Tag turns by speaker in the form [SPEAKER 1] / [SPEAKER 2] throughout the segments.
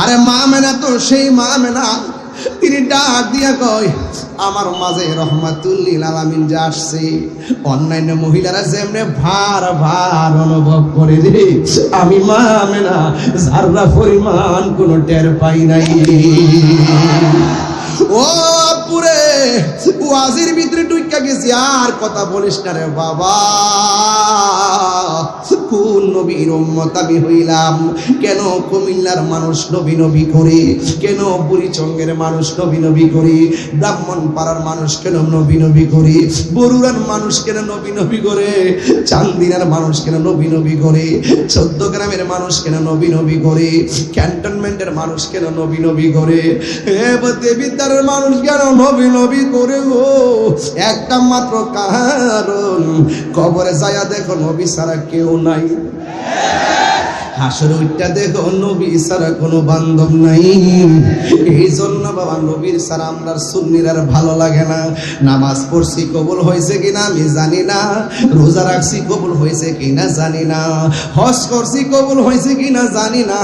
[SPEAKER 1] আরে মা মেনা তো সেই মা মেনা, তিনি ডাক দিয়া কয় আমার মাঝে রহমাতুল্লিল আলামিন যে আসছে, অন্যান্য মহিলারা যেমনে ভার ভার অনুভব করে রে, আমি মা মেনা যারা পরিমাণ কোনো টের পাই নাই। ও পুরে ওয়াজির ভিতরে ঢুইকা গেছি, আর কথা বলিস না রে বাবা। কোন নবীর উম্মত আমি হইলাম? কেন কুমিল্লার মানুষ নবী নবী করে? কেন বুড়িচঙ্গের মানুষ নবী নবী করে? ব্রাহ্মণ পাড়ার মানুষ কেন নবী নবী করে? বরুড়ার মানুষ কেন নবী নবী করে? চান্দিনার মানুষ কেন নবী নবী করে? 14 গ্রামের মানুষ কেন নবী নবী করে? ক্যান্টনমেন্টের মানুষ কেন নবী নবী করে? দেবিদ্বারের মানুষ কেন নবী নবী করে গো? একটা মাত্র কারণ, কবরে যায়া দেখো নবী ছাড়া কেউ নাই। হাসর উঠটা দেখো নবী ছাড়া কোনো বান্ধব নাই। এই জন্য বাবা নবীর ছাড়া আমরা সুন্নির আর ভালো লাগে না। নামাজ পড়ছি কবুল হয়েছে কিনা আমি জানি না, রোজা রাখছি কবুল হয়েছে কিনা জানি না, হজ করছি কবুল হয়েছে কিনা জানি না,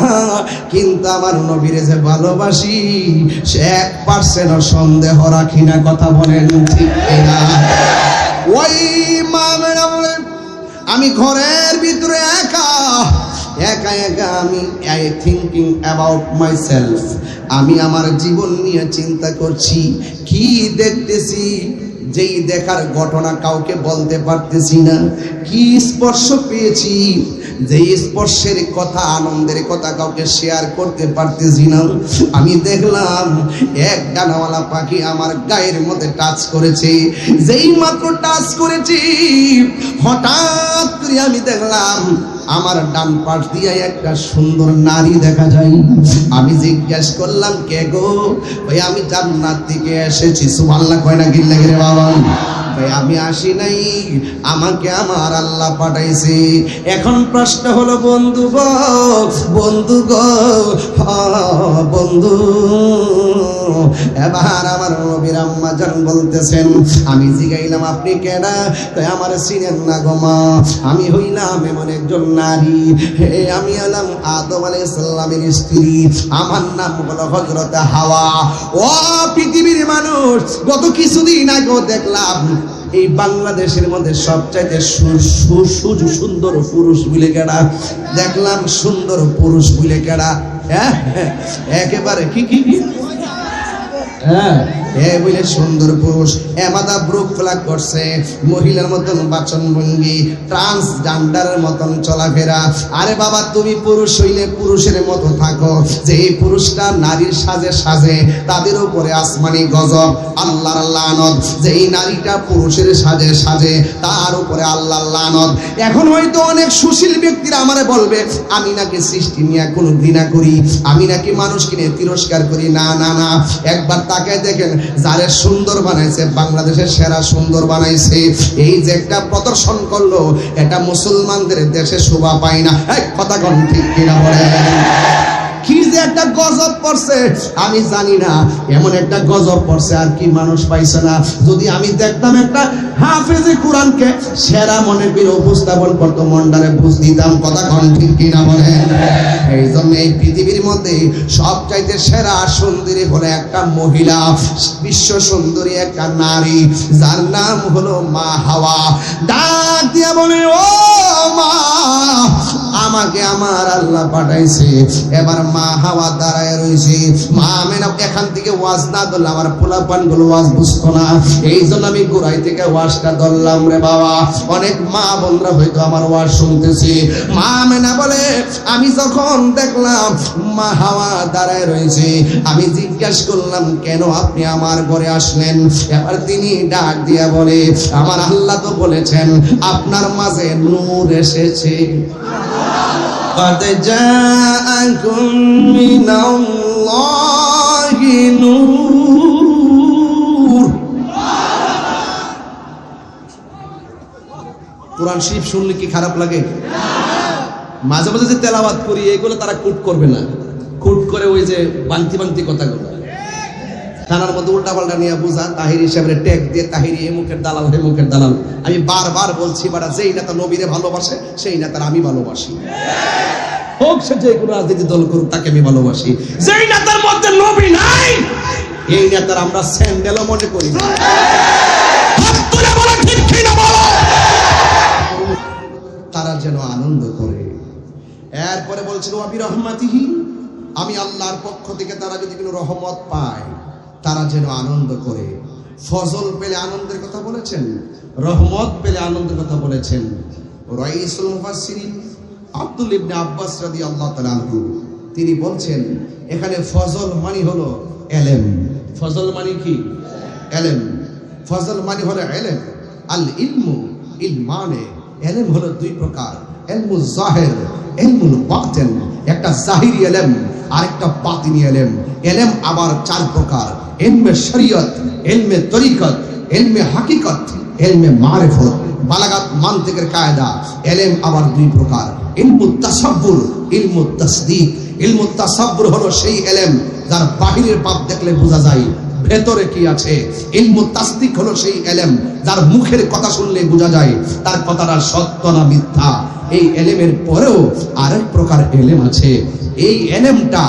[SPEAKER 1] কিন্তু আমার নবীরে যে ভালোবাসি সে 1% সন্দেহ রাখি না। কথা বলেন ঠিক কিনা? ওই মা মেরা বলে আমি ঘরের ভিতরে একা একা একা আমি থিঙ্কিং অ্যাবাউট মাইসেলফ, আমি আমার জীবন নিয়ে চিন্তা করছি। কি দেখতেছি, যেই দেখার ঘটনা কাউকে বলতে পারতেছি না। কি স্পর্শ পেয়েছি, যেই স্পর্শের কথা, আনন্দের কথা কাউকে শেয়ার করতে পারতেছি না। আমি দেখলাম এক ডানাওয়ালা পাখি আমার গায়ের মধ্যে টাচ করেছে। যেই মাত্র টাচ করেছি, হঠাৎ করে আমি দেখলাম আমার ডান পাশ দিয়ে একটা সুন্দর নারী দেখা যায়। আমি জিজ্ঞেস করলাম কে গো? ভাই আমি জান্নাত থেকে এসেছি। সুবহানাল্লাহ কয় না গিল্লা গিরে বাবা? ভাই আমি আসি নাই, আমাকে আমার আল্লাহ পাঠাইছে। এখন প্রশ্ন হলো বন্ধু গো, বন্ধু গো, বন্ধু, এবার আমার নবীর আম্মা জান বলতেছেন, আমি জিগাইলাম আপনি কেডা? তাই আমার চিনেন না গো মা, আমি হইলাম এমন একজন নারী, আমি হলাম আদম আলাইহিস সালামের স্ত্রী, আমার নাম হলো হযরত হাওয়া। ও পৃথিবীর মানুষ, গত কিছুদিন আগে দেখলাম এই বাংলাদেশের মধ্যে সবচাইতে সুন্দর পুরুষ বলে কেডা? দেখলাম সুন্দর পুরুষ বলে কেডা? হ্যাঁ একেবারে কি কি কি হ্যাঁ বলে সুন্দর পুরুষ, এমাদা ব্রুক ফ্লাগ করছে, মহিলার মতন বাচন ভঙ্গি, ট্রান্সজেন্ডারের মতন চলাফেরা। আরে বাবা তুমি পুরুষ হইলে পুরুষের মতো থাকো। যে এই পুরুষটা নারীর সাজে সাজে, তাদের উপরে আসমানি গজব, আল্লাহর লানত। যে এই নারীটা পুরুষের সাজে সাজে, তার উপরে আল্লাহর লানত। এখন হয়তো অনেক সুশীল ব্যক্তিরা আমারে বলবে আমি নাকি সৃষ্টি নিয়ে কোনো ঘৃণা করি, আমি নাকি মানুষকে নিয়ে তিরস্কার করি। না না না, একবার তাকে দেখেন, যারে সুন্দর বানাইছে, বাংলাদেশের সেরা সুন্দর বানাইছে, এই যে একটা প্রদর্শন করলো, এটা মুসলমানদের দেশে শোভা পায় না। কথা কোন ঠিক কিনা বলেন? কি যে একটা গজব পড়ছে আমি জানি না, এমন একটা গজব পড়ছে আর কি মানুষ পাইছে না। যদি আমি দেখতাম একটা হাফেজে কোরআনকে সেরা মনে করে উপস্থাপন করতো, মনটারে বুঝ দিতাম। কথা কোন ঠিক কিনা বলেন? এই জন্য এই পৃথিবীর মধ্যে সবচাইতে সেরা সুন্দরী হলো একটা মহিলা, বিশ্ব সুন্দরী একটা নারী, যার নাম হলো মা হাওয়া। ডাক দিয়া বলে ও মা, আমাকে আমার আল্লাহ পাঠাইছে। এবার মা হাওয়া দাঁড়ায় রয়েছে। মা আমেনা এখান থেকে ওয়াজ না ধরলে আমার পোলাপান গুলো ওয়াজ বুঝতো না, এই জন্য আমি গোড়াই থেকে ওয়াজটা ধরলাম রে বাবা। অনেক মা বোনরা হয়তো আমার ওয়াজ শুনতেছি। মা আমেনা বলে আমি যখন দেখলাম মা হাওয়া দাঁড়ায় রয়েছে, আমি জিজ্ঞেস করলাম কেন আপনি আমার ঘরে আসলেন? এবার তিনি ডাক দিয়া বলে আমার আল্লাহ তো বলেছেন আপনার মাঝে নূর এসেছে। قد جاءكم من الله نور। কোরআন শরীফ শুনলে কি খারাপ লাগে? মাঝে মাঝে যে তেলাওয়াত করি এগুলো তারা কুট করবে না, কুট করে ওই যে বান্তি বান্তি কথাগুলো থানার মধ্যে উল্টা পাল্টা নিয়ে বুঝা, তাহির হিসাবে ট্যাগ দিয়ে তাহিরি এ মুখের দালাল হে মুখের দালাল। আমি বারবার বলছি বাড়া, যেই নেতা নবীরে ভালোবাসে সেই নেতার আমি ভালোবাসি। হোক সে যে কোনো রাজনীতি দল করুক, তাকে আমি ভালোবাসি। যেই নেতার মধ্যে নবী নাই, এই নেতার আমরা স্যান্ডেলও মনে করি না। তারা যেন আনন্দ করে। এরপরে বলছেন ওয়া বিরহমাতিহি, আমি আল্লাহর পক্ষ থেকে তারা যদি কোনো রহমত পায় তারা যেন আনন্দ করে। ফজল পেলে আনন্দের কথা বলেছেন, রহমত পেলে আনন্দের কথা বলেছেন। রাইসুল মুফাসসিরিন আব্দুল ইবনে আব্বাস রাদিয়াল্লাহু তাআলা আনহু তিনি বলছেন, এখানে ফজল মানে হলো ইলম। ফজল মানে কি? ইলম। ফজল মানে হলো ইলম। আল ইলমু ইলমানে, ইলম হলো দুই প্রকার, ইলমুল জাহির, ইলমুল বাতিন। একটা জাহিরি ইলম আর একটা বাতিনি ইলম। ইলম আবার চার প্রকার, ইলমে শরীয়ত, ইলমে তরিকত, ইলমে হাকিকত, ইলমে মারিফত, বালাগাত মানতিকের কায়দা। ইলম আবার দুই প্রকার, ইলমুত তাসাব্বুর, ইলমুত তাসদীক। ইলমুত তাসাব্বুর হলো সেই ইলম যার বাহিরের পাপ দেখলে বোঝা যায় ভেতরে কি আছে। ইলমুত তাসদীক হলো সেই ইলম যার মুখের কথা শুনলে বোঝা যায় তার কথাটা সত্য না মিথ্যা। এই ইলমের পরেও আরেক প্রকার ইলম আছে। এই ইলমটা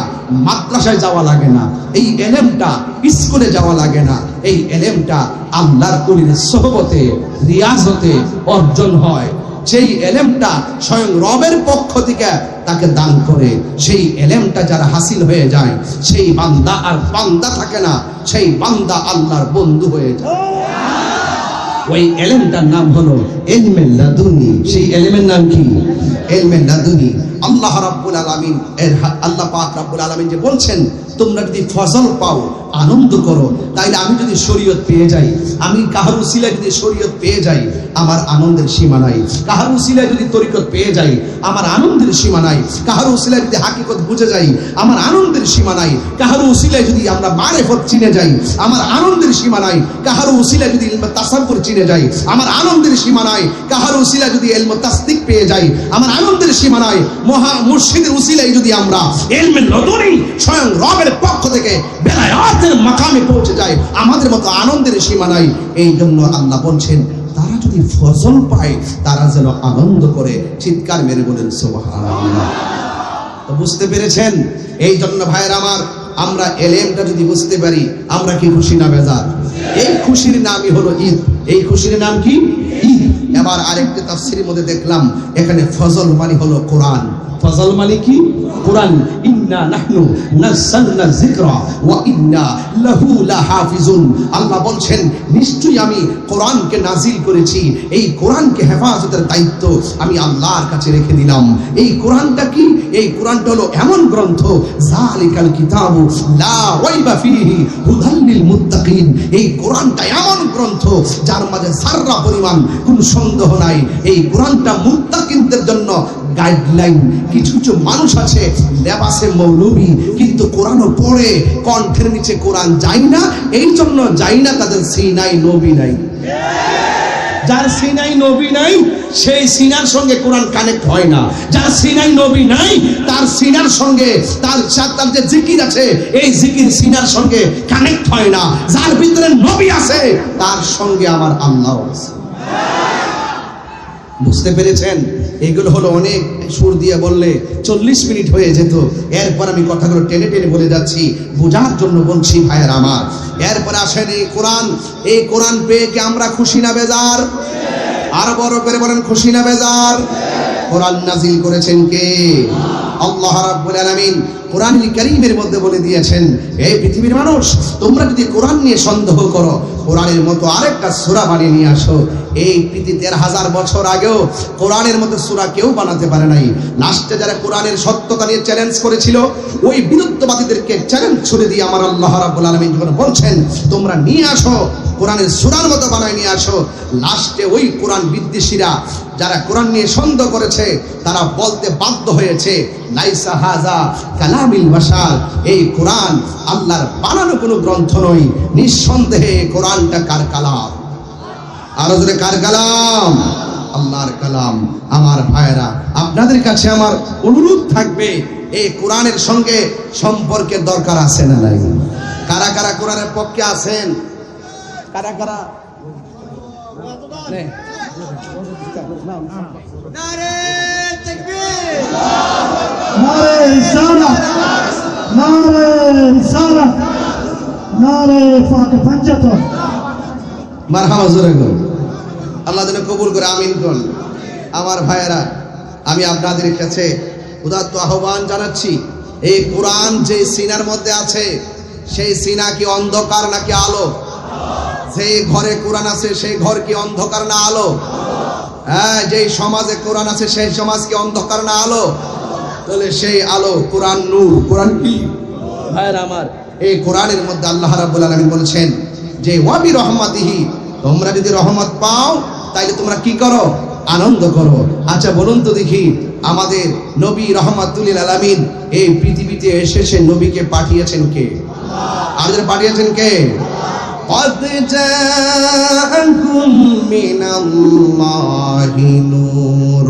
[SPEAKER 1] মাদ্রাসায় যাওয়া লাগে না, এই ইলমটা স্কুলে যাওয়া লাগে না, এই ইলমটা আল্লাহর ওলির সোহবতে, রিয়াজতে অর্জন হয়। সেই ইলমটা স্বয়ং রবের পক্ষ থেকে তাকে দান করে। সেই ইলমটা যারা হাসিল হয়ে যায়, সেই বান্দা আর বান্দা থাকে না, সেই বান্দা আল্লাহর বন্ধু হয়ে যায়। ওই ইলমটার নাম হলো ইলমে লাদুনি। সেই ইলমের নাম কি? ইলমে লাদুনি। আল্লাহ রাব্বুল আলামিন, আল্লাহ পাক রাব্বুল আলামিন যে বলছেন, তোমরা যদি ফজল পাও আনন্দ করো। তাইলে আমি যদি শরীয়ত পেয়ে যাই, আমি কাহার উসিলায় যদি শরীয়ত পেয়ে যাই, আমার আনন্দের সীমা নাই। কাহার উসিলায় যদি তরিকত পেয়ে যাই, আমার আনন্দের সীমা নাই। কাহার উসিলায় যদি হাকিকত বুঝে যাই, আমার আনন্দের সীমা নাই। কাহার উসিলায় যদি আমরা মারিফত চিনে যাই, আমার আনন্দের সীমা নাই। কাহার উসিলায় যদি ইলমে তাসাব্বুর চিনে যাই, আমার আনন্দের সীমা নাই। কাহার উসিলায় যদি ইলমে তাসদীক পেয়ে যাই, আমার আনন্দের সীমা নাই। মহা মুর্শিদের উসিলায় যদি আমরা ইলমে লাদুনি স্বয়ং রবের পক্ষ থেকে বেলায়াতের মাকামে পৌঁছে যায়, আমাদের মতো আনন্দের সীমা নাই। এই জন্য আল্লাহ বলছেন, তারা যদি ফজল পায় তারা যেন আনন্দ করে। চিৎকার মেরে বলেন সুবহানাল্লাহ। তো বুঝতে পেরেছেন? এই জন্য ভাইয়ের আমার, আমরা ইলমটা যদি বুঝতে পারি, আমরা কি খুশি না বেজার? এই খুশির নামই হলো ঈদ। এই খুশির নাম কি? ঈদ। এবার আরেকটা তাফসীরের মধ্যে দেখলাম, এখানে ফজল মানে হলো কোরআন। ফজল মানে কি? কোরআন। ইন্না নাহনু নাযালনা যিকরা ওয়া ইন্না লাহু লাহাফিজুন। আল্লাহ বলছেন, নিশ্চয়ই আমি কোরআনকে নাজিল করেছি, এই কোরআনকে হেফাজতের দায়িত্ব আমি আল্লাহর কাছে রেখে দিলাম। এই কোরআনটা কি? এই কোরআনটা হলো এমন গ্রন্থ, যালিকাল কিতাবু লা রাইবা ফীহি হুদাল লিল মুত্তাকিন। এই কোরআনটা এমন গ্রন্থ যার মাঝে যাররা পরিমাণ কোনো সন্দেহ নাই। এই কোরআনটা মুত্তাকিনদের জন্য গাইডলাইন। কিছু কিছু মানুষ আছে লেবাসে মৌলবী, কিন্তু কোরআনও পড়ে, কণ্ঠের নিচে কোরআন যায় না। এই জন্য যায় না, তাদের সিনাই নবী নাই। যার সিনাই নবী নাই, সেই সিনার সঙ্গে কোরআন কানেক্ট হয় না। যার সিনাই নবী নাই, তার সিনার সঙ্গে তার যে জিকির আছে, এই জিকির সিনার সঙ্গে কানেক্ট হয় না। যার ভিতরে নবী আছে, তার সঙ্গে আমার আল্লাহ আছে। বুঝতে পেরেছেন? এগুলো হলো অনেক সুর দিয়ে বললে 40 মিনিট হয়ে যেত। এরপর আমি কথাগুলো টেনে টেনে বলে যাচ্ছি, বোঝার জন্য বলছি ভাইয়ের আমার। এরপরে আসেন এই কোরআন। এই কোরআন পেয়ে কি আমরা খুশি না বেজার? আরো বড় করে বলেন, খুশি না বেজার? কোরআন নাজিল করেছেন কে? আল্লাহ রাব্বুল আলামিন কোরআনুল কারীমের মধ্যে বলে দিয়েছেন, এই পৃথিবীর মানুষ, তোমরা যদি কোরআন নিয়ে সন্দেহ করো, কোরআনের মতো আরেকটা সূরা বানিয়ে নিয়ে আসো। এই পৃথিবী 13,000 বছর আগেও কোরআনের মতো সূরা কেউ বানাতে পারে নাই। লাস্টে যারা কোরআনের সত্যতা নিয়ে চ্যালেঞ্জ করেছিল, ওই বিরুদ্ধবাদীদেরকে চ্যালেঞ্জ ছুড়ে দিয়ে আমার আল্লাহ রাব্বুল আলামিন যখন বলছেন, তোমরা নিয়ে আসো, কোরআনের সূরার মতো বানায় নিয়ে আসো, লাস্টে ওই কোরআন বিদ্বেষীরা যারা কোরআন নিয়ে সন্দেহ করেছে, তারা বলতে বাধ্য হয়েছে, লাইসা হাযা কালামিল বাশার। এই কোরআন আল্লাহর বানানো কোনো গ্রন্থ নয়, নিঃসন্দেহে কোরআনটা কার কালাম? আরো জোরে, কার কালাম? আল্লাহর কালাম। আমার ভাইরা, আপনাদের কাছে আমার অনুরোধ থাকবে, এই কোরআনের সঙ্গে সম্পর্কের দরকার আছে না নাই? কারা কারা কোরআনের পক্ষে আছেন? কারা কারা? নারে তাকবীর।
[SPEAKER 2] নারে রিসালাত, নারে রিসালাত, নারে ফাতে পঞ্চায়েত।
[SPEAKER 1] মারহাবা জোরে গো। আল্লাহ যেন কবুল করে, আমিন কোন। আমার ভাইয়েরা, আমি আপনাদের কাছে উদাত্ত আহ্বান জানাচ্ছি, এই কোরআন যে সিনার মধ্যে আছে সেই সিনা কি অন্ধকার নাকি আলো? যে ঘরে কোরআন আছে সেই ঘর কি অন্ধকার না আলো? হ্যাঁ, যে সমাজে কোরআন আছে সেই সমাজ কি অন্ধকার না আলো? তাহলে সেই আলো কোরআন নূর। কোরআন কি ভাইয়েরা আমার? এই কোরআনের মধ্যে আল্লাহ রাব্বুল আলামিন বলেছেন যে ওয়াবি রহমাতিহি, তোমরা যদি রহমত পাও তাইলে তোমরা কি করো? আনন্দ করো। আচ্ছা বলুন তো দেখি, আমাদের নবী রহমাতুল লিল আলামিন এই পৃথিবীতে এসে নবীকে পাঠিয়েছেন কে? আর যারা পাঠিয়েছেন কে? قد جاءكم من الله نور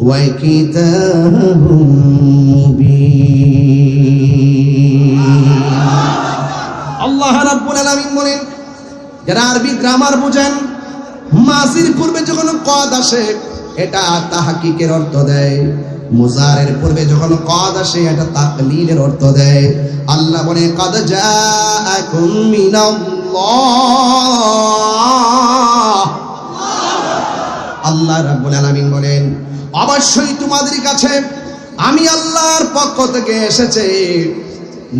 [SPEAKER 1] وكتاب مبين। আল্লাহ রাব্বুল আলামিন বলেন, যারা আরবি গ্রামার বুঝেন, মাজির পূর্বে যখন কদ আসে এটা তাহকিকের অর্থ দেয়, মুজারের পূর্বে যখন কদ আসে এটা তাকলিলের অর্থ দেয়। আল্লাহ বলে কদ জাআকুম মিনাল্লাহ, আল্লাহ রাব্বুল আলামিন বলেন অবশ্যই তোমাদের কাছে আমি আল্লাহর পক্ষ থেকে এসেছে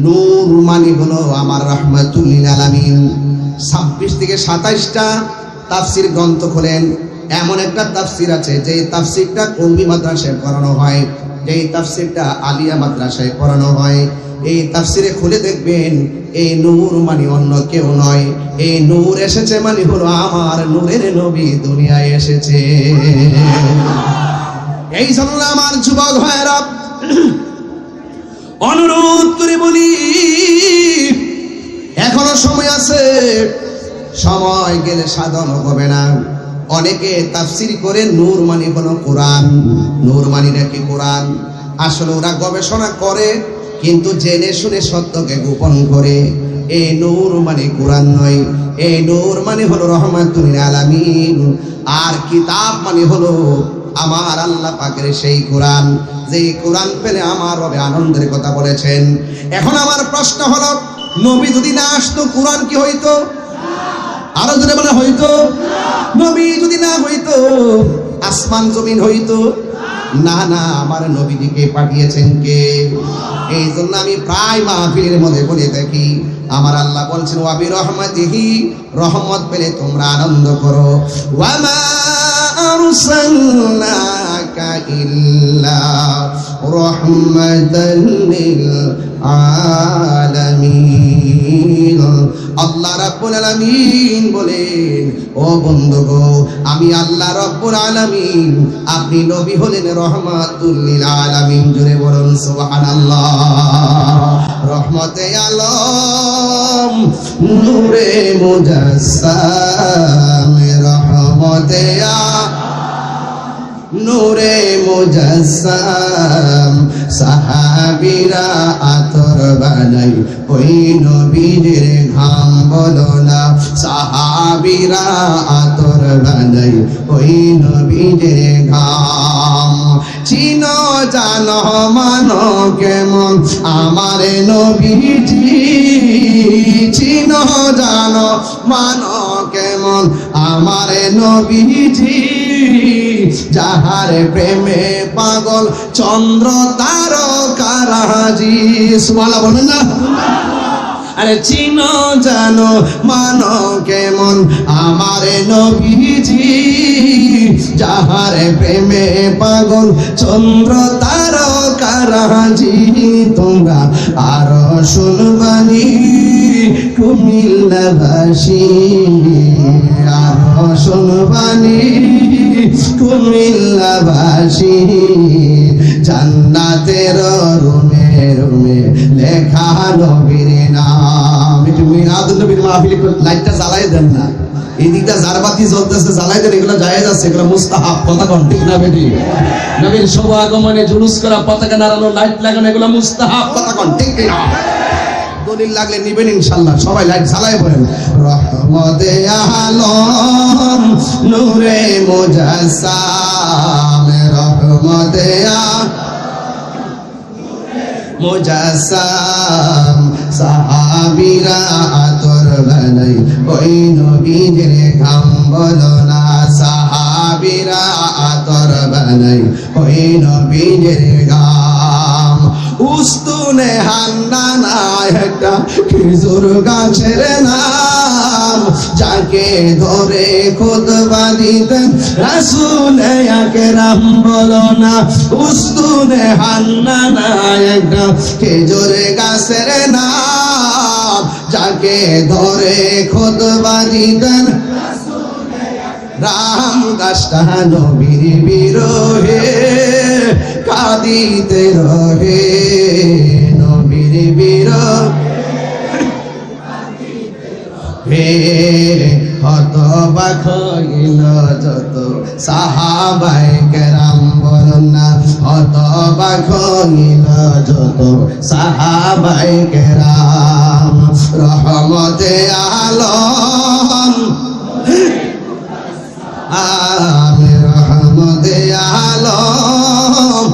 [SPEAKER 1] নূর, মানে হলো আমার রাহমাতুল লিল আলামিন। 26 থেকে 27টা তাফসীর গ্রন্থ খোলেন, এমন একটা তাফসীর আছে যে তাফসীরটা কওমি মাদ্রাসায় পড়ানো হয়, যে তাফসীরটা আলিয়া মাদ্রাসায় পড়ানো হয়। এই তাফসীরে খুলে দেখবেন এই নূর মানে অন্য কেউ নয়, এই নূর এসেছে মানে হলো আমার নূরের নবী দুনিয়ায় এসেছে। এই জন্য আমার যুবক ভাইরা অনুরোধ করে বলি, এখনো সময় আছে, সময় গেলে সাধন হবে না। অনেকে তাফসীর করে নূর মানে হলো কোরআন, নূর মানে নাকি কোরআন। আসলে ওরা গবেষণা করে কিন্তু জেনে শুনে সত্যকে গোপন করে। এই নূর মানে কোরআন নয়, এই নূর মানে হলো রহমাতুল লিল আলামিন। আর কিতাব মানে হলো আমার আল্লাহ পাকের সেই কোরআন, যে কোরআন পেলে আমার রবে আনন্দের কথা বলেছেন। এখন আমার প্রশ্ন হলো, নবী যদি না আসতো কোরআন কি হইতো? আরো জোরে বলে হইতো? নবী যদি না হইতো আসমান জমিন হইতো না? না, আমার নবীকে পাঠিয়েছেন কে? এই জন্য আমি প্রায় মাহফিলের মধ্যে বলে থাকি, আমার আল্লাহ বলছেন ওয়াবি রহমাতিহি, রহমত পেলে তোমরা আনন্দ করো। ওয়ামা আরসালনাকা ইল্লা রাহমাতাল লিল আলামিন। আল্লাহ রাব্বুল আলামিন বলেন, ও বন্ধুগো, আমি আল্লাহ রাব্বুল আলামিন, আপনি নবী হলেন রহমাতুল লিল আলামিন। জোরে বলুন সুবহানাল্লাহ। রহমতে আলম নূরে মুজাসসাম, রহমতে নূরে মুজাসসাম। সাহাবীরা আতর বানাই ওই নবীর ঘাম, বলো না সাহাবীরা আতর বানাই ওই নবীর ঘাম। চিনো জানো মানো কেমন আমার নবীজি, চিনো জানো মানো কেমন আমার নবীজি। যাহার প্রেমে পাগল চন্দ্র তারকারাজি। সুবহানাল্লাহ বলবেন না? আরে চিনো জানো মানো কেমন আমার নবীজি। যাহার প্রেমে পাগল চন্দ্র তারকারাজি। তোমরা আরো শুনবানি কুমিল্লাবাসী, আরো শুনবানি কুমিল্লাবাসী। জান্নাতের রুমে রুমে লেখা নবীর নাম। একটু মিলাদুন নবীর মাহফিল লাইটটা জ্বালাই দেন না, এই দিকটা জারবাতি জ্বলতেছে, জ্বালাই দেন। এগুলো জায়েজ আছে, এগুলো মুস্তাহাব। কথা কোন ঠিক না বেটি? নবীর শুভাগমনে জুলুস করা, পতাকা নাড়ানো, লাইট লাগানো, এগুলো মুস্তাহাব। কথা কোন ঠিক না? দলিল লাগলে নিবেন ইনশাআল্লাহ। সবাই লাইট জ্বালায় পড়েন। রহমতে আলম নূরে মুজাসসাম, রহমতে মুজাসসাম সাহাবীরা আতর বানাই ওই নবীজির ঘাম বলো না সাহাবীরা আতর বানাই ওই নবীজির ঘাম উস্তুনে হান্নানা একটা খেজুর গাছের নাম যাকে ধরে খুতবা দিতেন রাসূল আকরাম বলো না উস্তুনে হান্নানা একটা খেজুর গাছের নাম যাকে ধরে খুতবা দিতেন রাম গাছটা নবীর বিরহে কাঁদিতে রহে নবীর বিরহে হতবাক হইল যত সাহাবায়ে কেরাম বলুন না হতবাক হইল যত সাহাবায়ে কেরাম রহমতে আলম আমি রহমতে আলম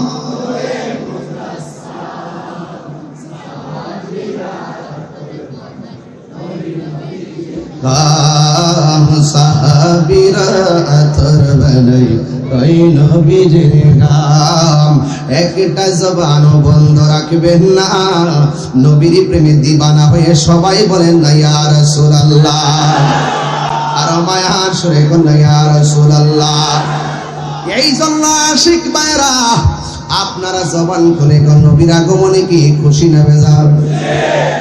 [SPEAKER 1] সাহাবীরা আতর বানাই ওই নবীজির গাম একটা জবানও বন্ধ রাখবেন না নবীর প্রেমে দিবানা হয়ে সবাই বলেন না ইয়া রাসূলুল্লাহ আর মায়ার সুরে কোন ইয়া রাসূলুল্লাহ এই জন্য আশিক ভাইরা আপনারা জবান খুলে কোন নবীর আগমনে কি খুশি না বেজার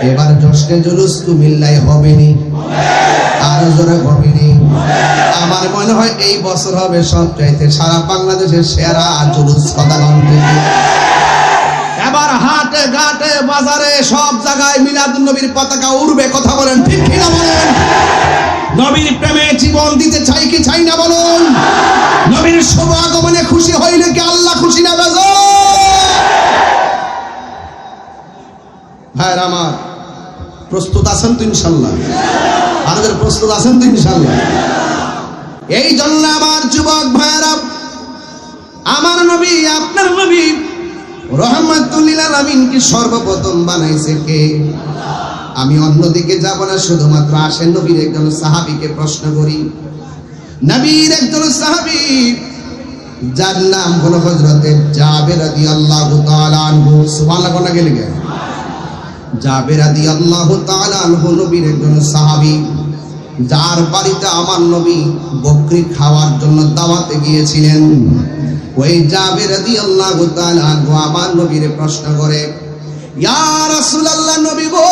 [SPEAKER 1] এবার জশ্নে জুলুস কুমিল্লায় হবে নি আর জোরে হবে নি আমার মনে হয় এই বছর হবে সবচাইতে সারা বাংলাদেশের সেরা জুলুস সদাগণ থেকে এবার হাটে ঘাটে বাজারে সব জায়গায় মিলাদুন নবীর পতাকা উড়বে কথা বলেন ঠিক কি না বলেন নবীর প্রেমে জীবন দিতে চাই কি চাই না বলুন নবীর শুভ আগমনে খুশি হইলে কি আল্লাহ খুশি না বেজার ভাইরা আমার প্রস্তুত আছেন তো ইনশাআল্লাহ আমাদের প্রস্তুত আছেন তো ইনশাআল্লাহ এই জন্য আমার যুবক ভাইরা আমার নবী আপনার নবী রহমাতুল লিল আলামিন কি সর্বপ্রথম বানাইছে কে আমি অন্যদিকে যাব না শুধুমাত্র আসেন নবীর একজন সাহাবীকে প্রশ্ন করি নবীর একজন সাহাবী যার নাম হলো হযরতে জাবের রাদিয়াল্লাহু তাআলা আনহু সুবহানাল্লাহ কোনা গেলে গে জাবের রাদিয়াল্লাহু তাআলা আনহু নবীর একজন সাহাবী যার বাড়িতে আমার নবী বকরি খাওয়ার জন্য দাওয়াতে গিয়েছিলেন ওই জাবের রাদিয়াল্লাহু তাআলা আনহু আমার নবীর প্রশ্ন করে ইয়া রাসূলুল্লাহ নবী গো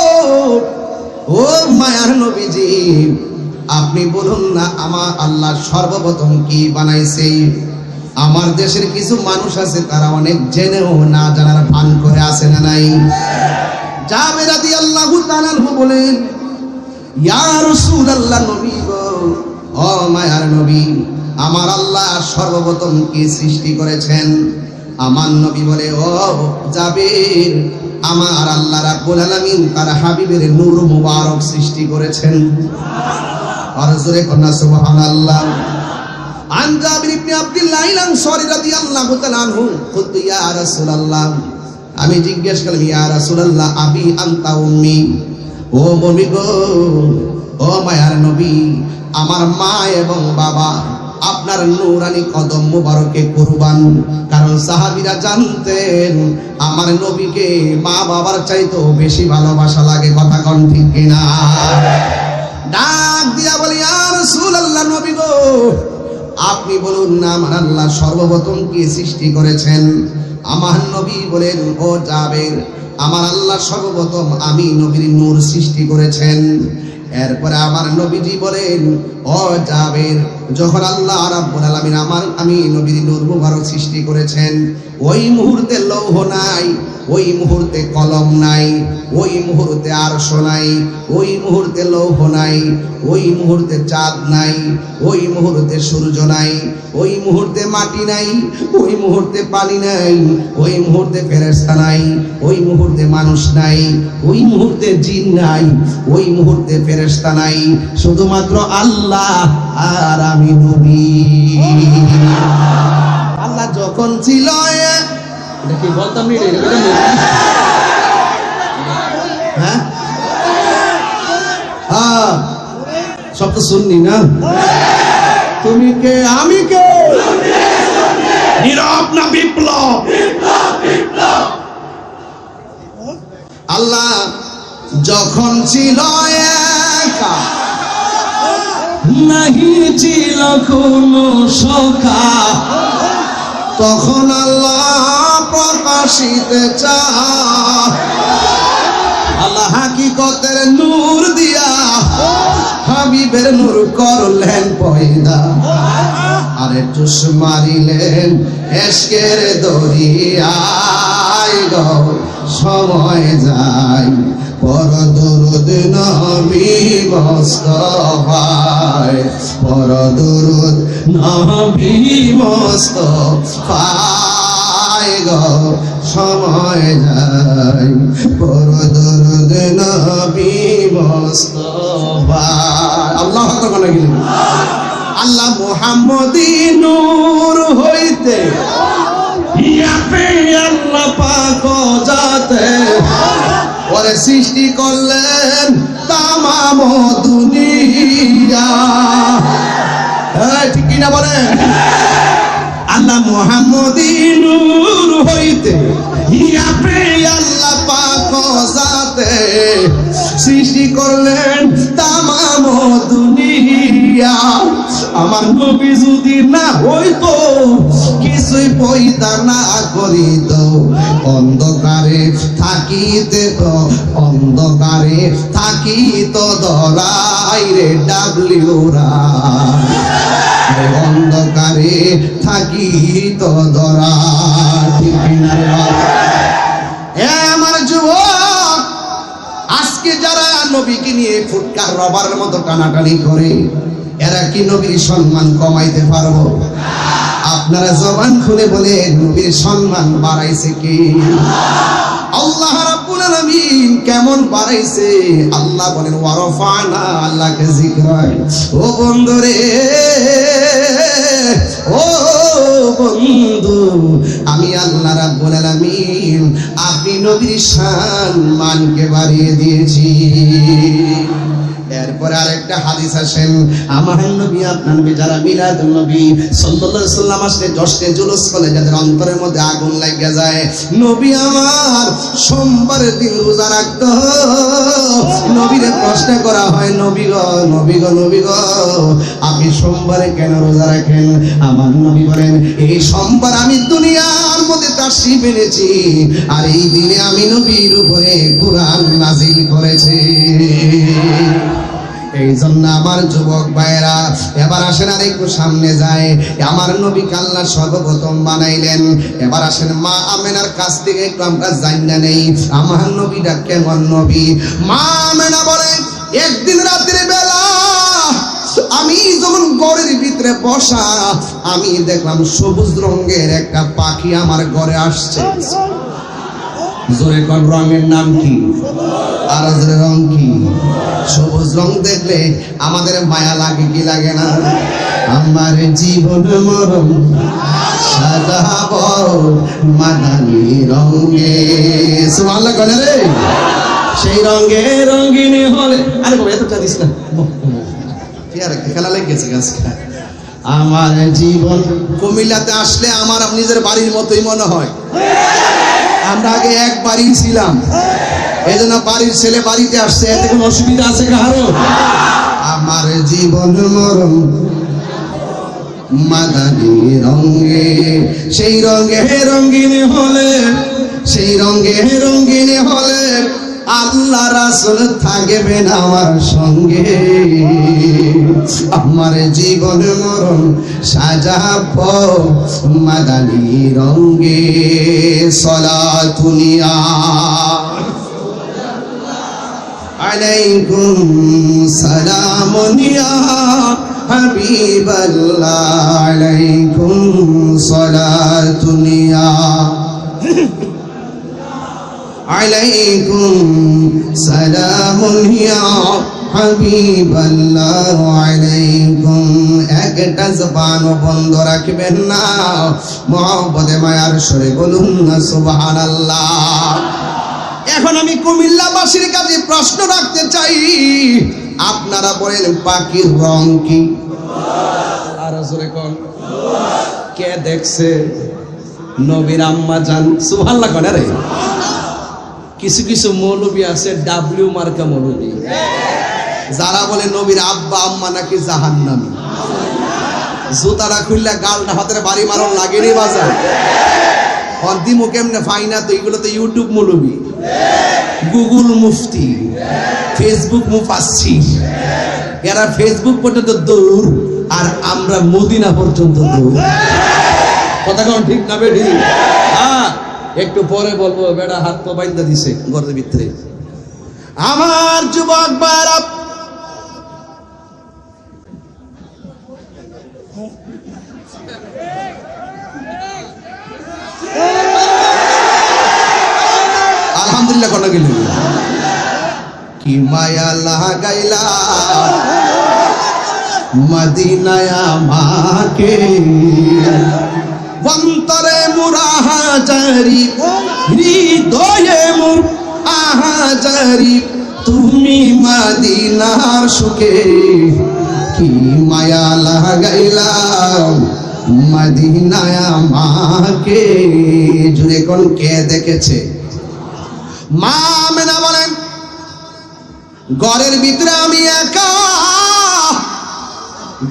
[SPEAKER 1] ও মায়ার নবীজি আপনি বলুন না আমার আল্লাহ সর্বপ্রথম কি বানাইছে আমার দেশের কিছু মানুষ আছে তারা অনেক জেনেও না জানার ভান করে আছে না নাই জাবের রাদিয়াল্লাহু তাআলা বলেন ইয়া রাসূলুল্লাহ নবী গো ও মায়ার নবী আমার আল্লাহ সর্বপ্রথম কি সৃষ্টি করেছেন আমার নবী বলে ও জাবের আমার আল্লাহ রাব্বুল আলামিন তার হাবিবের নূর মুবারক সৃষ্টি করেছেন আর জোরে কন্যা সুবহানাল্লাহ আন জাবির ইবনে আব্দুল্লাহ আল-আনসারী রাদিয়াল্লাহু তাআলা আনহু কুলতু ইয়া রাসূলুল্লাহ আমি জিজ্ঞেস করলাম ইয়া রাসূলুল্লাহ আবি আনতা উম্মি ও নবী গো ও মায়ার নবী আমার মা এবং বাবা আপনার নূরানি কদম মুবারকে কুরবান কারণ সাহাবীরা জানতেন আমার নবীকে মা বাবার চাইতেও বেশি ভালোবাসা লাগে কথা কোন ঠিক কিনা ডাক দিয়া বলি ইয়া রাসূলুল্লাহ নবী গো আপনি বলুন না আমার আল্লাহ সর্বপ্রথম কি সৃষ্টি করেছেন আমার নবী বলেন ও জাবের আমার আল্লাহ সর্বপ্রথম আমি নবীর নূর সৃষ্টি করেছেন এরপরে আমার নবীজি বলেন ও জাবের যখন আল্লাহ রাব্বুল আলামিন আমি নবীর নূর মুবারক সৃষ্টি করেছেন ওই মুহূর্তে লৌহ নাই ওই মুহূর্তে কলম নাই ওই মুহূর্তে আরশ নাই ওই মুহূর্তে লৌহ নাই ওই মুহূর্তে চাঁদ নাই ওই মুহূর্তে সূর্য নাই ওই মুহূর্তে মাটি নাই ওই মুহূর্তে পানি নাই ওই মুহূর্তে ফেরেশতা নাই ওই মুহূর্তে মানুষ নাই ওই মুহূর্তে জিন নাই ওই মুহূর্তে ফেরেশতা নাই শুধুমাত্র আল্লাহ আর আমি নবী আল্লাহ যখন ছিল এটা কি বলতাম নি হ্যাঁ হ্যাঁ, সব তো শুননি না। তুমি কে আমি কে, নীরব না বিপ্লব? আল্লাহ যখন ছিল একা, নাহি ছিল কোনো সখা, তখন আল্লাহ প্রকাশিতে চায়। আল্লাহ হাকিকতের নূর দিয়া হাবিবের নূর করলেন পয়দা, আরে টুস মারিলেন এশকের দরিয়ায় গো, সময় যায় পর দরুদ নবী মুস্তাফায়, পর দরুদ নবী মুস্তাফায় গো, সময় যায় পর দরুদ নবী মুস্তাফায়। আল্লাহু আকবার বলেন। আল্লাহ মুহাম্মদী নূর হইতে ইয়াপে আল্লাহ পাক যাতে ওরে সৃষ্টি করলেন তামাম দুনিয়া। ঠিক কিনা বলেন? আল্লাহ মুহাম্মদী নূর হইতে ইয়াপে আল্লাহ পাক যাতে সৃষ্টি করলেন তামাম দুনিয়া। আমার নবী যদি না হইতো, কিছুই পয়দা না করিত, অন্ধকারে থাকিতে তো, অন্ধকারে থাকিত ধরাই রে ডাবলিউরা, অন্ধকারে থাকিত ধরা। ঠিক না এ আমার যুবক, আজকে যারা নবীকে নিয়ে ফুটকার রবার মতো টানাটানি করে, এরা কি নবীর সম্মান কমাইতে পারবো? আপনারা জবান খুলে বলে নবীর সম্মান বাড়াইছে কি? আল্লাহ রাব্বুল আলামিন কেমন বাড়াইছে? আল্লাহ বলেন ওয়ারফানা, আল্লাহকে জিকর। ও বন্ধুরে, ও বন্ধু, আমি আল্লাহ রাব্বুল আলামিন আপনি নবীর সম্মানকে বাড়িয়ে দিয়েছি। এরপরে আরেকটা হাদিস আসেন, আমার নবী আপনার নবী যারা মিলাদুন নবী সাল্লাল্লাহু আলাইহি সাল্লাম আসলে 10টা জুলুস করে যাদের অন্তরের মধ্যে আগুন লাগা যায়, নবী আমার সোমবারের দিন রোজা রাখতো। নবীরে প্রশ্ন করা হয়, নবী গো, নবী গো, নবী গো, আপনি সোমবারে কেন রোজা রাখেন? আমার নবী বলেন, এই সোমবার আমি দুনিয়ার মধ্যে তাশরীফ এনেছি, আর এই দিনে আমি নবীর উপরে কুরআন নাযিল করেছি। এই জন্য আমার যুবক ভাইরা, এবার আসেন আর একটু সামনে যায়। আমার নবীকে আল্লাহ সর্বপ্রথম বানাইলেন। এবার আসেন মা আমেনার কাছ থেকে একটু আমরা জানা নেই আমার নবীটা কেমন নবী। মা আমেনা বলেন, একদিন রাতের বেলা আমি যখন ঘরের ভিতরে বসা, আমি দেখলাম সবুজ রঙের একটা পাখি আমার ঘরে আসছে। জোরে কোন রঙের নাম কি? আর জোরে রং কি? সবুজ রং দেখলে আমাদের মায়া লাগে কি লাগে না? আমার জীবন মরণ সাজাবো মাদানী রঙে। সুবহানাল্লাহ বলে রে, সেই রঙে রঙিনী হলে। আরে বাবা এতটা দিস না, খেলা লেগে গেছে গাছ। আমার জীবন কুমিল্লাতে আসলে আমার নিজের বাড়ির মতোই মনে হয়। আমরা আগে একবারই ছিলাম, এই জন্য বাড়ির ছেলে বাড়িতে আসছে, এতে কোনো অসুবিধা আছে কারো? আমার জীবন মরণ মাদানী রঙে, সেই রঙে রঙিন হলে, সেই রঙে রঙিন হলে আল্লাহ রাসূল থাকবেন আমার সঙ্গে। আমার জীবন মরণ সাজাবো মাদানী রঙে। সলাতুনিয়া আলাইকুম সালামুনিয়া হাবিবাল্লাহ, আলাইকুম সালাতুনিয়া আলাইকুম সালামুন ইয়া হাবিবাল্লাহ, আলাইকুম। একটা জবান বন্ধ রাখবেন না, মহব্বতে মায়ার সুরে বলুন না সুবহানাল্লাহ। এখন আমি কুমিল্লাবাসীর কাছে প্রশ্ন রাখতে চাই, আপনারা বলেন পাখির রং কি? আর জোরে কোন, কে দেখছে? নবীর আম্মা জান, সুবহানাল্লাহ কোন রে। কিছু কিছু মৌলবী আছে ডাব্লিউ মার্কা মৌলবী, যারা বলে নবীর আব্বা আম্মা নাকি জাহান্নামী। জুতারা খুললে গালটা হাতের বাড়ি মারণ লাগেনি বাজার দিমু কেমনে ফাইনা। তো এগুলো তো ইউটিউব মৌলবী, গুগল মুফতি, ফেসবুক মুফাসসির। এরা ফেসবুক পর্যন্ত দৌড়, আর আমরা মদিনা পর্যন্ত দৌড়। কথা কোন ঠিক না বেঠি? হ্যাঁ, একটু পরে বলবো। বেটা হাত পা বাইন্দা দিছে ঘরের ভিতরে। আমার যুবক ভাইরা, আলহামদুলিল্লাহ কোন গেল কি মায়া লাগাইলা মদিনায় আমাকে, অন্তরে মুরাহাজারি, হৃদয়ে মুর আহাজারি, তুমি মদিনার সুখে কি মায়া লাগাইলা মদিনায় আমাকে। জুড়ে কোন কে দেখেছে? মা আমেনা বলেন, ঘরের ভিতরে আমি একা,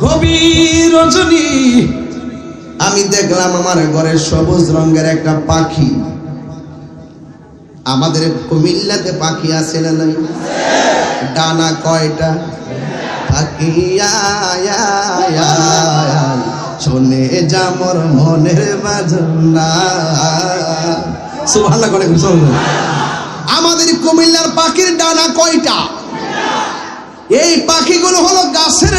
[SPEAKER 1] গভীর রজনী, আমি দেখলাম আমার ঘরের সবুজ রঙের একটা পাখি। আমাদের কুমিল্লাতে পাখি আছে না নাই? ডানা কয়টা? পাখি শোনে যামর মনের বাজনা। সুবহানাল্লাহ করে আমাদের কুমিল্লার পাখির ডানা কয়টা? এই পাখিগুলো হলো গাছের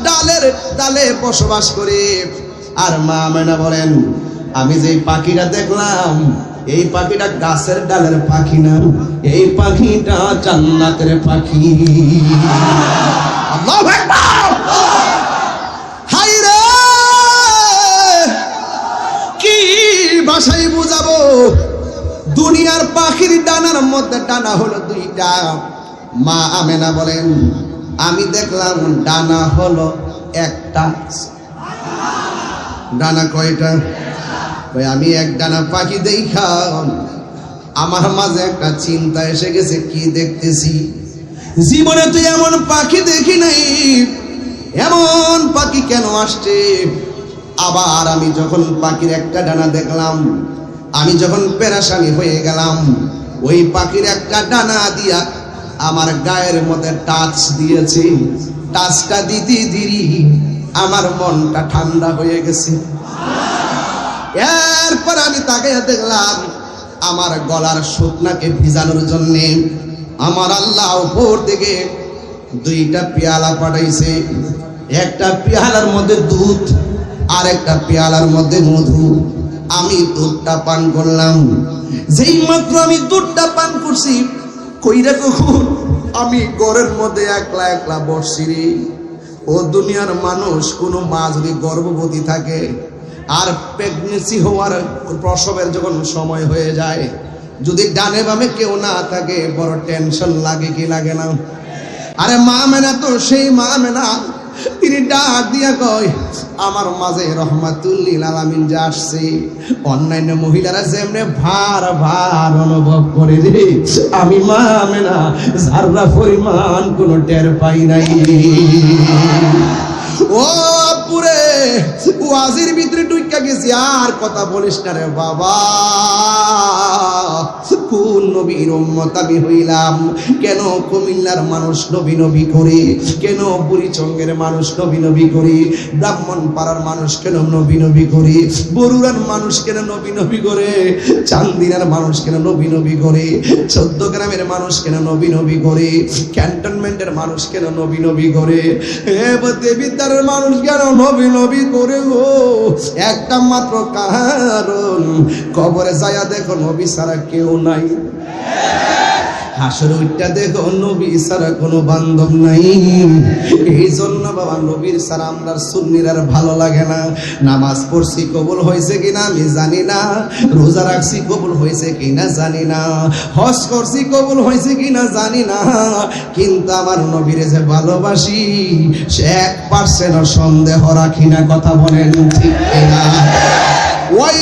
[SPEAKER 1] ডালের ডালে বসবাস করে। আর মা আমেনা বলেন, আমি যে পাখিটা দেখলাম, এই পাখিটা গাছের ডালের পাখি না, এই পাখিটা জান্নাতের পাখি। আল্লাহু আকবার। হায় রে, কি ভাষায় বুঝাবো? দুনিয়ার পাখির ডানার মধ্যে ডানা হলো দুইটা। মা আমেনা বলেন, আমি দেখলাম ডানা হলো একটা। ডানা কয়টা? আমি এক ডানা পাখি দেখা আমার মাঝে একটা চিন্তা এসে গেছে। কি দেখতেছি? জীবনে তো এমন পাখি দেখি নাই, এমন পাখি কেন আসছে? আবার আমি যখন পাখির একটা ডানা দেখলাম, আমি যখন পেরেশানি হয়ে গেলাম, ওই পাখির একটা ডানা দিয়া আমার গায়ের মধ্যে টাচ দিয়েছে। টাচটা দিতে দিরি আমার মনটা ঠান্ডা হয়ে গেছে। এরপর আমি তাকে দেখলাম, আমার গলার শুকনাকে ভিজানোর জন্য আমার আল্লাহ উপর থেকে দুইটা পেয়ালা পাঠাইছে। একটা পেয়ালার মধ্যে দুধ, আর একটা পেয়ালার মধ্যে মধু। আমি দুধটা পান করলাম। যেই মাত্র আমি দুধটা পান করছি, কইরা কখন আমি ঘরের মধ্যে একলা একলা বসছি রে। ও দুনিয়ার মানুষ, কোনো মা যদি গর্ভবতী থাকে আর প্রেগনেন্সি হওয়ার প্রসবের যখন সময় হয়ে যায়, যদি ডানে বামে কেউ না থাকে, বড় টেনশন লাগে কি লাগে না? আরে মা আমেনা তো সেই মা আমেনা, তিনি ডাক দিয়া কয়, আমার মাঝে রহমাতুল লিল আলামিন যে আসছে, অন্যান্য মহিলারা যেমনে ভার ভার অনুভব করে রে, আমি মা আমেনা যারা পরিমাণ কোনো টের পাই নাই। ও পুরে ওয়াজির ভিতরে ঢুইকা গেছি, আর কথা বলিস না রে বাবা। কোন নবীর উম্মত আমি হইলাম? কেন কুমিল্লার মানুষ নবী নবী করে? কেন বুড়িচঙ্গের মানুষ নবী নবী করে? ব্রাহ্মণ পাড়ার মানুষ কেন নবী নবী করে? বরুড়ার মানুষ কেন নবী নবী করে? চান্দিনার মানুষ কেন নবী নবী করে? 14 গ্রামের মানুষ কেন নবী নবী করে? ক্যান্টনমেন্টের মানুষ কেন নবী নবী করে? দেবিদ্বারের মানুষ কেন নবী নবী করে গো? একটা মাত্র কারণ, কবরে যায়া দেখো নবী ছাড়া কেউ নাই। হাসরে উঠটা দেখো নবী ছাড়া কোনো বান্ধব নাই। এই জন্য বাবা নবীর ছাড়া আমরা সুন্নির আর ভালো লাগে না। নামাজ পড়ছি কবুল হয়েছে কিনা আমি জানি না, রোজা রাখছি কবুল হয়েছে কিনা জানি না, হজ করছি কবুল হয়েছে কিনা জানি না, কিন্তু আমার নবীরে যে ভালোবাসি সে 1% সন্দেহ রাখি না। কথা বলেন ঠিক কিনা? ওই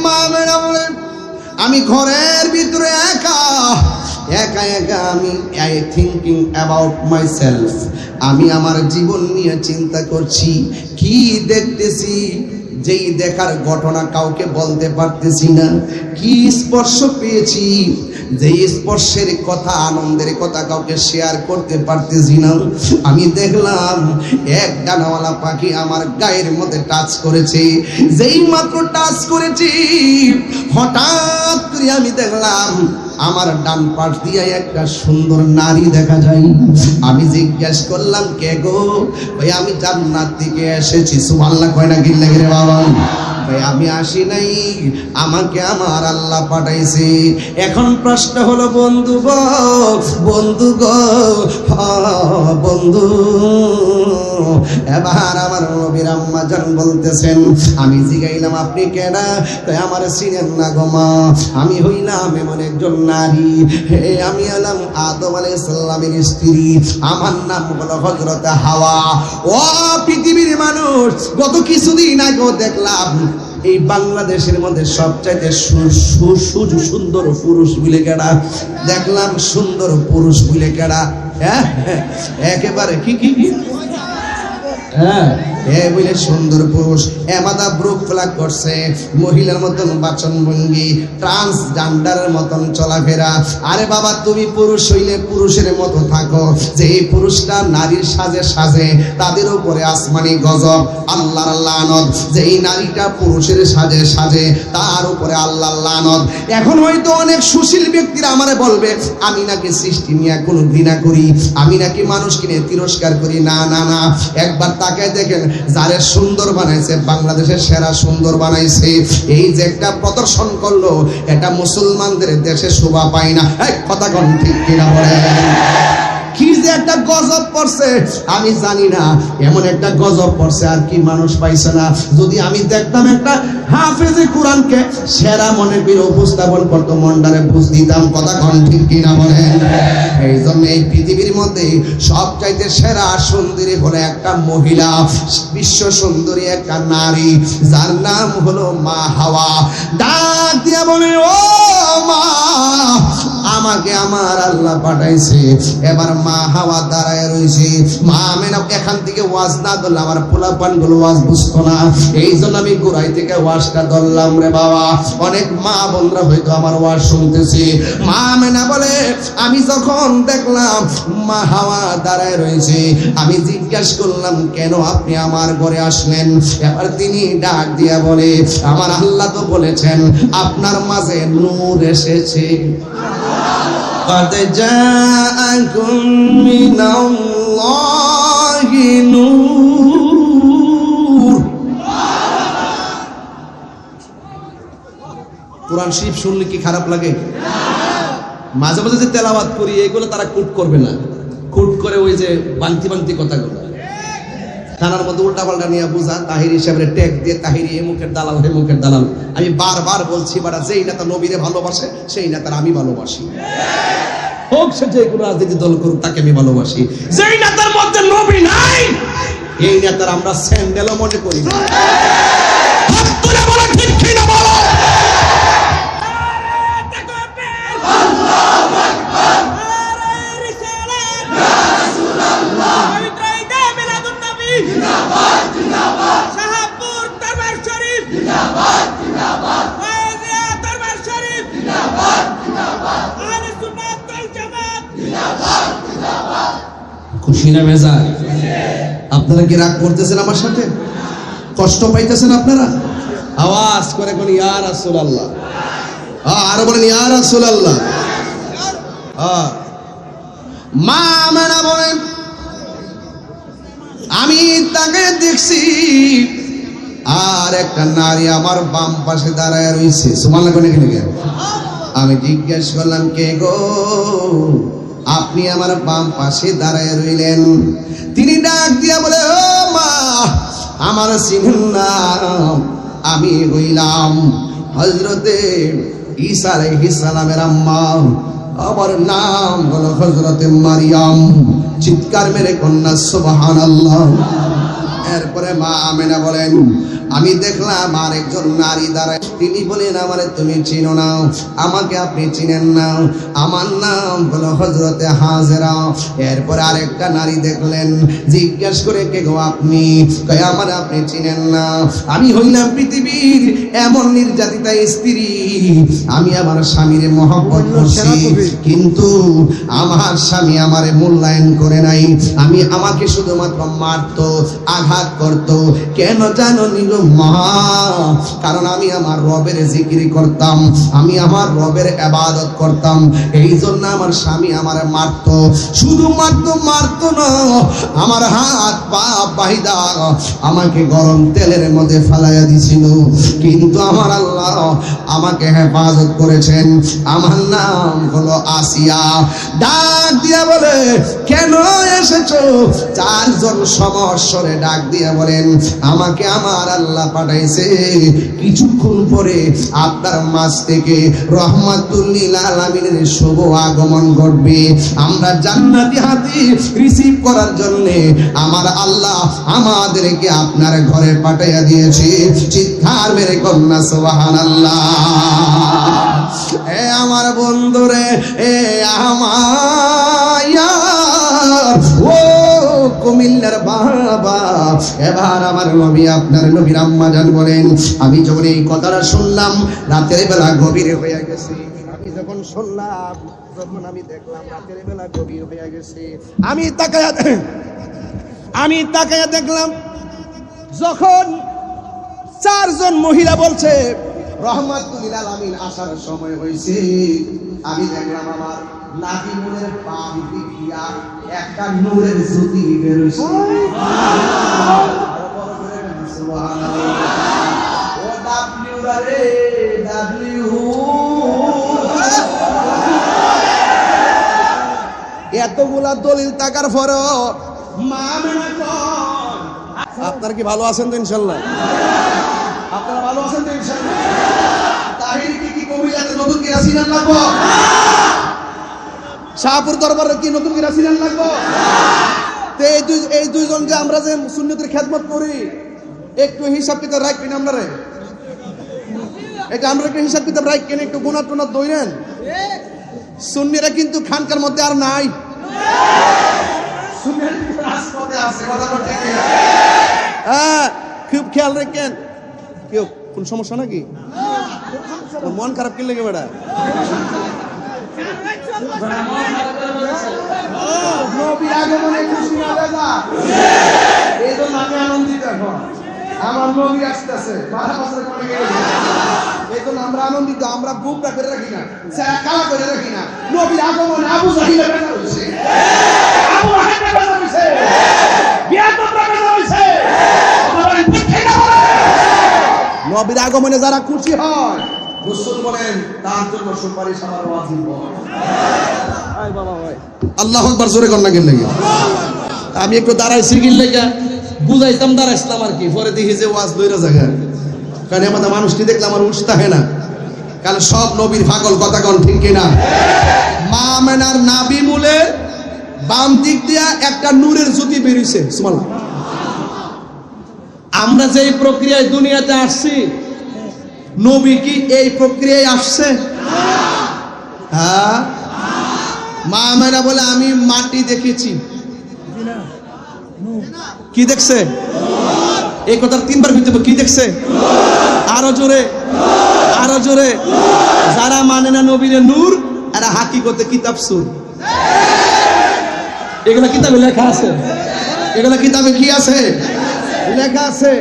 [SPEAKER 1] মা মেরা বলেন আমি ঘরের ভিতরে একা একা একা আমি থিঙ্কিং অ্যাবাউট মাইসেলফ, আমি আমার জীবন নিয়ে চিন্তা করছি, কি দেখতেছি যেই দেখার ঘটনা কাউকে বলতে পারতেছি না, কি স্পর্শ পেয়েছি যেই স্পর্শের কথা আনন্দের কথা কাউকে শেয়ার করতে পারতেছি না। আমি দেখলাম এক ডানাওয়ালা পাখি আমার গায়ের মধ্যে টাচ করেছে, যেই মাত্র টাচ করেছি হঠাৎ করে আমি দেখলাম আমার ডান পাশ দিয়ে একটা সুন্দর নারী দেখা যায়। আমি জিজ্ঞেস করলাম কে গো? ভাই আমি জান্নাত থেকে এসেছি। সুবহানাল্লাহ কয় না কি লাগে রে বাবা? ভাই আমি আসি নাই, আমাকে আমার আল্লাহ পাঠাইছে। এখন প্রশ্ন হলো বন্ধু গো, বন্ধু গো, বন্ধু, এবার আমার নবীর আম্মা জান বলতেছেন, আমি জিগাইলাম আপনি কেডা? তাই আমার চিনেন না গো মা, আমি হইলাম এমন একজন নারী, আমি হলাম আদম আলাইহিস সালামের স্ত্রী, আমার নাম হলো হযরত হাওয়া। ও পৃথিবীর মানুষ, গত কিছুদিন আগেও দেখলাম এই বাংলাদেশের মধ্যে সবচাইতে সুন্দর পুরুষ বলে কেডা? দেখলাম সুন্দর পুরুষ বলে কেডা? হ্যাঁ একেবারে কি কি কি হ্যাঁ এ বলে সুন্দর পুরুষ, এমাদা ব্রুক ফ্লাগ করছে, মহিলার মতন বাচন ভঙ্গি, ট্রান্সজেন্ডারের মতন চলাফেরা। আরে বাবা তুমি পুরুষ হইলে পুরুষের মতো থাকো, যে এই পুরুষটা নারীর সাজে সাজে তাদের উপরে আসমানি গজব আল্লাহর লানত, যে এই নারীটা পুরুষের সাজে সাজে তার উপরে আল্লাহর লানত। এখন হয়তো অনেক সুশীল ব্যক্তিরা আমারে বলবে আমি নাকি সৃষ্টি নিয়ে কোনো ঘৃণা করি, আমি নাকি মানুষকে নিয়ে তিরস্কার করি। না না না, একবার তাকে দেখেন যারে সুন্দর বানাইছে, বাংলাদেশের সেরা সুন্দর বানাইছে, এই যে একটা প্রদর্শন করলো, এটা মুসলমানদের দেশে শোভা পায় না। কথা কোন ঠিক কিনা বলেন? কি যে একটা গজব পড়ছে আমি জানি না, এমন একটা গজব পড়ছে আর কি মানুষ পাইছে না। যদি আমি দেখতাম একটা হাফেজে কোরআনকে সেরা মনে করে উপস্থাপন করতো, মনটারে বুঝ দিতাম। কথা কোন ঠিক কিনা বলেন? এই জন্য এই পৃথিবীর মধ্যে সবচাইতে সেরা সুন্দরী হলো একটা মহিলা, বিশ্ব সুন্দরী একটা নারী, যার নাম হলো মা হাওয়া। ডাক দিয়া বলে ও মা, আমাকে আমার আল্লাহ পাঠাইছে। এবার মা হাওয়া দাঁড়ায় রয়েছে। মা আমেনা এখান থেকে ওয়াজ না ধরলে আমার পোলাপান গুলো ওয়াজ বুঝতো না, এই জন্য আমি গোড়াই থেকে ওয়াজটা ধরলাম রে বাবা। অনেক মা বোনরা হয়তো আমার ওয়াজ শুনতেছে। মা আমেনা বলে আমি যখন দেখলাম মা হাওয়া দাঁড়ায় রয়েছে, আমি জিজ্ঞেস করলাম কেন আপনি আমার ঘরে আসলেন? এবার তিনি ডাক দিয়া বলে আমার আল্লাহ তো বলেছেন আপনার মাঝে নূর এসেছে। قد جاءكم من الله نور। কোরআন শরীফ শুনলে কি খারাপ লাগে? মাঝে মাঝে যে তেলাওয়াত করি এগুলো তারা কুট করবে না, কুট করে ওই যে বান্তি বান্তি কথাগুলো কানার মধ্যে উল্টা পাল্টা নিয়ে বুঝা, তাহির হিসাবে ট্যাগ দিয়ে তাহিরি এ মুখের দালাল হে মুখের দালাল। আমি বারবার বলছি বাড়া, যেই নেতা নবীরে ভালোবাসে সেই নেতার আমি ভালোবাসি, হোক সে যে কোনো রাজনীতি দল করুক তাকে আমি ভালোবাসি। যেই নেতার মধ্যে নবী নাই এই নেতার আমরা স্যান্ডেলও মনে করি না। ঠিক কিনা বলো? খুশি না মেজাজ? আপনারা কি রাগ করতেছেন আমার সাথে? কষ্ট পাইতেছেন আপনারা? আওয়াজ করে কোন ইয়া রাসূলুল্লাহ, আরো বলেন ইয়া রাসূলুল্লাহ। মা আমেনা বলেন আমি তাকে দেখছি আর একটা নারী আমার বাম পাশে দাঁড়ায় রয়েছে। সুবহানাল্লাহ কোন কি আমি জিজ্ঞেস করলাম, কে গো? আপনি আমার বাম পাশে দাঁড়ায় রইলেন। তিনি ডাক দিয়া বলে, ও মা, আমার চিনেন না? আমি হইলাম হযরতে ঈসা আলাইহিস সালামের আম্মা। আমার নাম হলো হযরতে মারিয়াম। চিৎকার মেরে কন্যা সুবহানাল্লাহ। এরপরে মা আমেনা বলেন, আমি দেখলাম আরেকজন নারী দাঁড়ায়। তিনি বলেন, আমারে তুমি চিনো না? আমাকে আপনি চিনেন না? আমার নাম হলো হযরতে হাজেরা। এরপরে আরেকটা নারী দেখলেন, জিজ্ঞেস করে, কে গো আপনি? কয়, আমারে আপনি চিনেন না? আমি হইলাম পৃথিবীর এমন নির্যাতিতা স্ত্রী। আমি আমার স্বামীরে মহব্বত করছি, কিন্তু আমার স্বামী আমারে মূল্যায়ন করে নাই। আমাকে শুধুমাত্র মারতো, আঘাত করতো। কেন জানো নিগো মা? কারণ আমি আমার রবের জিকির করতাম, আমি আমার রবের ইবাদত করতাম। এই জন্য আমার স্বামী আমারে মারতো। শুধুমাত্র মারতো না, আমার হাত পা বাহিদা আমাকে গরম তেলের মধ্যে ফালাইয়া দিছিল। কিন্তু আমার আল্লাহ আমাকে হেফাজত করেছেন। আমার নাম হলো আসিয়া। ডাক দিয়া বলে, কেন এসেছো? চারজন সমস্বরে ডাক দিয়া বলেন, আমাকে আমার আল্লাহ পাঠাইছে। কিছুক্ষণ পরে আপনার মাঝ থেকে রহমাতুল লিল আলামিনের শুভ আগমন ঘটবে। আমরা জান্নাতি হাতি রিসিভ করার জন্য আমার আল্লাহ আমাদেরকে আপনার ঘরে পাঠাইয়া দিয়েছে। চিৎকার মেরে কন্যা সুবহানাল্লাহ। এ আমার বন্ধুরে, এ আমার ও কুমিল্লার বাবা, এবার আমার নবী, আপনার নবীর আম্মা জান বলেন, আমি যখন এই কথাটা শুনলাম, রাতের বেলা গভীর হয়ে গেছে। আমি যখন শুনলাম, যখন আমি দেখলাম রাতের বেলা গভীর হয়ে গেছে, আমি তাকায়া দেখলাম, যখন চারজন মহিলা বলছে রহমাতুল লিল আলামিন আসার সময় হয়েছে, আমি দেখলাম আমার নাবিমুলের বাম দিক দিয়া একটা নূরের জ্যোতি বের হইছে। সুবহানাল্লাহ। ও ডাব্লিউ রে ডাব্লিউ, এতগুলা দলিল টাকার পরেও মা মেনা কর। আপনারা কি ভালো আছেন তো ইনশাআল্লাহ? আপনারা ভালো আছেন তো ইনশাআল্লাহ? তাহির কি কবিরাতে নতুন কি রাসিনান লাগবো? শাহপুর দরবারে কি নতুন কি রাসিনান লাগবো? তো এই দুইজন যে আমরা যে সুন্নতের খেদমত করি, একটু হিসাব কিতাব রাখবেন আপনারা। এটা আমরা একটু হিসাব কিতাব রাখবেন, একটু গুনাহ টুনাহ দইরেন। সুন্নিরা কিন্তু খানকার মধ্যে আর নাই। সুন্নিরা রাজপথে আছে, কথা বলতে কি? হ্যাঁ, খুব খেয়াল রাখেন। কেউ কোন সমস্যা নাকি? মন খারাপ কি লেগে বেড়া? নবীর আগমনে খুশি না দাদা? এই জন্য আমি আনন্দিত। এখন আমার নবী আসতেছে, 12 বছরের পরে গেলে এই জন্য আমরা আনন্দিত। আমরা বুকটা করে রাখি না, কালা করে রাখি না। নবীর আগমনে আবু জাহিল বের হইছে, আবু লাহাব বের হইছে, বিয়াদতরা বের হইছে। নবীর আগমনে যারা খুশি হয়, রাসূল বলেন তার জন্য সুপারিশ আমার ওয়াজিব। আয় বাবা ভাই, আল্লাহু আকবার জোরে কর না কেন লাগে? আমি একটু দাঁড়াইছি কি লাগা বুঝাইতাম, দাঁড়াইছিলাম আর কি। পরে দেখি যে ওয়াজ দইরা জায়গা, কারণ আমাদের মানুষটি দেখলে আমার উঠতে হয় না, কারণ সব নবীর পাগল। কথা কন ঠিক কিনা? মা আমেনার নাভি মূলে বাম দিক দিয়া একটা নূরের জ্যোতি বেরিয়েছে। সুবহানাল্লাহ। আমরা যে প্রক্রিয়ায় দুনিয়াতে আসছি, নবী কি এই প্রক্রিয়ায় আসছে? হ্যাঁ। মা আমেনা বলে, আমি মাটি দেখেছি। কি দেখছে? এই কথা তিনবার বলতে হবে। কি দেখছে? আরো জোরে, আরো জোরে। যারা মানে না নবীর নূর, এরা হাকিকতে কিতাব সুর। এগুলা কিতাবে লেখা আছে, এগুলা কিতাবে কি আছে? লেখা আছে।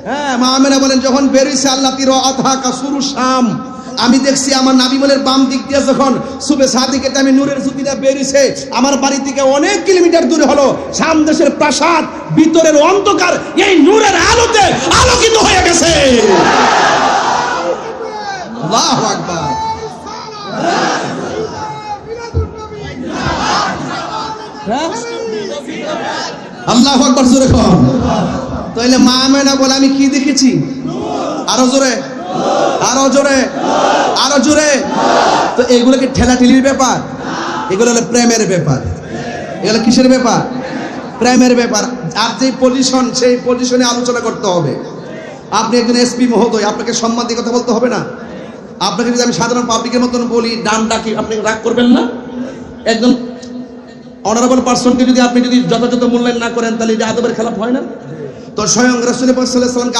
[SPEAKER 1] হ্যাঁ, মা আমেনা বলেন, যখন বেরিয়েছে আল্লাহ তির আধা কাসুরু শাম, আমি দেখছি আমার নাবি বলের বাম দিক দিয়ে যখন সুবে সাদিকে আমি নূরের জ্যোতিটা বেরিয়েছে, আমার বাড়ি থেকে অনেক কিলোমিটার দূরে হলো শাম দেশের প্রাসাদ, ভিতরের অন্ধকার এই নূরের আলোতে আলোকিত হয়ে গেছে। আল্লাহু আকবার। হ্যাঁ? আল্লাহু আকবার, জোরে কর। তাইলে মা আমেনা বলে আমি কি দেখেছি? আরো জোরে, আরো জোরে, আরো জোরে। তো এগুলো কি ঠেলাঠেলির ব্যাপার? এগুলো হলো প্রেমের ব্যাপার। এগুলো কিসের ব্যাপার? প্রেমের ব্যাপার। আর যে পজিশন, সেই পজিশনে আলোচনা করতে হবে। আপনি একজন এসপি মহোদয়, আপনাকে সম্মান দিয়ে কথা বলতে হবে না? আপনাকে যদি আমি সাধারণ পাবলিকের মতন বলি, ডান ডাকি, আপনি রাগ করবেন না? একজন অনারেবল পার্সনকে যদি আপনি যদি যথাযথ মূল্যায়ন না করেন, তাহলে যে আদবের খেলাফ হয় না? তো স্বয়ং রাসূল পাক সাল্লাল্লাহু আলাইহি ওয়াসাল্লামকে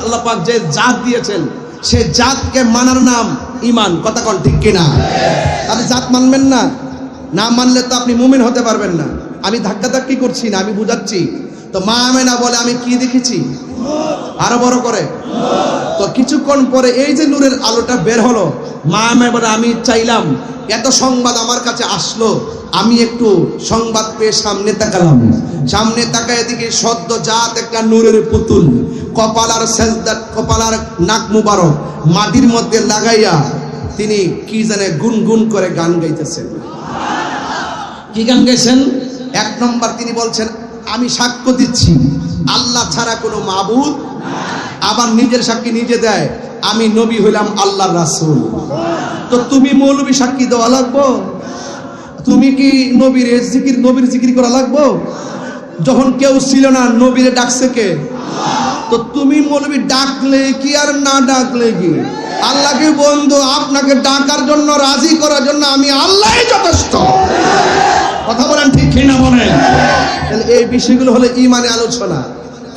[SPEAKER 1] আল্লাহ পাক যে জাত দিয়েছেন, সে জাতকে মানার নাম ঈমান। কথা কোন ঠিক কিনা? আপনি জাত মানবেন না, না মানলে তো আপনি মুমিন হতে পারবেন না। আমি ধাক্কি করছি না, আমি বুঝাচ্ছি। তো মা আমেনা বলে আমি কি দেখেছি? আরো বড় করে। তো কিছুক্ষণ পরে এই যে নূরের আলোটা বের হলো, মা আমেনা বলে আমি চাইলাম, এত সংবাদ আমার কাছে আসলো, আমি একটু সংবাদ পেয়ে সামনে তাকালাম। সামনে তাকায় দিকে সদ্য জাত একটা নূরের পুতুল, কপাল আর সেজদা, কপাল আর নাক মুবারক মাটির মধ্যে লাগাইয়া তিনি কি জানে গুনগুন করে গান গাইতেছেন। কি গান গাইছেন? এক নম্বর তিনি বলছেন, আমি সাক্ষ্য দিচ্ছি আল্লাহ ছাড়া কোনো মাবুদ। আবার নিজের সাক্ষী নিজে দেয়, আমি নবী হইলাম আল্লাহর রাসূল। তো তুমি মৌলবী সাক্ষী দেওয়া লাগবো? তুমি কি নবীর জিকির করা লাগবো? যখন কেউ ছিল না, নবীরে ডাকছে কে? তো তুমি মৌলবী ডাকলে কি আর না ডাকলে কি? আল্লাহকে বন্ধু, আপনাকে ডাকার জন্য, রাজি করার জন্য আমি আল্লাহই যথেষ্ট। কথা বলেন ঠিক কিনা বলেন? তাহলে এই বিষয়গুলো হলো ঈমানে আলোচনা।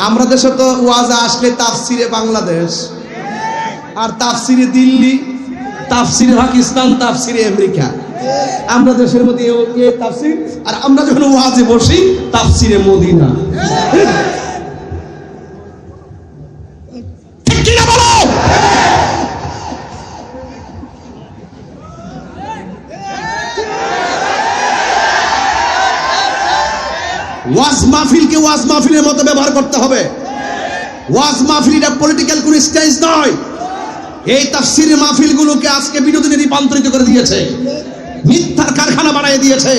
[SPEAKER 1] আমরা দেশে তো ওয়াজে আসলে তাফসিরে বাংলাদেশ, আর তাফসিরে দিল্লি, তাফসিরে পাকিস্তান, তাফসিরে আমেরিকা। আমরা দেশের মধ্যে এই তাফসির, আর আমরা যখন ওয়াজে বসি তাফসিরে মদিনা। ঠিক কিনা বলো? ওয়াজ মাহফিলকে ওয়াজ মাহফিলের মতো ব্যবহার করতে হবে। ওয়াজ মাহফিল এটা পলিটিক্যাল কোন স্টেজ নয়। এই তাফসীরের মাহফিলগুলোকে আজকে বিনোদনে রূপান্তরিত করে দিয়েছে, মিথ্যার কারখানা বানিয়ে দিয়েছে।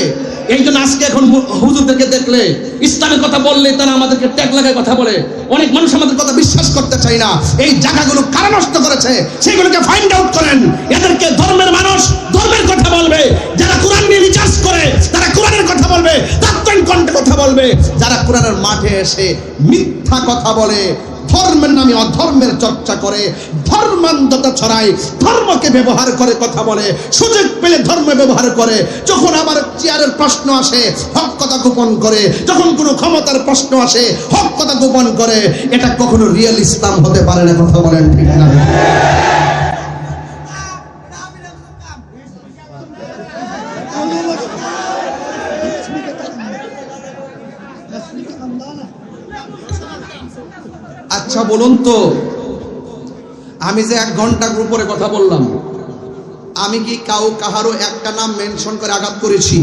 [SPEAKER 1] এই জন্য আজকে এখন হুজুরদেরকে দেখলে, ইসলামের কথা বললে তারা আমাদেরকে ট্যাগ লাগায় কথা বলে। অনেক মানুষ আমাদের কথা বিশ্বাস করতে চায় না। এই জায়গাগুলো কারা নষ্ট করেছে সেগুলোকে ফাইন্ড আউট করেন। এদেরকে ধর্মের মানুষ ধর্মের কথা বলবে, যারা কোরআন নিয়ে রিসার্চ করে তারা কোরআনের কথা বলবে, তাত্ত্বিক কণ্ঠে কথা বলবে। যারা কোরআনের মাঠে এসে মিথ্যা কথা বলে, ধর্মের নামে অধর্মের চর্চা করে, ধর্মান্ধতা ছড়ায়, ধর্মকে ব্যবহার করে কথা বলে, সুযোগ পেলে ধর্ম ব্যবহার করে। যখন আবার চেয়ারের প্রশ্ন আসে হক কথা গোপন করে, যখন কোনো ক্ষমতার প্রশ্ন আসে হক কথা গোপন করে। এটা কখনো রিয়েল ইসলাম হতে পারে না। কথা বলেন ঠিক না? আচ্ছা বলুন তো, আমি যে 1 ঘন্টার উপরে কথা বললাম, আমি কি কাহারও একটা নাম মেনশন করে আঘাত করেছি?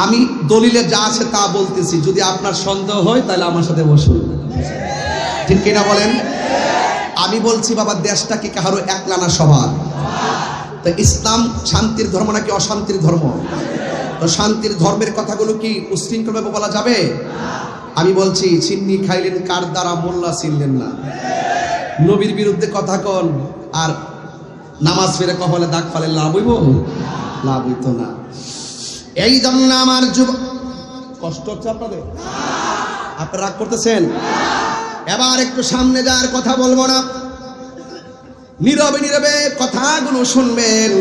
[SPEAKER 1] আমি দলিলে যা আছে তা বলতেছি। যদি আপনার সন্দেহ হয় তাহলে আমার সাথে বসুন। ঠিক কিনা বলেন? আমি বলছি বাবা, দেশটা কি কাহারও একলা না সবার? তো ইসলাম শান্তির ধর্ম নাকি অশান্তির ধর্ম? তো শান্তির ধর্মের কথাগুলো কি উশৃঙ্খলভাবে বলা যাবে? আমি বলছি, চিন্নি খাইলেন কার দ্বারা, মোল্লা চিনলেন না। নবীর বিরুদ্ধে কথা কন আর নামাজ ফিরে কপালে দাগ ফালে লাভ হইব? লাভ হইতো না। এই জন্য আমার কষ্ট হচ্ছে আপনাদের, আপনারা রাগ করতেছেন। এবার একটু সামনে যাওয়ার কথা বলবো না, নীরবে নীরবে কথাগুলো শুনবেন।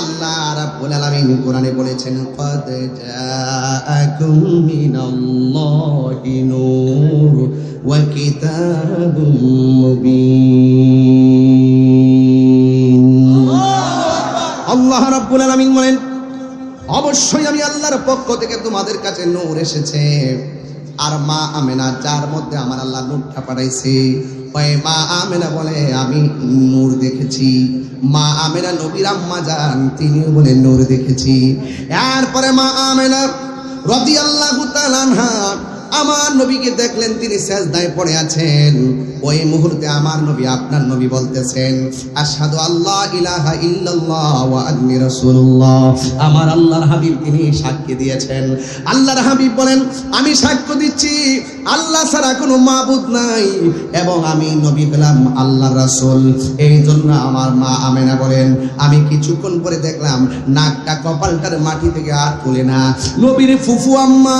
[SPEAKER 1] আল্লাহ রাব্বুল আলামিন কোরআনে বলেছেন, ক্বাদ জাআকুম মিনাল্লাহি নূর ওয়া কিতাবুম মুবিন। আল্লাহ রাব্বুল আলামিন বলেন, অবশ্যই আমি আল্লাহর পক্ষ থেকে তোমাদের কাছে নূর এসেছে। আর মা আমেনা, যার মধ্যে আমার আল্লাহ নূরটা পাঠাইছে, ওই মা আমেনা বলে আমি নূর দেখেছি। মা আমেনা নবীর আম্মা জান, তিনিও বলে নূর দেখেছি। এরপরে মা আমেনা রাদিয়াল্লাহু তাআলা আনহা আমার নবীকে দেখলেন তিনি সিজদায় পড়ে আছেন। ওই মুহূর্তে আমার নবী আপনার নবী বলতেছেন আশহাদু আল্লা ইলাহা ইল্লাল্লাহ ওয়া আন্নী রাসূলুল্লাহ। আমার আল্লাহর হাবিব তিনি সাক্ষী দিয়েছেন। আল্লাহর হাবিব বলেন আমি সাক্ষ্য দিচ্ছি আল্লাহ ছাড়া কোনো মাবুদ নাই এবং আমি নবী হলাম আল্লাহর রাসূল। এই জন্য আমার মা আমেনা বলেন আমি কিছুক্ষণ পরে দেখলাম নাকটা কপালটার মাটি থেকে আর তুলে না। নবীর ফুফু আম্মা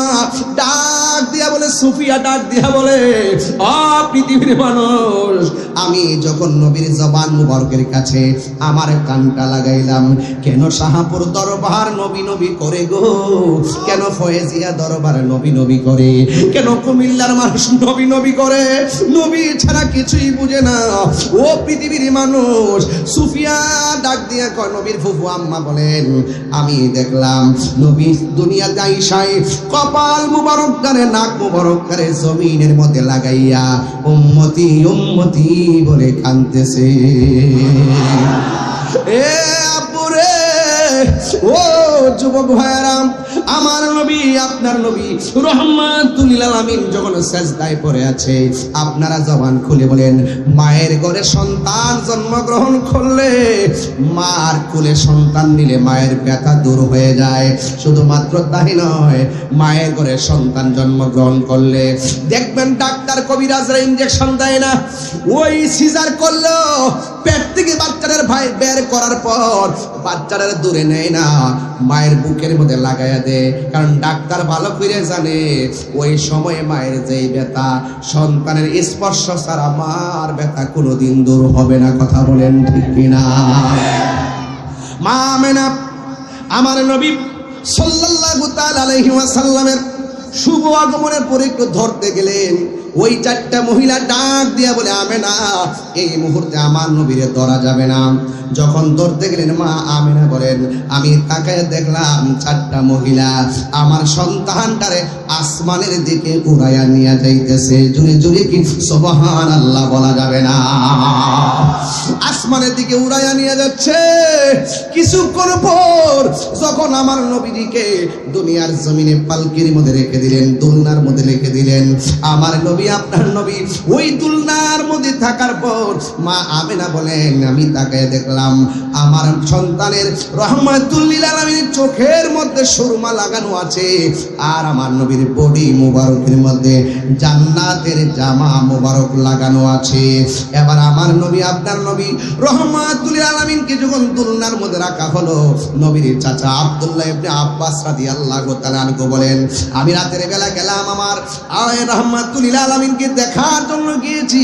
[SPEAKER 1] ডাক দিয়া বলে সুফিয়া ডাক দিয়া বলে ও পৃথিবীর মানুষ, আমি যখন নবীর জবান মুবারকের কাছে আমার কানটা লাগাইলাম কেন শাহপুর দরবার নবী নবী করে গো, কেন ফয়েজিয়া দরবার নবী নবী করে, কেন কুমিল্লার মানুষ নবী নবী করে, নবী ছাড়া কিছুই বুঝে না ও পৃথিবীর মানুষ। সুফিয়া ডাক দিয়া কয় নবীর ফুফু আম্মা বলেন আমি দেখলাম নবী দুনিয়াতে আইসাই কপাল মুবারক করে নাক মুবারক করে জমিনের মধ্যে লাগাইয়া উম্মতি উম্মতি বলে কাঁদতেছে। এ আপুরে ও যুবক ভাইরা, আমার নবী আপনার নবী রাহমাতুল লিল আলামিন যখন সিজদায় পড়ে আছে আপনারা জবান খুলে বলেন মায়ের ঘরে সন্তান জন্মগ্রহণ করলে মার কোলে সন্তান নিলে মায়ের ব্যথা দূর হয়ে যায়। শুধুমাত্র তাই নয়, মায়ের ঘরে সন্তান জন্মগ্রহণ করলে দেখবেন ডাক্তার কবিরাজরা ইনজেকশন দেয় না, ওই সিজার করলো পেট থেকে বাচ্চাদের ভাই বের করার পর বাচ্চাদের দূরে নেয় না, মায়ের বুকের মধ্যে লাগাইয়া দেয়। কারণ ডাক্তার ভালো করে জানে ওই সময়ে মায়ের যেই ব্যথা সন্তানের স্পর্শ ছাড়া মার ব্যথা কোনোদিন দূর হবে না। কথা বলেন ঠিক কিনা? মা আমেনা আমার নবী সাল্লাল্লাহু তাআলা আলাইহি ওয়াসাল্লামের শুভ আগমনের পরে একটু ধরতে গেলেন, ওই চারটা মহিলা ডাক দিয়া বলে আমেনা এই মুহূর্তে আমার নবীরে ধরা যাবে না। যখন ধরতে গেলেন মা আমেনা বলেন আমি তাকায় দেখলাম চারটা মহিলা আমার সন্তানটারে আসমানের দিকে উড়াইয়া নিয়ে যাইতেছে। জুড়ে জুড়ে কি সুবহানাল্লাহ বলা যাবে না? আসমানের দিকে উড়াইয়া নিয়ে যাচ্ছে। কিছুক্ষণ পর যখন আমার নবীকে দুনিয়ার জমিনে পালকির মধ্যে রেখে দিলেন, দুলনার মধ্যে রেখে দিলেন, আমার নবী আপনার নবী ওই দুলনার মধ্যে থাকার পর মা আমেনা বলেন আমি তাকায় দেখলাম আমার সন্তানের রাহমাতুল লিল আলামিনের চোখের মধ্যে সুরমা লাগানো আছে আর আমার নবীর বডি মুবারকের মধ্যে জান্নাতের জামা মুবারক লাগানো আছে। এবার আমার নবী আপনার নবী রাহমাতুল লিল আলামিনকে যখন দুলনার মধ্যে রাখা হলো, নবীর চাচা আব্দুল্লাহ ইবনে আব্বাস রাদিয়াল্লাহু তাআলা আনহু বলেন আমি রাতের বেলা গেলাম আমার রাহমাতুল লিল আলামিনকে দেখার জন্য গিয়েছি।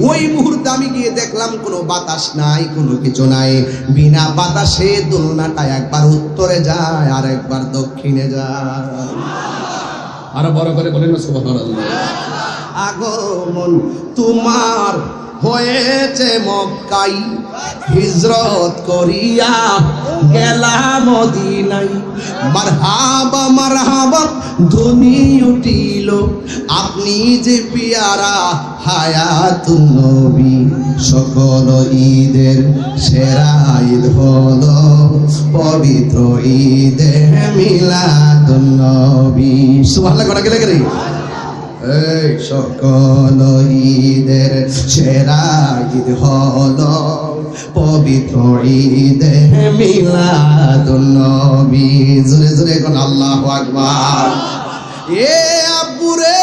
[SPEAKER 1] ওই মুহূর্তে আমি গিয়ে দেখলাম কোনো বাতাস নাই, কোনো কিছু নাই, বিনা বাতাসে দোলনাটা একবার উত্তরে যায় আর একবার দক্ষিণে যায়। আরো বড় করে বলেন সুবহানাল্লাহ। আগমন তোমার হয়েছে মক্কায়, হিজরত করিয়া গেলাম মদিনায়। মারহাবা মারহাবা ধ্বনি উঠিল আপনি যে পিয়ারা হায়াতুন নবী। সকল ঈদের সেরা ঈদ হলো পবিত্র ঈদে মিলাদুন নবী। সুবহানাল্লাহ করা গেলে গেলে এই সকল ঈদের সেরা ঈদ হলো পবিত্র ঈদে মিলাদুন নবী। জোরে জোরে কোন আল্লাহু আকবার। এ আব্বুরে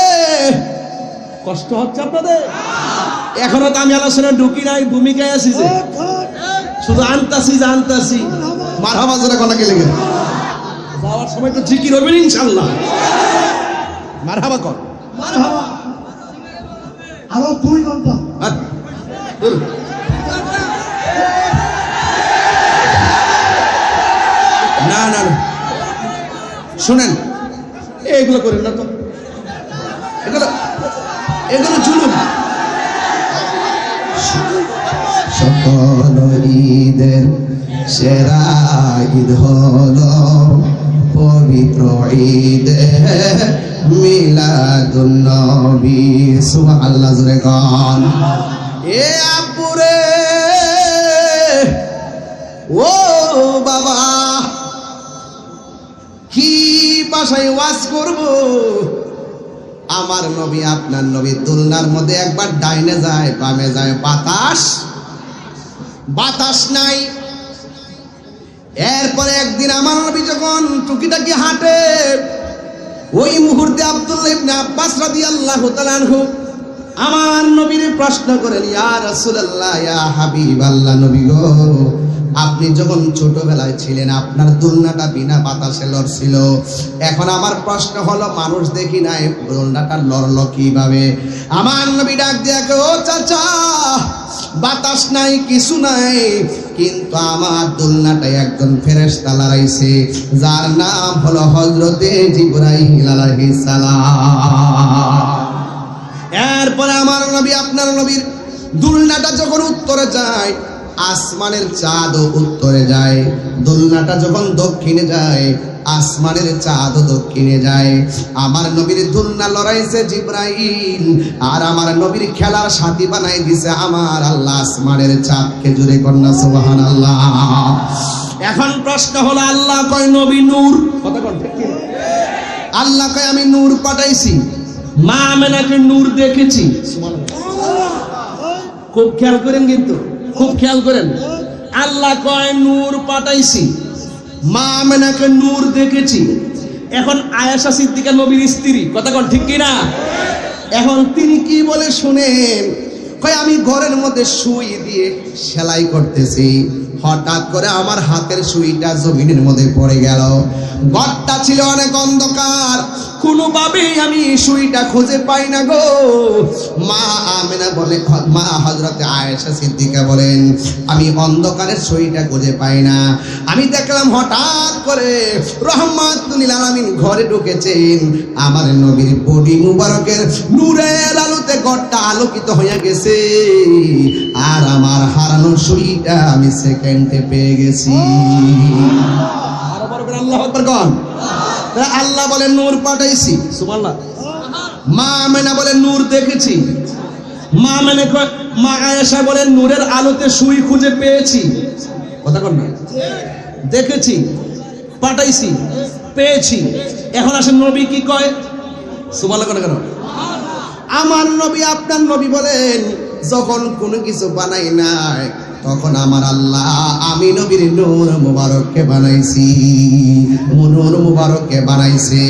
[SPEAKER 1] কষ্ট হচ্ছে আপনাদের? এখনো তো আমি আলোচনা ঢুকি নাই, ভূমিকায় আছি, যে শুধু আনতাছি জানতাছি। মারহাবা জোরে কোন গেলে গেলে যাওয়ার সময় তো ঠিকই রবেন ইনশাআল্লাহ। মারহাবা কর
[SPEAKER 2] আরো 2 ঘন্টা
[SPEAKER 1] না না শুনেন, এগুলো করেন না তো, এগুলো জুলুম। সকল ঈদের সেরা ঈদ হলো পবিত্র ঈদে মিলাদুন নবী। সুবহানাল্লাহ জোরে গান। এ আপুরে ও বাবা কি ভাষায় ওয়াজ করব? আমার নবী আপনার নবী দোলনার মধ্যে একবার ডাইনে যায় বামে যায়, বাতাস নাই। এরপরে একদিন আমার নবী যখন টুকিটাকি হাঁটে, ওই মুহূর্তে আব্দুল্লাহ ইবনে আব্বাস রাদিয়াল্লাহু তাআলা আনহু আমার নবীর প্রশ্ন করেন, ইয়া রাসূলুল্লাহ, ইয়া হাবিবাল্লাহ, নবী গো, আপনি যখন ছোটবেলায় ছিলেন আপনার দোলনাটা বিনা বাতাসে লড়ছিল, এখন আমার প্রশ্ন হলো মানুষ দেখি নাই দোলনাটা লড়লো কিভাবে? আমার নবী ডাক দিয়ে কয়, ও চাচা, বাতাস নাই কিছু নাই, কিন্তু আমার দোলনাটাই একজন ফেরেশতা লড়াইছে, যার নাম হলো হযরতে জিবরাইল আলাইহিস সালাম। এরপরে আমার নবী আপনার নবীর দোলনাটা যখন উত্তরে যায়, আসমানের চাঁদও উত্তরে যায়, দোলনাটা যখন দক্ষিণে যায়, আসমানের চাঁদও দক্ষিণে যায়। আমার নবীর দোলনা লড়াইছে জিবরাইল, আর আমার নবীর খেলার সাথী বানাই দিছে আমার আল্লাহ আসমানের চাঁদকে। জুড়ে কন্যা সুবহানাল্লাহ। এখন প্রশ্ন হলো, আল্লাহ কয় নবী নূর, কথা কোন ঠিক কি? আল্লাহ কয় আমি নূর পাঠাইছি, মা আমেনাকে নূর দেখেছি। খুব খেয়াল করেন, কিন্তু খুব খেয়াল করেন, আল্লাহ কয় নূর পাঠাইছি, মা আমেনাকে নূর দেখেছি। এখন আয়েশা সিদ্দিকা নবীর স্ত্রী, কথা কোন ঠিক কি না? এখন তিনি কি বলে শুনেন, কয় আমি ঘরের মধ্যে সুই দিয়ে সেলাই করতেছি, হঠাৎ করে আমার হাতের সুইটা জমিনের মধ্যে পড়ে গেল। ঘরটা ছিল অনেক অন্ধকার, কোনোভাবেই আমি সুইটা খুঁজে পাই না গো। মা আমেনা বলে, মা হযরতে আয়েশা সিদ্দিকা বলেন, আমি অন্ধকারের সুইটা খুঁজে পাই না। আমি দেখলাম হঠাৎ করে রহমাতুল আলামিন ঘরে ঢুকেছেন, আমার নবীর বডি মুবারকের নূরের আলোতে ঘরটা আলোকিত হয়ে গেছে, আর আমার হারানো সুইটা আমি সেকেন্ডে পেয়ে গেছি। আল্লাহু আকবার কোন? আল্লাহ বলেন নূর পাঠাইছি, সুবহানাল্লাহ। মা আমেনা বলেন নূর দেখেছি, মা আয়েশা বলেন নূরের আলোতে সুই খুঁজে পেয়েছি, কথা কোন না? দেখেছি, পাঠাইছি, পেয়েছি। এখন আসেন নবী কি কয়, সুবহানাল্লাহ কেন? আমার নবী আপনার নবী বলেন, যখন কোনো কিছু বানাই নাই তখন আমার আল্লাহ আমি নবীর নূর মুবারককে বানাইছি, নূর মুবারককে বানাইছে।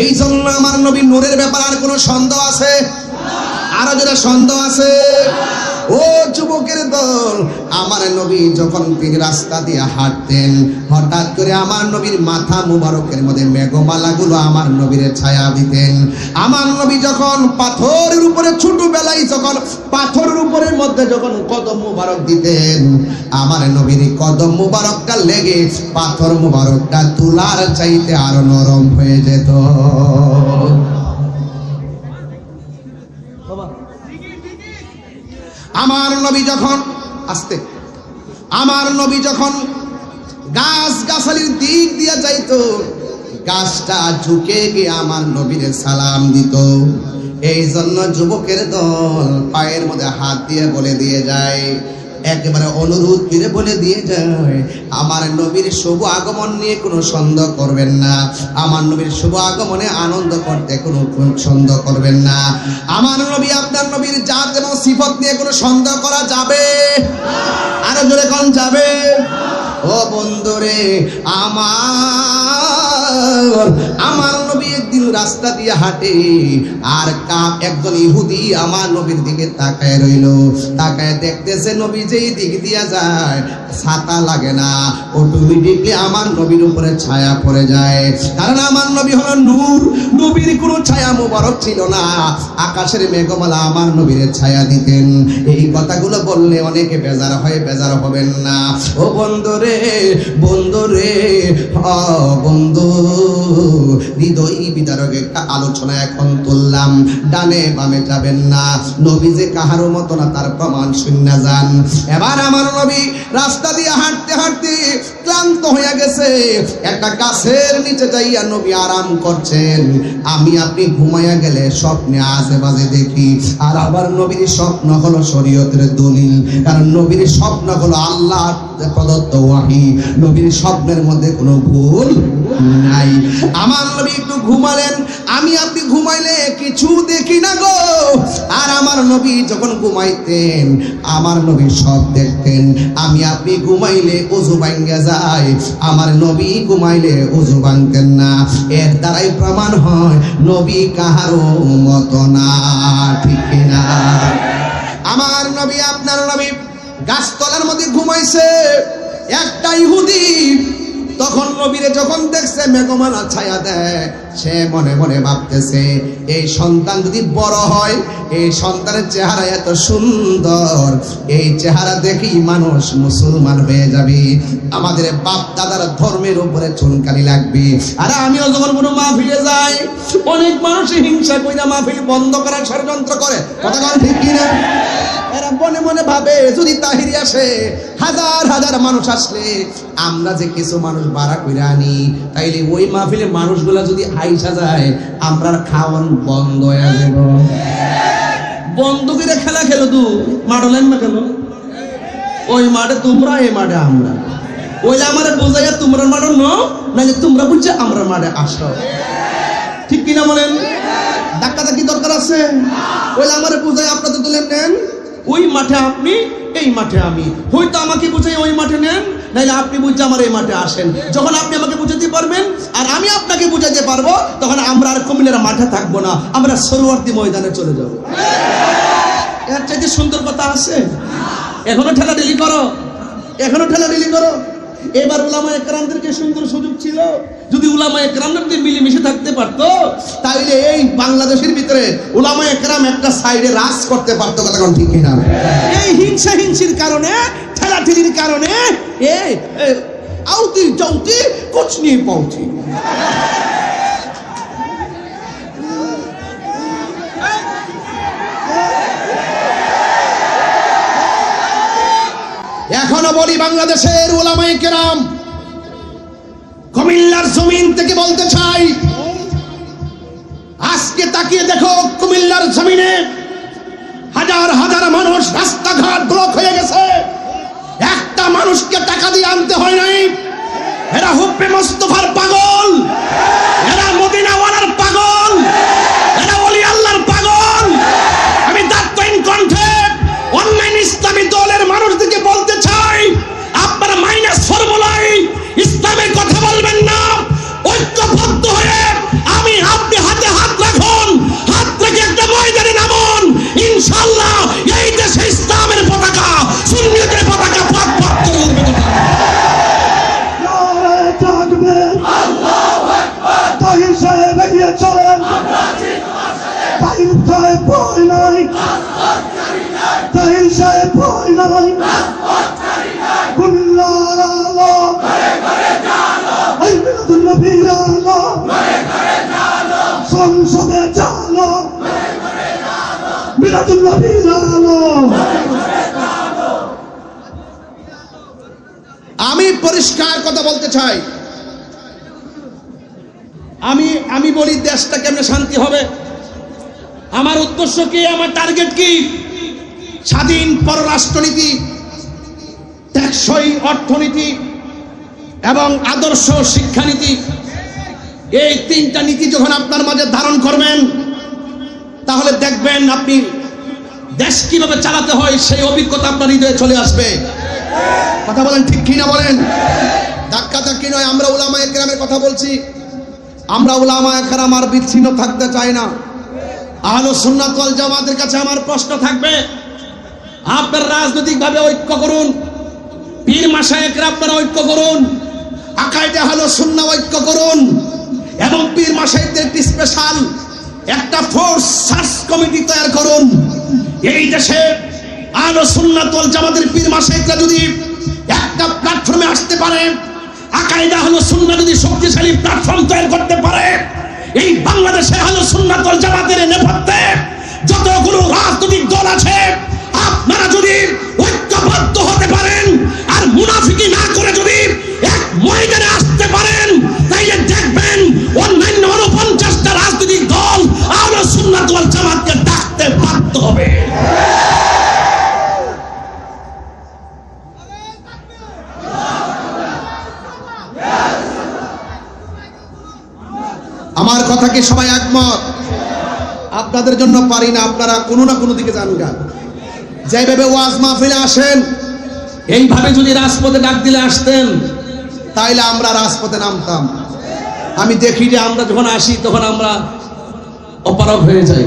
[SPEAKER 1] এই জন্য আমার নবীর নূরের ব্যাপারে আর কোনো সন্দেহ আছে? আরো যেটা সন্দেহ আছে, ও যুবকের দল, আমার নবী যখন তিনি রাস্তা দিয়ে হাঁটতেন, হঠাৎ করে আমার নবীর মাথা মুবারকের মধ্যে মেঘমালাগুলো আমার নবীর ছায়া দিতেন। আমার নবী যখন পাথরের উপরে, ছোটবেলায় যখন পাথরের উপরের মধ্যে যখন কদম মুবারক দিতেন, আমার নবীর কদম মুবারকটা লেগে পাথর মুবারকটা তুলার চাইতে আরো নরম হয়ে যেত। আমার নবী যখন আমার নবী যখন গাছ গাছালির দিক দিয়ে যাইতো, গাছটা ঝুঁকে গিয়ে আমার নবীরে সালাম দিত। এই জন্য যুবকের দল পায়ের মধ্যে হাত দিয়ে বলে দিয়ে যায়, একেবারে অনুরোধ করে বলে দিয়ে যায়, আমার নবীর শুভ আগমন নিয়ে কোনো সন্দেহ করবেন না, আমার নবীর শুভ আগমনে আনন্দ করতে কোনো সন্দেহ করবেন না। আমার নবী আপনার নবীর জাত এবং সিফত নিয়ে কোনো সন্দেহ করা যাবে? আরো জোরে কোন যাবে? ও বন্ধুরে আমার নবী একদিন রাস্তা দিয়ে হাঁটে, আর একজন ইহুদি আমার নবীর দিকে তাকায় রইল, তাকায় দেখতেছে নবী যেই দিক দিয়া যায় ছাতা লাগে না, অটোমেটিকলি আমার নবীর উপরে ছায়া পড়ে যায়। কারণ আমার নবী হলো নূর, নবীর কোনো ছায়া মুবারক ছিল না, আকাশের মেঘমালা আমার নবীর ছায়া দিতেন। এই কথাগুলো বললে অনেকে বেজার হয়, বেজার হবেন না। ও বন্ধুরে বন্ধু, হৃদয় বিদারক একটা আলোচনা এখন তুললাম, ডানে বামে যাবেন না, নবী যে কাহারও মতো না তার প্রমাণ শূন্য যান। এবার আমার নবী রাস্তা দিয়ে হাঁটতে হাঁটতে ক্লান্ত হয়ে গেছে, একটা গাছের নিচে যাইয়া নবী আরাম করছেন। আমি আপনি ঘুমাইয়া গেলে স্বপ্নে আজে বাজে দেখি, আর আবার নবীর স্বপ্ন হলো শরীয়তের দলিল, কারণ নবীর স্বপ্ন হলো আল্লাহ প্রদত্ত ওয়াহী, নবীর স্বপ্নের মধ্যে কোনো ভুল নাই। আমার নবী একটু ঘুমালেন, আমি আমি আপনি ঘুমাইলে কিছু দেখি না গো। আর আমার নবী যখন ঘুমাইতেন আমার নবী সব দেখতেন। আমি আপনি ঘুমাইলে ওযু ভাঙ্গা যায়, আমার নবী ঘুমাইলে ওযু ভাঙতেন না। এর দ্বারাই প্রমাণ হয় নবী কাহারও মত না, ঠিক কিনা? আমার নবী আপনার নবী গাছতলার মধ্যে ঘুমাইছে। একটা ইহুদি তখন নবীরে যখন দেখছে মেঘমালা ছায়া দেয়, সে মনে মনে ভাবতেছে এই সন্তান যদি বড় হয়, এই সন্তানের চেহারা এত সুন্দর, এই চেহারা দেখেই মানুষ মুসলমান হয়ে যাবে, আমাদের বাপ দাদার ধর্মের উপরে চুনকালি লাগবে। আর আমিও যখন কোনো মাহফিলে যাই, অনেক মানুষ হিংসা কইরা মাহফিল বন্ধ করার ষড়যন্ত্র করে, কথা বল ঠিক কিনা? এরা মনে মনে ভাবে যদি তাহিরি আসে, হাজার হাজার মানুষ আসলে আমরা যে কিছু মানুষ ভাড়া করে আনি, তাইলে ওই মাহফিলে মানুষগুলা যদি আইসা যায়, আমরা খাওয়ান বন্ধ হয়ে যাব। বন্ধ করে খেলা খেলো তো মাঠলেন না কেন? ওই মাঠে তোমরা, এই মাঠে আমরা। ওইলে আমার বোঝাইয়া তোমরা মাঠে নাইলে তোমরা বুঝছে আমরা মাঠে আসো, ঠিক কিনা বলেন? ধাক্কা ধাক্কি দরকার আছে? ওইলে আমার বোঝাই আপনাদের তুলেন নেন, ওই মাঠে আপনি, এই মাঠে আমি। হয়তো আমাকে বুঝাই ওই মাঠে নেন, নাইলে আপনি বুঝছে আমার এই মাঠে আসেন। যখন আপনি আমাকে বুঝাতে পারবেন আর আমি আপনাকে বুঝাতে পারবো, তখন আমরা আর কুমিল্লার মাঠে থাকবো না, আমরা সরোয়ার্দী ময়দানে চলে যাবো। এর চাইতে সুন্দর কথা আছে? এখনো ঠেলাঠেলি করো, এখনো ঠেলাঠেলি করো। এবার উলামা একরামদেরকে সুন্দর সুযোগ ছিল, যদি উলামা একরামদের মিলেমিশে থাকতে পারতো, তাইলে এই বাংলাদেশের ভিতরে উলামা একরাম একটা সাইডে রাজ করতে পারতো, কথা কোন ঠিক কিনা? এই হিংসা হিংসির কারণে, ঠেলাঠেলির কারণে আউতি চৌতি কুছ নেই পৌঁছি। এখনো বলি বাংলাদেশের উলামায়ে কেরাম, কুমিল্লার জমিন থেকে বলতে চাই, আজকে তাকিয়ে দেখো কুমিল্লার জমিনে হাজার হাজার মানুষ, রাস্তাঘাট ব্লক হয়ে গেছে। একটা মানুষকে টাকা দিয়ে আনতে হয় নাই। এরা হুব্বে মুস্তাফার পাগল, এরা মদিনাওয়ালার পাগল, এরা ওলি আল্লাহর পাগল। আমি দায়িত্বহীন কণ্ঠে অনলাইন ইসলামী দলের মানুষদেরকে বলতে চাই, আপনারা মাইনাস ফর্মুলায় ইসলামের কথা বলবেন না। ঐক্যবদ্ধ হয়ে আমি আপনি হাতে হাত রাখুন, হাত রেখে একটা ময়দানে নামুন। ইনশাআল্লাহ এই দেশে ইসলামের পতাকা, সুন্নিয়তের পতাকা পাক পাক করে উঠবে।
[SPEAKER 2] নারে তাকবীর, আল্লাহু আকবার। তাহির সাহেব এগিয়ে চলেন, তাহির সাহেব ভয় নাই, তাহির সাহেব ভয় নাই। কুমিল্লার আলো, এই মিলাদুন নবীর আলো, সংসদে জালো, মিলাদুন নবীর আলো।
[SPEAKER 1] আমি পরিষ্কার কথা বলতে চাই, আমি বলি দেশটা কেমনে শান্তি হবে, আমার উদ্দেশ্য কি, আমার টার্গেট কি? স্বাধীন পররাষ্ট্রনীতি, টেকসই অর্থনীতি এবং আদর্শ শিক্ষানীতি। এই তিনটা নীতি যখন আপনার মাঝে ধারণ করবেন, তাহলে দেখবেন আপনি দেশ কিভাবে চালাতে হয় সেই অভিজ্ঞতা আপনার হৃদয়ে চলে আসবে। কথা বলেন ঠিক কিনা বলেন? ধাক্কা ধাক্কি নয়। আমরা উলামায়ে কেরামের কথা বলছি, আমরা উলামায়ে কেরাম আর বিচ্ছিন্ন থাকতে চাই না। আহলুস সুন্নাত ওয়াল জামাতের কাছে আমার প্রশ্ন থাকবে, আপনারা রাজনৈতিকভাবে ঐক্য করুন, পীর মাশায়েখরা আপনারা ঐক্য করুন, আকায়েদে আহলুস সুন্নাহ ঐক্য করুন, এবং পীর মাশায়েখদের একটি স্পেশাল একটা ফোর্স সার্চ কমিটি তৈরি করুন। এই দেশে আহলুস সুন্নাত ওয়াল জামাতের পীর মাশায়েখরা যদি একটা প্ল্যাটফর্মে আসতে পারে, আকায়েদে আহলুস সুন্নাহ যদি শক্তিশালী প্ল্যাটফর্ম তৈরি করতে পারে, এই বাংলাদেশে আহলুস সুন্নাত ওয়াল জামাতের নেপথ্যে যতগুলো রাজনৈতিক দল আছে, আপনারা যদি ঐক্যবদ্ধ হতে পারেন আর মুনাফিকি না করে যদি এক ময়দানে আসতে পারেন, তাইলে দেখবেন অন্যান্য 49টা রাজনৈতিক দল আহলুস সুন্নাত ওয়াল জামাতকে ডাকতে বাধ্য হবে। আমার কথা কি সবাই একমত? আপনাদের জন্য পারি না, আপনারা কোনো না কোনো দিকে যান গা। যেভাবে ওয়াজ মাহফিলে আসেন, এইভাবে যদি রাজপথে ডাক দিলে আসতেন, তাইলে আমরা রাজপথে নামতাম। আমি দেখি যে আমরা যখন আসি তখন আমরা অপারগ হয়ে যাই,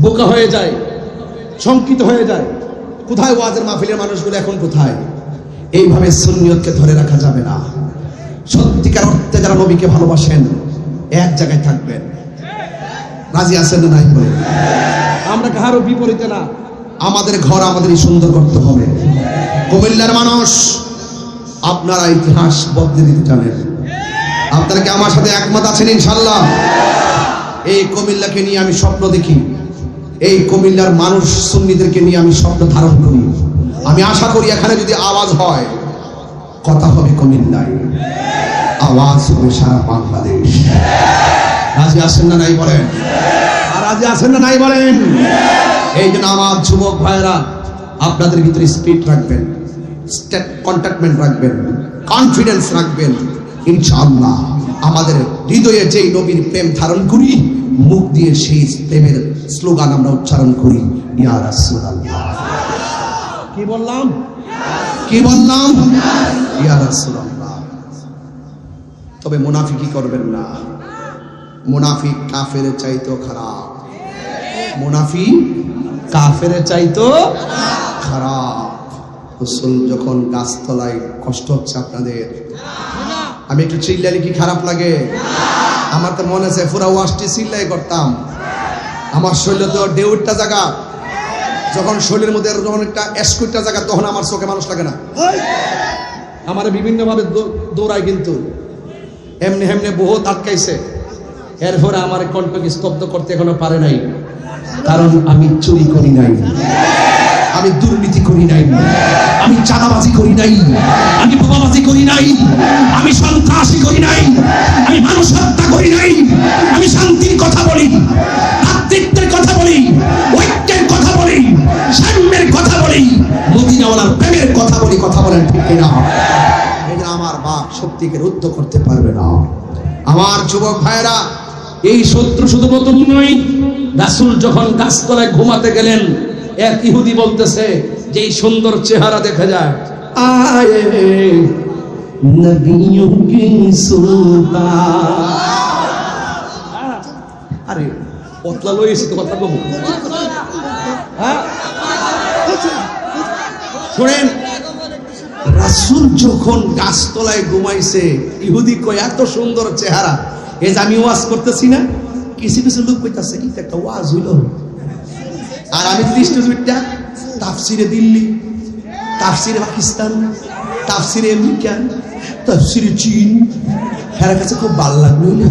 [SPEAKER 1] বোকা হয়ে যাই, শঙ্কিত হয়ে যায়। কোথায় ওয়াজের মাহফিলের মানুষগুলো এখন কোথায়? এইভাবে সুন্নিয়তকে ধরে রাখা যাবে না। সত্যিকার অর্থে যারা নবীকে ভালোবাসেন এক জায়গায় থাকবেন। রাজি আছেন না নাই বলে? আমরা কারো বিপরীতে না। আমাদের ঘর আমাদেরই সুন্দর করতে হবে। কুমিল্লার মানুষ, আপনারা ইতিহাস বদলে দিতে জানেন। আপনারা কি আমার সাথে একমত আছেন? ইনশাআল্লাহ। এই কুমিল্লাকে নিয়ে আমি স্বপ্ন দেখি, এই কুমিল্লার মানুষ সুন্নিদেরকে নিয়ে আমি স্বপ্ন ধারণ করি। আমি আশা করি এখানে যদি আওয়াজ হয়, কথা হবে কুমিল্লায়, আওয়াজ হবে সারা বাংলাদেশ। রাজি আছেন না নাই বলেন? আর রাজি আছেন না নাই বলেন? এই জন্য আমার যুবক ভাইরা, আপনাদের ভিতরে স্পিড রাখবেন, কন্ট্যাক্টমেন্ট রাখবেন, কনফিডেন্স রাখবেন। ইনশাআল্লাহ আমাদের হৃদয়ে যেই নবীর প্রেম ধারণ করি, মুখ দিয়ে সেই প্রেমের স্লোগান আমরা উচ্চারণ করি, ইয়া রাসূলুল্লাহ। কি বললাম? কি বললাম? ইয়া রাসূলুল্লাহ। তবে মুনাফিকি করবেন না। মুনাফিক কাফেরের চাইতো খারাপ। মুনাফিক কাফেরের চাইতো খারাপ। রাসূল যখন গাছতলায়, কষ্ট হচ্ছে আপনাদের, আমি একটু চিল্লালে কি খারাপ লাগে? আমার তো মনে আছে পুরা ওয়াজটি চিল্লাই করতাম। আমার শরীরে তো ডেউটটা জায়গা, যখন শরীরের মধ্যে যখন একটা এসকুটটা জায়গা, তখন আমার চোখে মানুষ লাগে না। আমার বিভিন্নভাবে দৌড়ায়, কিন্তু এমনি এমনি বহুত আটকাইছে। এরপরে আমার কণ্ঠকে স্তব্ধ করতে এখনো পারে নাই, কারণ আমি চুরি করি নাই, আমি দুর্নীতি করি নাই, আমি চাঁদাবাজি করি নাই, আমি বোমাবাজি করি নাই, আমি সন্ত্রাসী করি নাই, আমি মানুষ হত্যা করি নাই। আমি শান্তির কথা বলি, ভ্রাতৃত্বের কথা বলি, ঐক্যের কথা বলি, সাম্যের কথা বলি, মদিনাওয়ালার প্রেমের কথা বলি। কথা বলেন ঠিক কিনা? এটা আমার বাপ শক্তিকে রুদ্ধ করতে পারবে না। আমার যুবক ভাইরা, এই শত্রু শুধু নতুন নয়। রাসূল যখন গাছতলায় ঘুমাতে গেলেন, এক ইহুদি বলতেছে যে এই সুন্দর চেহারা দেখা যায়, আয়ে নবিয়্যুন কি সুলতান। আরে পতলা লইছি তো কথা বলবো। হ্যাঁ শুনেন, রাসূল যখন গাছতলায় ঘুমাইছে, ইহুদি কয় এত সুন্দর চেহারা। এই যে আমি ওয়াজ করতেছি না, কিছু কিছু লোক কইতাছে এটা একটা ওয়াজ হইল। আর আমি দৃষ্টিটা তাফসিরে দিল্লি, তাফসিরে পাকিস্তান, তাফসিরে আমেরিকা, তাফসিরে চীন, হের কাছে খুব ভালো লাগলো না।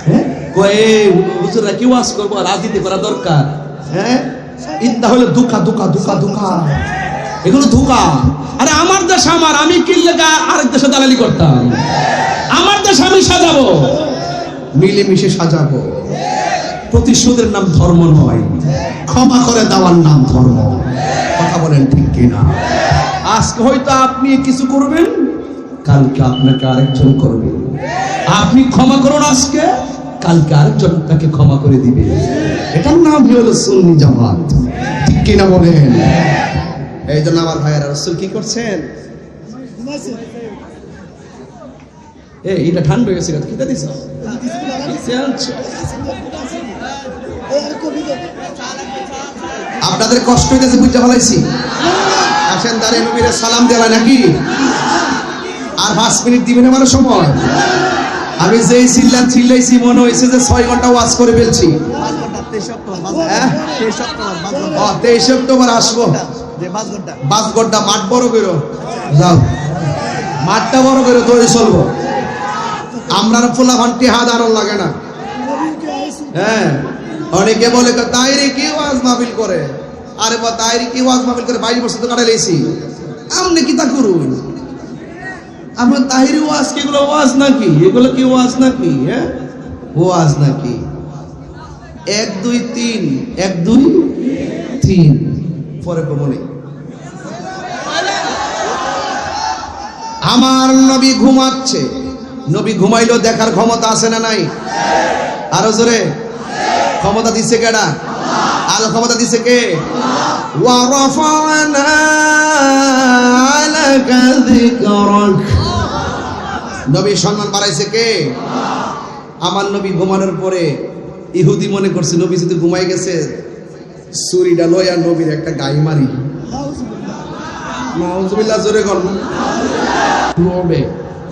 [SPEAKER 1] হ্যাঁ কয়ে হুজুররা কি ওয়াজ করবো, রাজনীতি করা দরকার। হ্যাঁ ইত্যা হলো ধোঁকা ধোঁকা ধোঁকা ধোঁকা, এগুলো ধোঁকা। আরে আমার দেশ আমার, আমি কিনলে আরেক দেশে দালালি করতাম। আমার দেশ আমি সাজাবো, মিলেমিশে সাজাবো। প্রতিশোধের নাম ধর্ম নয়, ক্ষমা করে দেওয়ার নাম ধর্ম। কথা বলেন ঠিক কিনা? আজকে হয়তো আপনি কিছু করবেন, কালকে আপনাকে আরেকজন করবে। আপনি ক্ষমা করুন আজকে, কালকে আরেকজন তাকে ক্ষমা করে দিবে। এটার নাম হলো সুন্নি জামাত। ঠিক কিনা বলেন? এই জন্য আমার ভাইয়েরা, রাসূল কি করছেন? এটা ঠান্ডা হয়ে গেছে, কিটা দিছ? আপনাদের কষ্ট হইতেছে, বুঝতে পারছি। আসেন দাঁড়ে নবীরে সালাম দেওয়া নাকি? আর 5 মিনিট দিবেন আমার সময়। আমি যেই চিল্লাইছি মনে হয়েছে যে 6 ঘন্টা ওয়াজ করে ফেলছি। 23 অক্টোবর আসবো। 5 ঘন্টা মাঠ বড় করো, যাও মাঠটা বড় করো, তৈরি চলবো। আমরা ফুলা ফান্টি হাত আরো লাগে না। হ্যাঁ অনেকে বলে তাইরে কি ওয়াজ মাহফিল করে। আরে বা তাইরে কি ওয়াজ মাহফিল করে 22 বছর তো কাটাই লেছি। আমনে কি তা করুন? আমরা তাহিরি ওয়াজ কি এগুলো ওয়াজ নাকি? এগুলো কি ওয়াজ নাকি? হ্যাঁ ওয়াজ নাকি? 1 2 3 1 2 3 পরে কমনে। আমার নবী ঘুমাচ্ছে, নবী ঘুমাইলেও দেখার ক্ষমতা আছে না নাই? আরো জোরে। ক্ষমতা দিছে কেডা? আল ক্ষমতা দিছে কে? ওয়া রাফা'না আলাকা যিকরাক। নবী সম্মান বাড়াইছে কে? আমার নবী ঘুমানোর পরে ইহুদি মনে করছে নবী যদি ঘুমাই গেছে ছুরিটা লইয়া নবীর একটা গাই মারি। নাউজুবিল্লাহ, জোরে করব।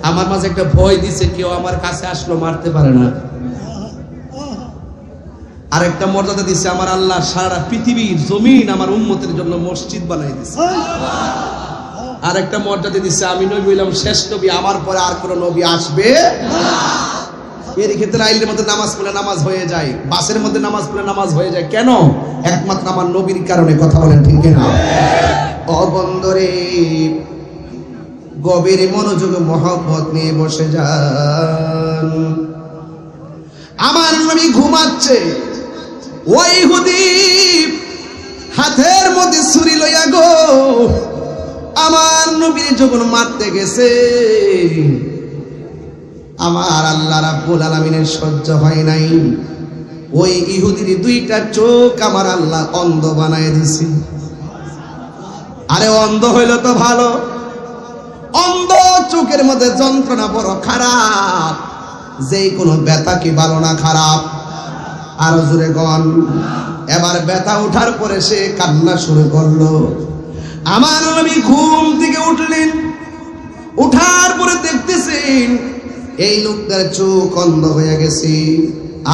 [SPEAKER 1] আমার মাঝে একটা ভয় দিছে, কেউ আমার কাছে আসলো মারতে পারে না। আর একটা মর্যাদা দিছে, আমার আল্লাহ সারা পৃথিবীর জমিন আমার উম্মতের জন্য মসজিদ বানাই দিছে। আর একটা মর্যাদা দিছে, আমি নবী হইলাম শেষ নবী, আমার পরে আর কোন নবী আসবে না। এর ক্ষেত্রে আইলের মধ্যে নামাজ পড়লে নামাজ হয়ে যায়, বাসের মধ্যে নামাজ পড়লে নামাজ হয়ে যায়। কেন? একমাত্র আমার নবীর কারণে। কথা বলেন ঠিক না? ও বন্ধুরে, গভীর মনোযোগ মহব্বত নিয়ে বসে যান। আমার নবী ঘুমাচ্ছে, ওই ইহুদি হাতের মধ্যে ছুরি লইয়া গো আমার নবীর যখন মারতে গেছে, আমার আল্লাহ রাব্বুল আলামিনের সহ্য হয় নাই। ওই ইহুদির দুইটা চোখ আমার আল্লাহ অন্ধ বানায় দিছে। আরে অন্ধ হইল তো ভালো, অন্ধ চোখের মধ্যে যন্ত্রণা বড় খারাপ। যে কোনো ব্যথা কি ভালো না খারাপ? আরো জোরে গন। এবার ব্যথা ওঠার পরে সে কান্না শুরু করলো। আমার নবী ঘুম থেকে উঠলেন, উঠার পরে দেখতেছেন এই লোকটার চোখ অন্ধ হয়ে গেছে।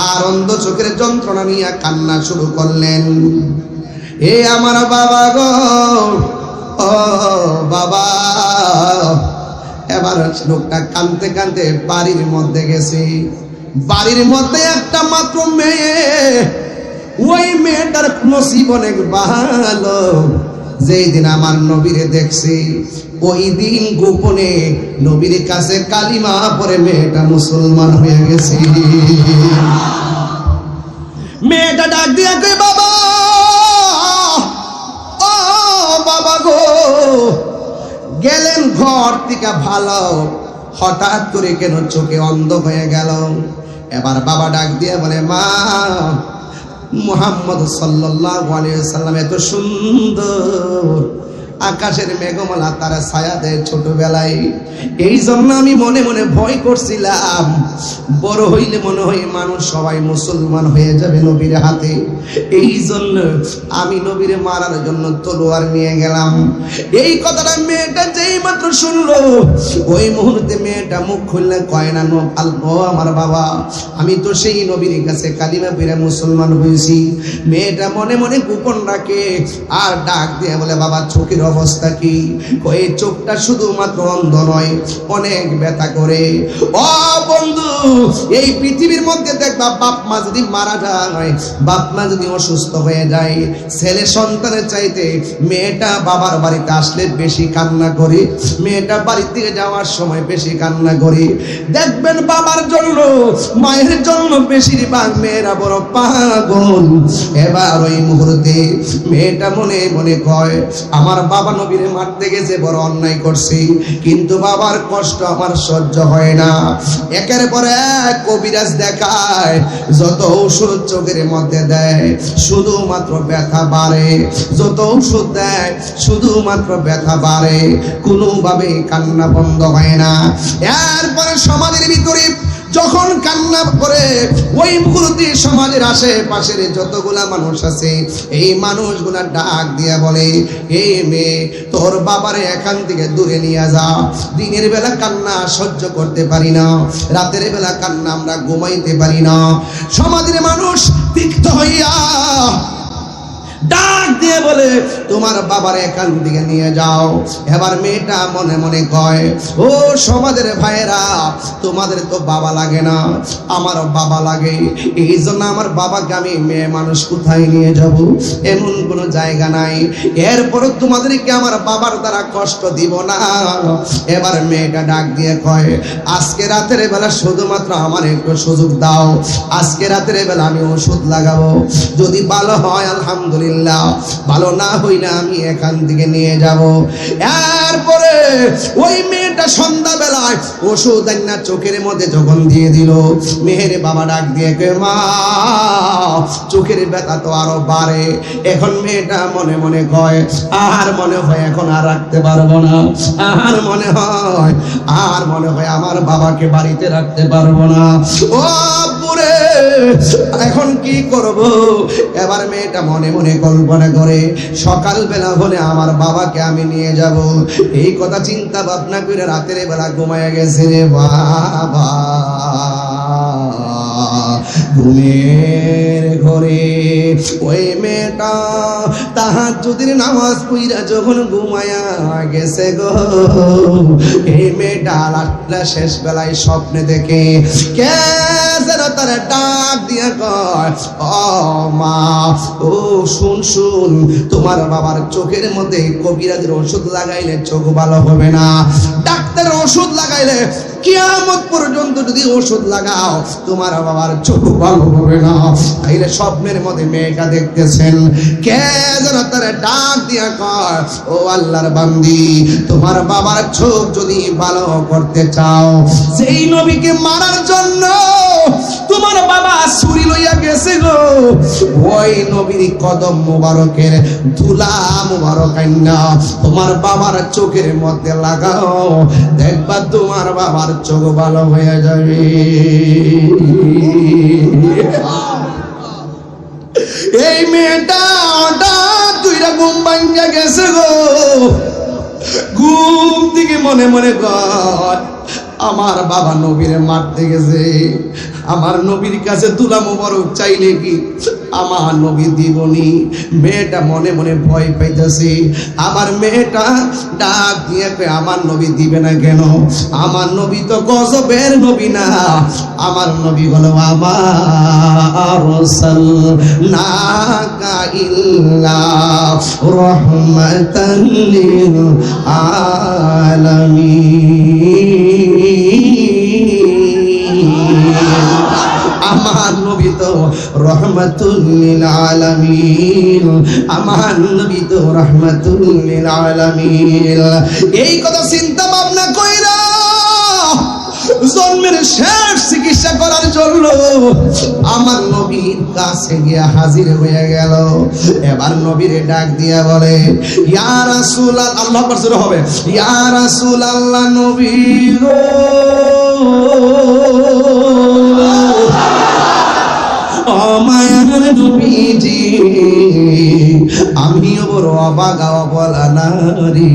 [SPEAKER 1] আর অন্ধ চোখের যন্ত্রণা নিয়ে কান্না শুরু করলেন। এ আমার বাবা গো, ও বাবা। এবার লোকটা কাঁদতে কাঁদতে বাড়ির মধ্যে গেছে। বাড়ির মধ্যে একটা মাত্র মেয়ে, ওই মেয়েটার নসিব অনেক ভালো। যেই দিন আমার নবীরে দেখছি, ওই দিন গোপনে নবীর কাছে কালিমা পড়ে মেয়েটা মুসলমান হয়ে গেছে। মেয়েটা ডাক দিয়া কই, বাবা, ও বাবা গো। গেলেন ঘর থেকে ভালো, হঠাৎ করে কেন চোখে অন্ধ হয়ে গেল? এবার বাবা ডাক দিয়ে বলে, মা, মুহাম্মদ সাল্লাল্লাহু আলাইহি সাল্লাম এত সুন্দর, আকাশের মেঘমালা তার ছায়া দেয় ছোটবেলায়। এই জন্য আমি মনে মনে ভয় করছিলাম, বড় হইলে মনে হয় মানুষ সবাই মুসলমান হয়ে যাবে নবীর হাতে। এই জন্য আমি নবীরে মারার জন্য তলোয়ার নিয়ে গেলাম। এই কথাটা মেয়েটা যেই মাত্র শুনলো, ওই মুহূর্তে মেয়েটা মুখ খুললে কয় না, ও আমার বাবা, আমি তো সেই নবীর কাছে কালিমা পড়ে মুসলমান হয়েছি। মেয়েটা মনে মনে গোপন রাখে আর ডাক দিয়ে বলে, বাবা চোখের অবস্থা কি? ওই চোখটা শুধুমাত্র অন্ধ নয়, অনেক ব্যথা করে। ও বন্ধু, এই পৃথিবীর মধ্যে দেখবা বাপ মা যদি মারা যায়, বাপ মা যদি অসুস্থ হয়ে যায়, ছেলে সন্তানের চাইতে মেয়েটা বাবার বাড়িতে আসলে বেশি কান্না করে, মেয়েটা বাড়ি থেকে যাওয়ার সময় বেশি কান্না করে। দেখবেন বাবার জন্য মায়ের জন্য বেশিরভাগ মেয়েরা বড় পাগল। এবার ওই মুহূর্তে মেয়েটা মনে মনে কয়, আমার বাবা নবীরে মারতে গেছে, বড় অন্যায় করছি, কিন্তু বাবার কষ্ট আমার সহ্য হয় না। একের পর এক কবিরাজ দেখায়, যত ঔষধ চোখের মধ্যে দেয় শুধুমাত্র ব্যথা বাড়ে, যত ঔষধ দেয় শুধুমাত্র ব্যথা বাড়ে, কোনোভাবে কান্না বন্ধ হয় না। এরপরে সমাজের ভিতরে যখন কান্না করে, ওই মুহূর্তে সমাজের আশেপাশের যতগুলা মানুষ আছে, এই মানুষগুলা ডাক দিয়া বলে, এই মেয়ে, তোর বাবারে এখান থেকে দূরে নিয়ে যা। দিনের বেলা কান্না সহ্য করতে পারি না, রাতের বেলা কান্না আমরা ঘুমাইতে পারি না। সমাজের মানুষ তিক্ত হইয়া ডাক দিয়ে বলে, তোমার বাবার এখান থেকে নিয়ে যাও। এবার মেয়েটা মনে মনে কয়, ও সমাজের ভাইয়েরা, তোমাদের তো বাবা লাগে না, আমার বাবা লাগে। এই জন্য আমার বাবাকে আমি মেয়ে মানুষ কোথায় নিয়ে যাব? এমন কোনো জায়গা নাই। এরপরও তোমাদেরকে আমার বাবার দ্বারা কষ্ট দিব না। এবার মেয়েটা ডাক দিয়ে কয়, আজকে রাতের বেলা শুধুমাত্র আমার একটু সুযোগ দাও, আজকে রাতের বেলা আমি ওষুধ লাগাবো, যদি ভালো হয় আলহামদুলিল্লাহ, ভালো না হইলে আমি এখান থেকে নিয়ে যাব। এরপরে ওই মেয়েটা সন্ধ্যাবেলায় ওষুধ আইনা চোখের মধ্যে যখন দিয়ে দিল, মেয়ের বাবা ডাক দিয়ে কে মা চোখের ব্যথা তো আরো বাড়ে। এখন মেয়েটা মনে মনে কয় আর মনে হয় এখন আর রাখতে পারবো না, আর মনে হয় আমার বাবাকে বাড়িতে রাখতে পারবো না। ও পুরে এখন কি করব? এবার মেয়েটা মনে মনে কল্পনা করে সকালবেলা হলে আমার বাবাকে আমি নিয়ে যাব। এই কথা চিন্তা ভাবনা করে রাতের বেলা ঘুমায় গেছে রে বাবা। ঘুমের ঘরে ওই মেয়েটা তাহাজ্জুদের নামাজ পড়া যখন ঘুমায়া গেছে গো, এই মেয়েটা রাতটা শেষ বেলায় স্বপ্নে দেখে কে যেন তার ডাক দিয়ে কয় ও মা, ও শুন তোমার বাবার চোখের মধ্যে কবিরাজের ওষুধ লাগাইলে চোখ ভালো হবে না, ডাক্তারের ওষুধ লাগাইলে কিয়ামত পর্যন্ত যদি ওষুধ লাগাও তোমার বাবার চোখ ভালো হবে না। তাইলে স্বপ্নের মধ্যে মেয়েটা দেখতেছেন কে যেন তার ডাক দিয়া কয় ও আল্লাহর বান্দি, তোমার বাবার চোখ যদি ভালো করতে চাও, যেই নবীকে মারার জন্য তোমার বাবা ছুরি লইয়া গেছে গো, ওই নবীর কদম মুবারকের ধুলা মুবারক আইনা তোমার বাবার চোখের মধ্যে লাগাও, দেখবা তোমার বাবার চোখ ভালো হয়ে যাবে। এই মেয়েটা হঠাৎ দুইটা ঘুম ভাঙ্গা গেছে গো, ঘুম থেকে মনে মনে কর আমার বাবা নবীরে মারতে গেছে, আমার নবীর কাছে তুলা মোবারক চাইলে কি আমার নবী দিবনি। মেয়েটা মনে মনে ভয় পাইতেছে, আমার মেয়েটা ডাক দিয়ে আমার নবী দিবে না কেন? আমার নবী তো গজবের নবী না, আমার নবী হলো আমার রাসূলুল্লাহ ইল্লা রাহমাতাল লিল আলামিন। আমার নবী তো রহমাতুল লিল আলামিন, আমার নবী তো রহমাতুল লিল আলামিন। এই কথা চিন্তা ভাবনা কইরা জন্মের শেষ চিকিৎসা করার জন্য আমার নবীর কাছে গিয়া হাজির হয়ে গেল। এবার নবীরে ডাক দিয়া বলে ইয়া রাসূলুল্লাহ, আল্লাহ পাক হবে ইয়া রাসূলুল্লাহ নবী গো, ও মায়ার নবীজি, আমিও বড় অবাগা অবলা নারী,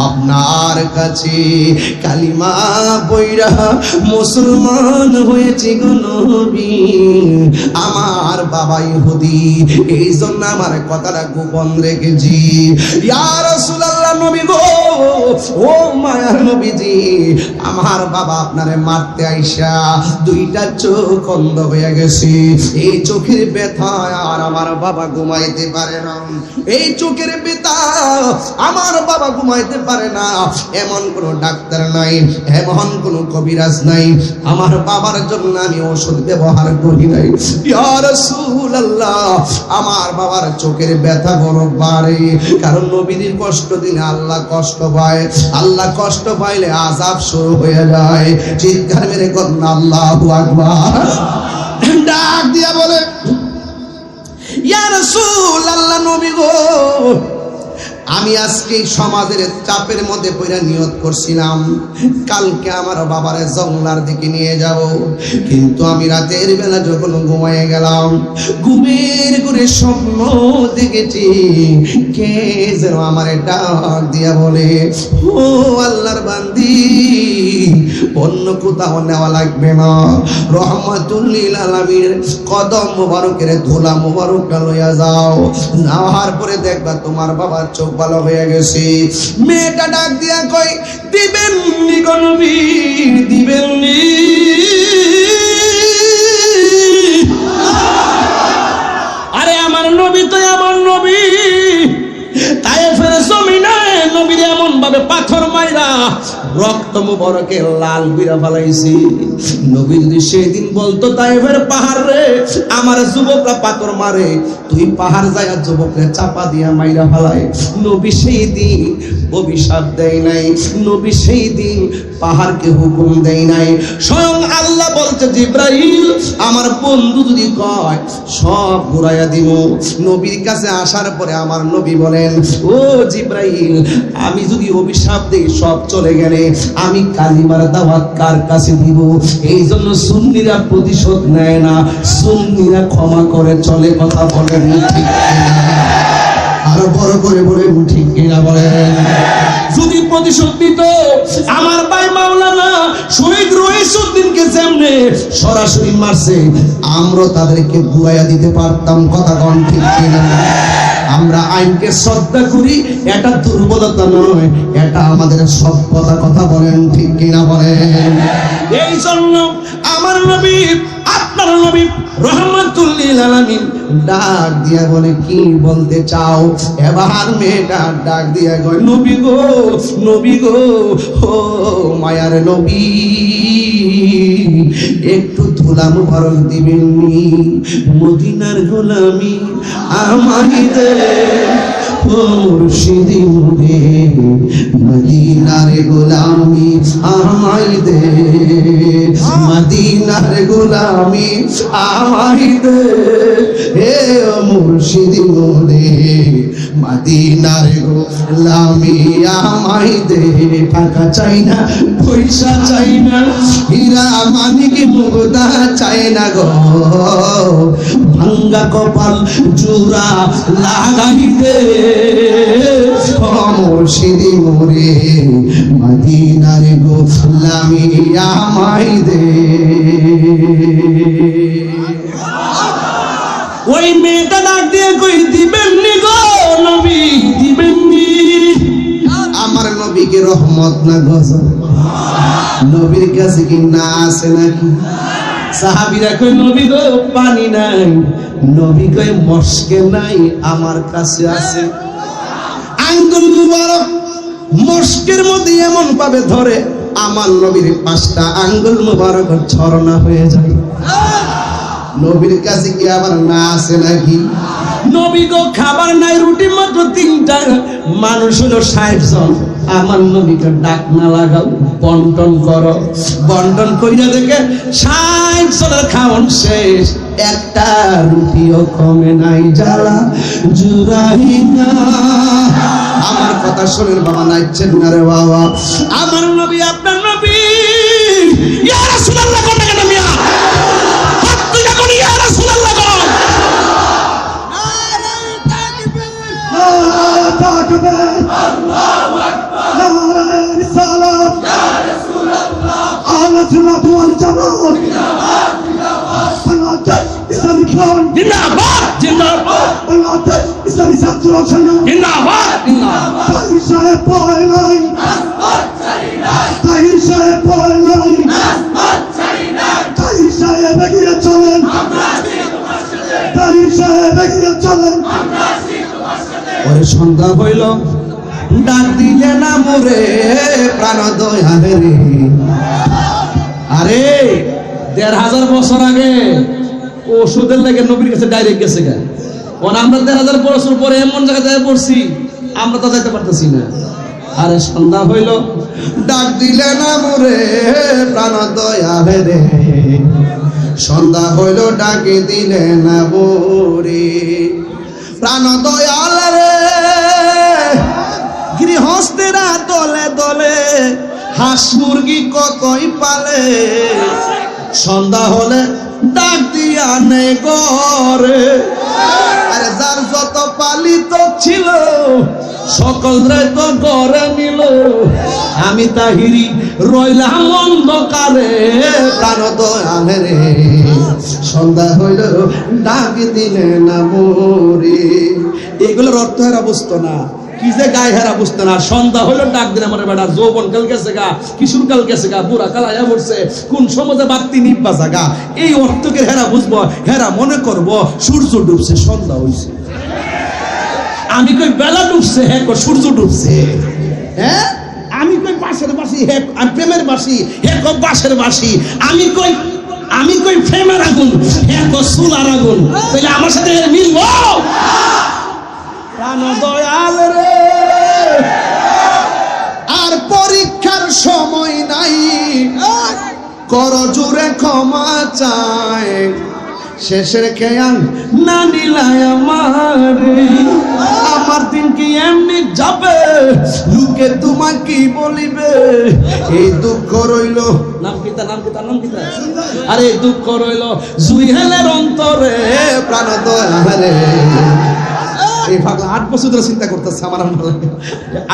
[SPEAKER 1] আপনার কাছে কালিমা পয়রা মুসলমান হয়েছে গো নবী। আমার বাবা ইহুদি, এই জন্য আমার কথাটা গোপন রেখেছি। ইয়া রাসূলুল্লাহ নবী গো, ও মায়ার নবীজি, আমার বাবা আপনারে মারতে আইসা দুইটা চোখ অন্ধ হয়ে গেছে। এই চোখের ব্যথা আর আমার বাবা ঘুমাইতে পারে না, এই চোখের ব্যথা আমার বাবা ঘুমাইতে পারে না। এমন কোন ডাক্তার নাই, এমন কোন কবিরাজ নাই, আমার বাবার জন্য আমি ওষুধ ব্যবহার করি নাই। ইয়া রাসূলুল্লাহ, আমার বাবার চোখের ব্যথা বড় বাড়ে, কারণ নবীর কষ্ট দিলে আল্লাহ কষ্ট পায়, আল্লাহ কষ্ট পাইলে আযাব শুরু হয়ে যায়। চিৎকার মেরে করেন আল্লাহু আকবার। ডাক দিয়া বলে ইয়া রাসূলুল্লাহ নবী গো, আমি আজকে সমাজের চাপের মধ্যে পড়ে নিয়ত করছিলাম কালকে আমার বাবারে জঙ্গলার দিকে নিয়ে যাব, কিন্তু আমি রাতের বেলা যখন ঘুমিয়ে গেলাম, ঘুমের ঘরে স্বপ্ন দেখেছি কে যেন আমারে ডাক দিয়া বলে ও আল্লাহর বান্দি, অন্য কোথাও নেওয়া লাগবে না, রহমাতুল লিল আলামিনের কদম মোবারকের ধুলা মোবারকটা লইয়া যাও, নেওয়ার পরে দেখবা তোমার বাবার চোখ ভালো হয়ে গেছে। মেয়েটা ডাক দিয়া কই দিবেন নি গো নবী, দিবেন নি? আরে আমার নবী তো আমার নবী, তায়েফের জমিনে নবীর এমন ভাবে পাথর মাইরা রক্ত মুবারকে লাল বিরা ফেলাইছি। নবী যদি সেদিন বলতো তাইফের পাহাড় রে আমার যুবকরা পাথর মারে, তুই পাহাড় যায় যুবকরে চাপা দিয়া মাইরা ফেলায়, নবী সেই দিন অভিশাপ দেয় নাই, নবী সেই দিন পাহাড়কে হুকুম দেয় নাই। স্বয়ং আল্লাহ বলছে জিব্রাইল আমার বন্ধু যদি কয় সব ঘুরাইয়া দিব। নবীর কাছে আসার পরে আমার নবী বলেন, ও জিব্রাইল আমি যদি অভিশাপ দেই সব চলে গেলে আমি কালিমার দাওয়াত কার কাছে দিব? এই জন্য সুন্নিরা প্রতিশোধ নেয় না, সুন্নিরা ক্ষমা করে চলে। কথা বলেন ঠিক কিনা? আরো বড় করে বলেন ঠিক কিনা বলেন। যদি প্রতিশোধ দিত আমার ভাই মাওলানা শহীদ রইসউদ্দিনকে যেমনে সরাসরি মারছে আমরা তাদেরকে ঘুরাইয়া দিতে পারতাম। কথা কোন ঠিক কিনা? আমরা আইনকে শ্রদ্ধা করি, এটা দুর্বলতা নয়, এটা আমাদের সভ্যতা। কথা বলেন ঠিক কিনা বলেন। এই জন্য আমার নবী আপনার নবী রহমাতুল লিল আলামিন ডাক দিয়া বলে, কি বলতে চাও? এবার মেয়েটা ডাক দিয়া কয়, নবী গো নবী গো, ও মায়ার নবী একটু ধুলা মুবারক দিবেন নি? মদিনার গোলামি আমায় দে ও মুর্শিদি মুরে, মদিনার গোলামি আমায় দে, মদিনার গোলামি আমায় দে হে মুর্শিদি মুরে, মদিনার গোলামি আমায় দে। টাকা চাই না, পয়সা চাই না, হীরা মানিক মুক্তা চাই না গো, ভাঙ্গা কপাল জোড়া লাগাই দে মুর্শিদি মোরে, মদিনার গোলামি আমায় দে। ওই মেয়েটা ডাক দিয়ে কই, দিবেন নি গো নবী, দিবেন নি? আমার নবীকে রহমত না গজব, নবীর কাছে কি না আছে নাকি? সাহাবীরা কই, নবী গো পানি নাই, নবী কই মস্কে নাই, আমার কাছে আছে। আঙ্গুল মুবারক মস্কের মধ্যে এমন ভাবে ধরে আমার নবীর 5টা আঙ্গুল মুবারক ঝরনা হয়ে যায়। নবীর কাছে কি আবার না আছে নাকি? নবী গো খাবার নাই, রুটি মাত্র 3টা, মানুষ হলো 60 জন। আমার নবীকে ডাক না লাগাও, বন্টন করো। বন্টন কইরা দেখে 60 জনের খাওয়ান শেষ, একটা রুটিও কমে নাই, জ্বালা জুড়াই না। আমার কথা শোনেন বাবা, নাইছেন না রে বাবা। আমার নবী আপনার নবী, ইয়া রাসূলুল্লাহ কোন কেন মিয়া হাত তুলে কোন ইয়া রাসূলুল্লাহ কোন আল্লাহু আকবার, নারে রিসালাত ইয়া রাসূলুল্লাহ, আহলে সুন্নাত ওয়াল জামাত জিন্দাবাদ জিন্দাবাদ, বাংলাদেশ ইসলামী ফ্রন্ট জিন্দাবাদ জিন্দাবাদ, বাংলাদেশ ইসলামী ছাত্র সংসদ জিন্দাবাদ জিন্দাবাদ। তাহির সাহেব পড়ে নাই, নাসমাত ছাড়ি নাই, তাহির সাহেব পড়ে নাই, নাসমাত ছাড়ি নাই, তাহির সাহেব এগিয়ে চলেন, আমরা আছি তোমার সাথে, তাহির সাহেব এগিয়ে চলেন, আমরা আছি তোমার সাথে। ওরে সন্ধ্যা হইল, ডাক দিলে না মোরে প্রাণ দয়ালে রে। আরে 1500 বছর আগে ওষুধের লাগে নবীর কাছে ডাইরেক্ট গেছে গা, আমরা 1500 বছর পরে এমন জায়গায় পড়ছি আমরা তো যাইতে পারতেছি না। আরে সন্ধ্যা হইল, ডাক দিলে না মোরে প্রাণ দয়ালে রে, সন্ধ্যা হইল ডাকে দিলে না মোরে প্রাণ দয়ালে রে। গৃহস্থেরা দলে দলে হাঁস মুরগি কতই পালে, সন্ধ্যা হলে ডাক দিয়া নেই ঘরে। আরে যার যত পালিত ছিল সকলরে তো ঘরে নিল, আমি তাহিরি রইলাম অন্ধকারে প্রাণ দয়ালে রে, সন্ধ্যা হইল ডাক দিলে না মোরে। এগুলোর অর্থ এরা বুঝতো না, কি যে গায়ে হেরা বুঝতো না। সন্ধ্যা হইলো ডাক দিন আমার বেটা, যৌবন কাল গেছে গা, কিশোর কাল গেছে গা, বুড়া কাল আয়া পড়ছে, কোন সমাজে বাতি নিব্বা জাগা, এই অর্থকে হেরা বুঝবো। হেরা মনে করবো সূর্য ডুবছে, সন্ধ্যা হইছে। আমি কই বেলা ডুবছে, হ্যাঁ সূর্য ডুবছে। হ্যাঁ আমি কই 5 বাঁশের বাঁশি, হে প্রেমের বাঁশি, হে কো বাঁশের বাঁশি। আমি কই প্রেমের আগুন, হে কো চুলার আগুন। তাহলে আমার সাথে এর মিলবো? প্রাণ দয়াল রে, আর পরীক্ষার সময় নাই, কর জোরে ক্ষমা চায়, শেষের খেয়াল না নিলায় আমার দিন কি এমনি যাবে, লোকে তোমার কি বলিবে। এই দুঃখ রইল, নাম কিতা আরে দুঃখ রইল জুইহেলের অন্তরে, প্রাণ দয়ালে। এই পাগলা 8 বছর ধরে চিন্তা করতেছে আমার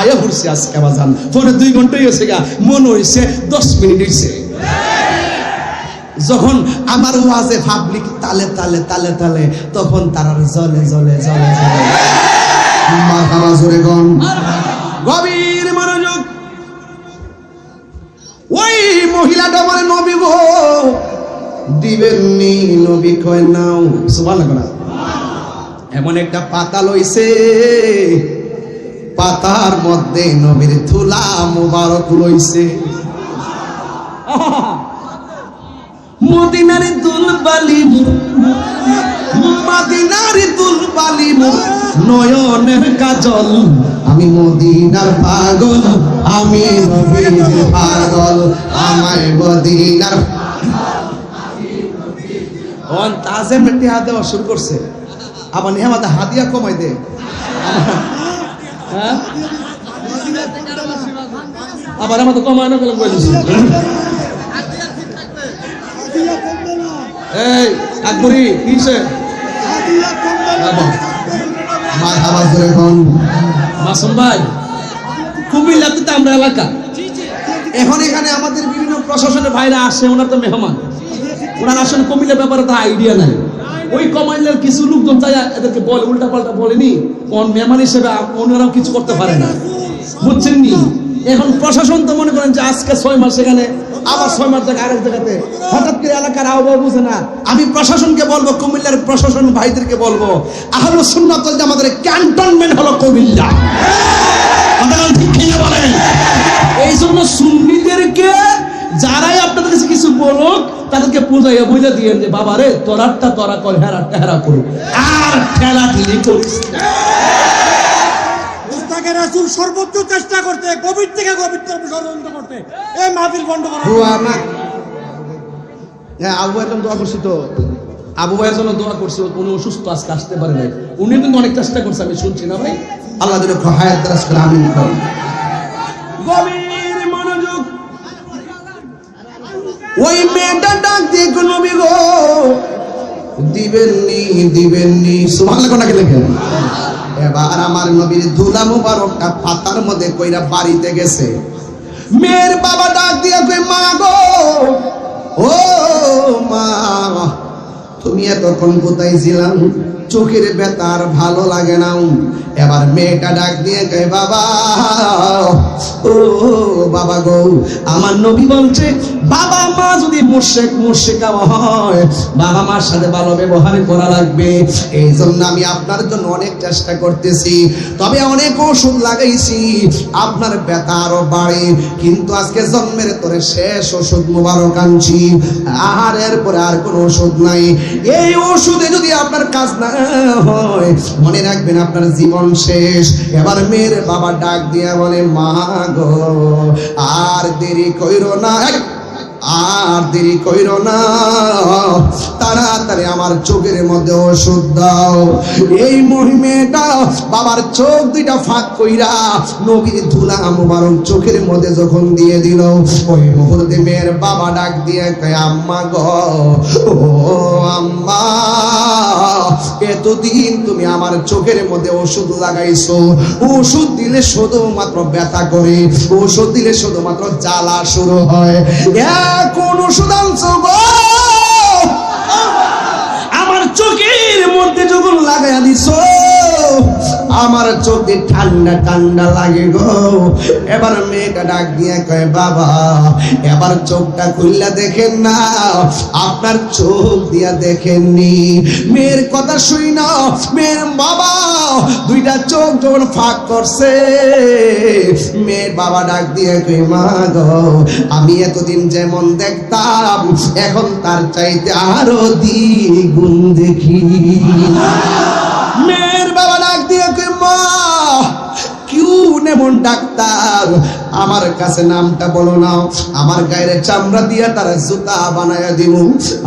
[SPEAKER 1] আয়া ঘুরছে আজকে বাজান, পরে 2 ঘন্টাই হয়েছে গা, মনে হয়েছে 10 মিনিট হয়েছে। যখন আমার ওয়াজে পাবলিক তালে তালে তালে তালে, তখন তারা জ্বলে জ্বলে জ্বলে জ্বলে। মাথা জোরে গন, গভীর মনোযোগ। ওই মহিলাটা বলে নবী গো দিবেননি, নবী কয় নাও। সুবহানাল্লাহ। এমন একটা পাতা লইছে, পাতার মধ্যে নবীর ধুলা মুবারক লইছে। মদিনার দুলবালি, মদিনার দুলবালি, নয়নের কাজল। আমি মদিনার পাগল, আমি নবীর পাগল, আমায় মদিনার। ওন তাজে মেটে হাত দেওয়া শুরু করছে, আবার নেহামাতে হাদিয়া কমাই দে। হ্যাঁ, আবার আমাদের কমায় না গেলে বলেছি। এই আকবরি কিসে মাসুম ভাই, কুমিল্লাতে তো আমরা এলাকা, এখন এখানে আমাদের বিভিন্ন প্রশাসনের ভাইরা আসে, ওনার তো মেহমান, ওনার আসলে কুমিল্লার ব্যাপারে তো আইডিয়া নাই। ওই কমাইলের কিছু লোকজন চাই এদেরকে বলে, উল্টা পাল্টা বলেনি, কোন মেহমান হিসেবে ওনারাও কিছু করতে পারে না, বুঝছেন নি। এখন প্রশাসন তো মনে করেন যে আজকে 6 মাস সেখানে, আবার 6 মাস থেকে আরেক জায়গাতে, হঠাৎ করে এলাকার আবহাওয়া বুঝে না। আমি প্রশাসনকে বলবো, কুমিল্লার প্রশাসন ভাইদেরকে বলবো, আহলুস সুন্নাত ওয়াল জামাতের ক্যান্টনমেন্ট হলো কুমিল্লা। বলেন, এই জন্য সুন্নিদেরকে যারাই আপনাদের কাছে কিছু বলুক, তাদেরকে পূজাইয়া বুঝা দিয়েন যে বাবা রে, তোরারটা তোরা কর, হেরারটা হেরা করুক, আর ঠেলা ঠেলি করিস না।
[SPEAKER 2] রাসূল সর্বোচ্চ চেষ্টা করতে, গভীর থেকে গভীরতর ষড়যন্ত্র করতে, এই মাহফিল বন্ধ করা।
[SPEAKER 1] হ্যাঁ, আবু ভাইয়ের জন্য দোয়া করছি তো, আবু ভাইয়ের জন্য দোয়া করছি, উনি অসুস্থ, আজকে আসতে পারে নাই। উনি কিন্তু অনেক চেষ্টা করছে, আমি শুনছি না ভাই। আল্লাহ যেন হায়াত দারাজ করে, আমিন। গভীর মনোযোগ। ওই মেয়েটা ডাক দিয়ে নবী গো দিবেননি, সুবহানাল্লাহ নাকি লেখেন। এবার আমার নবীর ধুলা মুবারকটা পাতার মধ্যে কইরা বাড়িতে গেছে। মেয়ের বাবা ডাক দিয়া কই, মা গো, ও মা, তুমি এতক্ষণ কোথায় ছিলাম? চোখের ব্যথা আর ভালো লাগে না। এবার মেয়েটা ডাক দিয়ে কয়, বাবা, ও বাবা গো, আমার নবী বলছে বাবা মা যদি মুশরিকা হয়, বাবা মার সাথে ভালো ব্যবহার করা লাগবে। এই জন্য আমি আপনার জন্য অনেক চেষ্টা করতেছি, তবে অনেক ওষুধ লাগাইছি, আপনার ব্যথা আরো বাড়ে, কিন্তু আজকে জন্মের তোরে শেষ ওষুধ মুবারক আনছি, আর এরপরে আর কোনো ওষুধ নাই। এই ওষুধে যদি আপনার কাজ না হয়, মনে রাখবেন আপনার জীবন শেষ। এবার মেয়ের বাবা ডাক দিয়া বলে, মা গো, আর দেরি কইরো না, আর দেরি কইরো না, তাড়াতাড়ি আমার চোখের মধ্যে ওষুধ দাও। এই মেয়েটা বাবার চোখ দুইটা ফাঁক কইরা নবীর ধুলা মুবারক চোখের মধ্যে যখন দিয়ে দিল, ওই মুহূর্তে মেয়ের বাবা ডাক দিয়ে কয়, আম্মা গো, ও আম্মা, এতদিন তুমি আমার চোখের মধ্যে ওষুধ লাগাইছো, ওষুধ দিলে শুধুমাত্র ব্যথা করে, ওষুধ দিলে শুধুমাত্র জ্বালা শুরু হয়, কোন ওষুধ আনছো গো? আমার চোখের মধ্যে যখন লাগাইয়া দিছো, আমার চোখ দিয়ে ঠান্ডা ঠান্ডা লাগে গো। এবার মেয়েটা ডাক দিয়ে কয় বাবা এবার চোখটা খুললা দেখেন না, আপনার চোখ দিয়া দেখেননি। মেয়ের কথা শুই না, মেয়ের বাবা দুইটা চোখ যখন ফাঁক করছে, মেয়ের বাবা ডাক দিয়ে কই মা গো আমি এতদিন যেমন দেখতাম এখন তার চাইতে আরো দ্বিগুণ দেখি। মেয়ের বাবা ডাক দিয়ে কই মা কেউ এমন ডাক্তার আমার কাছে নামটা বলো না, আমার গায়ের চামড়া দিয়া তার জুতা বানায়া দিব,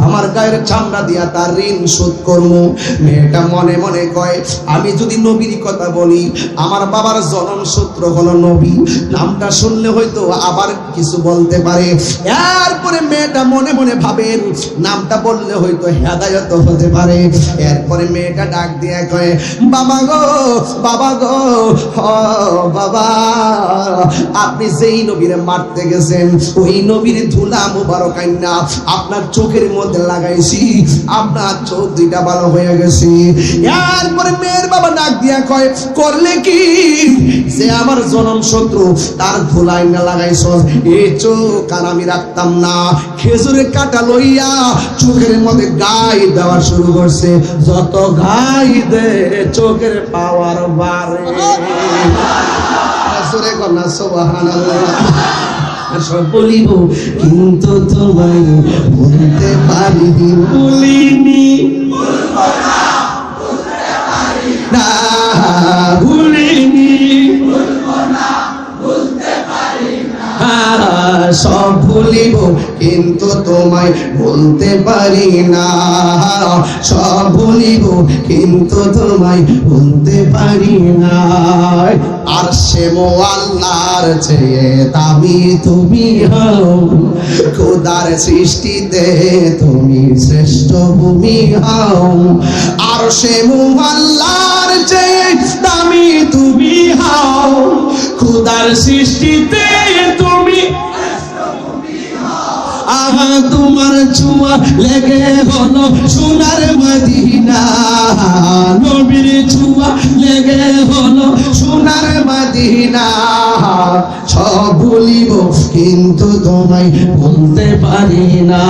[SPEAKER 1] আমার গায়ের চামড়া দিয়া তার ঋণ শোধ করবো। মেয়েটা মনে মনে কয় আমি যদি নবীর কথা বলি, আমার বাবার জনম সূত্র হলো নবী, নামটা শুনলে হয়তো আবার কিছু বলতে পারে। এরপরে মেয়েটা মনে মনে ভাবেন নামটা বললে হয়তো হেদায়েত হতে পারে। এরপরে মেয়েটা ডাক দিয়ে কয় বাবা গো বাবা গো বাবা আপনি যেই নবীরে মারতে গেছেন ওই নবীর ধুলা মুবারক আইনা আপনার চোখের মধ্যে লাগাইছি, আপনার চোখ দুইটা ভালো হয়ে গেছে। এরপরে মেয়ের বাবা ডাক দিয়া কয় করলে কি যে আমার জনম শত্রু তার ধুলা আইনা লাগাইছ, এই চোখ আর আমি রাখতাম না। খেজুরের কাটা লইয়া চোখের মধ্যে গাই দেওয়া শুরু করছে, যত গাই দে চোখের পাওয়ার বাড়ে। সুরে কন্যা সুবহানাল্লাহ। সব বলিব কিন্তু তোমায় বলতে পারিনি, বলিনি না ভুলিনি, সব ভুলিব কিন্তু তোমায় বলতে পারি না, সব ভুলিব কিন্তু তোমায় বলতে পারি না। আর সে আল্লাহর চেয়ে দামি তুমি হও, খোদার সৃষ্টিতে তুমি শ্রেষ্ঠ ভূমি হও। আর সে আল্লাহর চেয়ে দামি তুমি হও, খোদার সৃষ্টিতে তুমি। আহা তোমার ছোঁয়া লেগে হলো সোনার মদিনা, নবীর ছোঁয়া লেগে হলো সোনার মদিনা। সব ভুলিব কিন্তু তোমায় বলতে পারি না,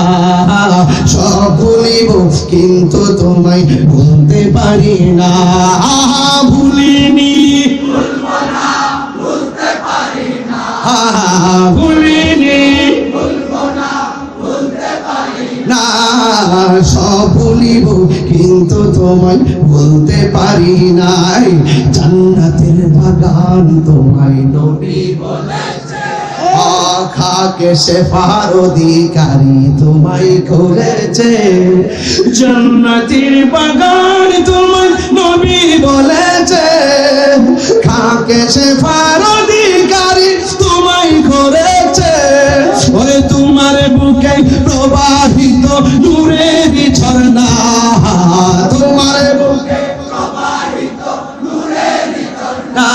[SPEAKER 1] সব ভুলিব কিন্তু তোমায় বলতে পারি না। আহা ভুলিনি ভুলিনি না, সব ভুলিব কিন্তু তোমায় বলতে পারি নাই। জান্নাতের বাগান তোমায় নবী বলেছে, খাকে শেফার অধিকারী তোমায় করেছে। জান্নাতের বাগান তোমায় নবী বলেছে, খাকে শেফার অধিকারী তোমায় করেছে। ওরে তোমার বুকে প্রবাহিত নূরের ঝর্ণা, তোমার বুকে প্রবাহিত নূরের ঝর্ণা।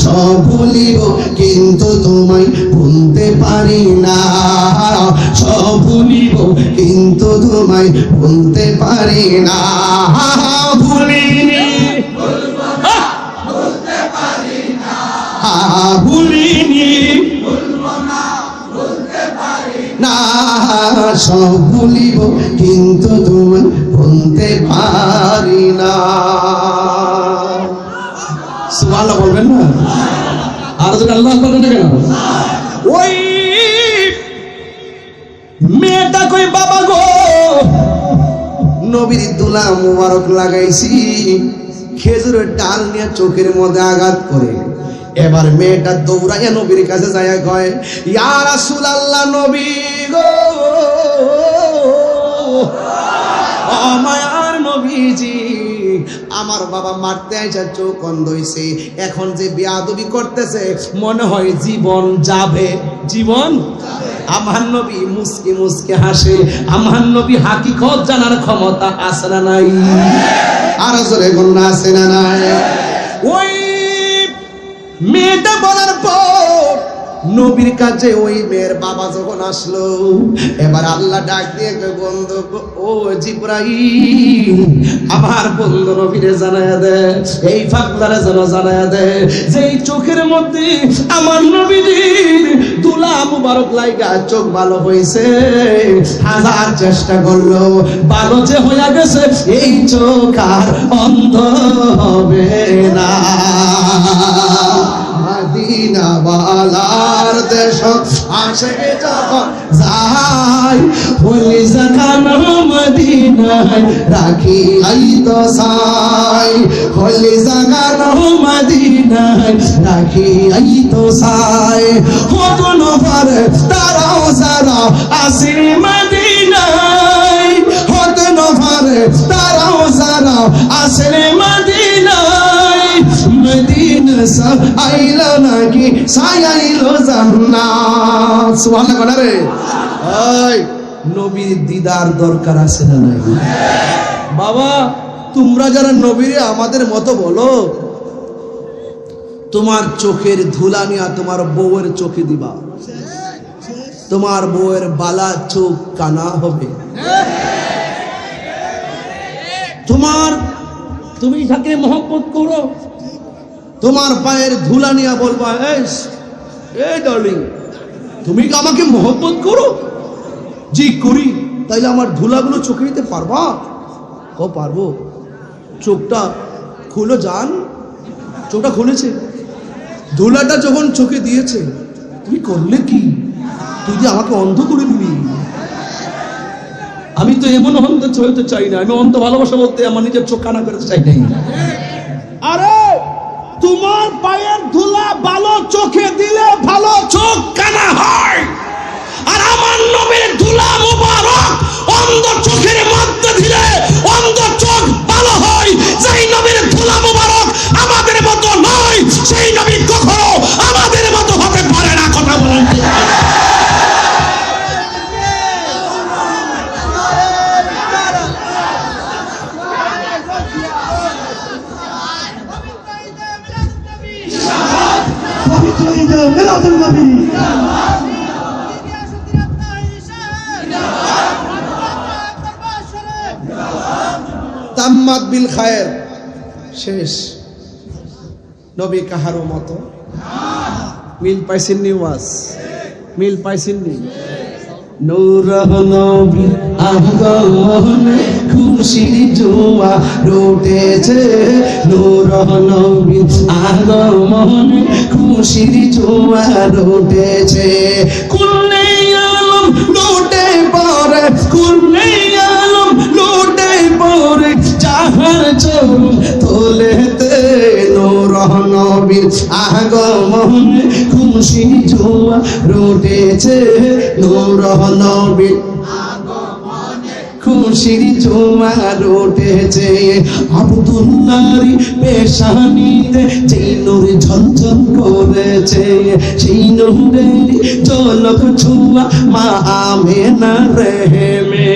[SPEAKER 1] সব ভুলিব কিন্তু তোমায় বলতে পারি না, সব ভুলিব কিন্তু তোমায় বলতে পারি না। ভুলিনি বলতে পারি না, ভুলিনি না, সব ভুলিব কিন্তু তুমি বলতে পারি না। সুবহানাল্লাহ বলবেন না? আর যদি আল্লাহ বলেন না কেন? ওই মেয়েটা কই বাবা গো নবীর দুলা মুবারক লাগাইছি, খেজুরের ডাল নিয়ে চোখের মধ্যে আঘাত করে। এবার মেয়েটা দৌড়াইয়া নবীর কাছে যায় কয় ইয়া রাসূলুল্লাহ নবী গো, ও মায়ার নবীজি আমার বাবা মারতে আইসা চোখ অন্ধ হইছে, এখন যে বেয়াদবি করতেছে মনে হয় জীবন যাবে, জীবন আমার নবী মুস্কি মুস্কি হাসে। আমার নবী হাকিকত জানার ক্ষমতা আছে না নাই? আর জোরে বলুন আছে না নাই? ওই মেয়েটা বলার পর নবীর কাছে ওই মেয়ের বাবা যখন আসলো, এবার আল্লাহ ডাক দিয়ে বন্ধু, ও জিবরাইল, আমার বন্ধু নবীরে জানায়া দে, এই ফাকদারে যেন জানায়া দে যে এই চোখের মধ্যে আমার নবীর দুলা মুবারক লাইগা চোখ ভালো হইছে, হাজার চেষ্টা করলো ভালো যে হইয়া গেছে, এই চোখ আর অন্ধ হবে না। মদিনা বালার দেশ আসে যখন যাই, হলি জাগানো মদিনায় রাখি আই তো সাই, হলি জাগানো মদিনায় রাখি আই তো সাই, হতন পারে তারাও যারা আসে মদিনায়, হতন পারে তারাও যারা আসে মদিনায়, মদিনা সব আইলো নাকি সায়াইলো জান্নাত। সুবহানাল্লাহ বলে রে, ওই নবীর দিদার দরকার আছে না নাই? বাবা তোমরা যারা নবীরে আমাদের মতো বলো, তোমার চোখের ধুলা নিয়া তোমার বউয়ের চোখে দিবা, তোমার বউয়ের বালা চোখ কানা হবে। তুমি যাকে মহব্বত করো, তোমার পায়ের ধুলা নিয়া বলবা, এই ডার্লিং তুমি কি আমাকে মহব্বত করো? জি করি। তাইলে আমার ধুলাগুলো চোখে নিতে পারবা? ও পারবো। চোখটা খুলো যান। চোখটা খুলেছে, ধুলাটা যখন চোখে দিয়েছে, তুমি করলে কি? তুই যে আমাকে অন্ধ করে দিবি। আমি তো এমন অন্ধ হতে চাই না, আমি অন্ধ ভালোবাসা বলতে আমার নিজের চোখ কানা করতে চাই নাই। আরে তোমার পায়ের ধুলা ভালো চোখে দিলে ভালো চোখ কানা হয়, আর আমার নবীর ধুলা মুবারক অন্ধ চোখের মধ্যে দিলে অন্ধ চোখ ভালো হয়। যেই নবীর ধুলা মুবারক আমাদের মতো নয়, সেই নবী কখনো আমাদের মতো হতে পারে না। কথা বলেন ঠিক?
[SPEAKER 2] মিলাদুন নবী,
[SPEAKER 1] তাম্মাত বিল খায়ের, শেষ। নবী কাহারও মতো মিল পাইছেননি? ওয়াজ মিল পাইছেননি? নূর নবী আগমনে খুশির জোয়া রোটেছে, নূর নবী আগমনে খুশির জোয়া রোটেছে। কুল্লে আলম লুটে পড়ে, কুল্লে আলম লুটে পড়ে, যাহার চোখ তোলেতে নূর নবী আগমনে খুশির জোয়া রোটেছে, নূর নবী খুশির জোয়ার উঠেছে। আব্দুল্লাহর পেশানিতে যেই নূর ঝলঝল করেছে, সেই নূরের ঝলক ছোঁয়া মা আমেনার রেহেমে।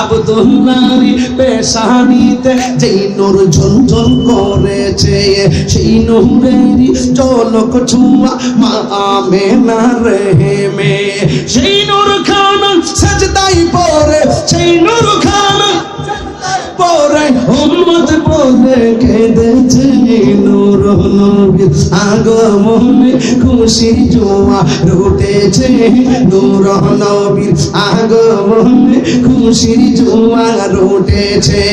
[SPEAKER 1] আব্দুল্লাহর পেশানিতে যেই নূর ঝলঝল করেছে, সেই নূরের ঝলক ছোঁয়া মা আমেনার রেহেমে। সেই নূর খানা সাজদাই পড়ে, সেই নূর খানা পরে উম্মত বলে কেঁদেছে, নূর নবীর আগমনে খুশির জোয়া রুটেছে, নূর নবীর আগমনে খুশির জোয়া রুটেছে।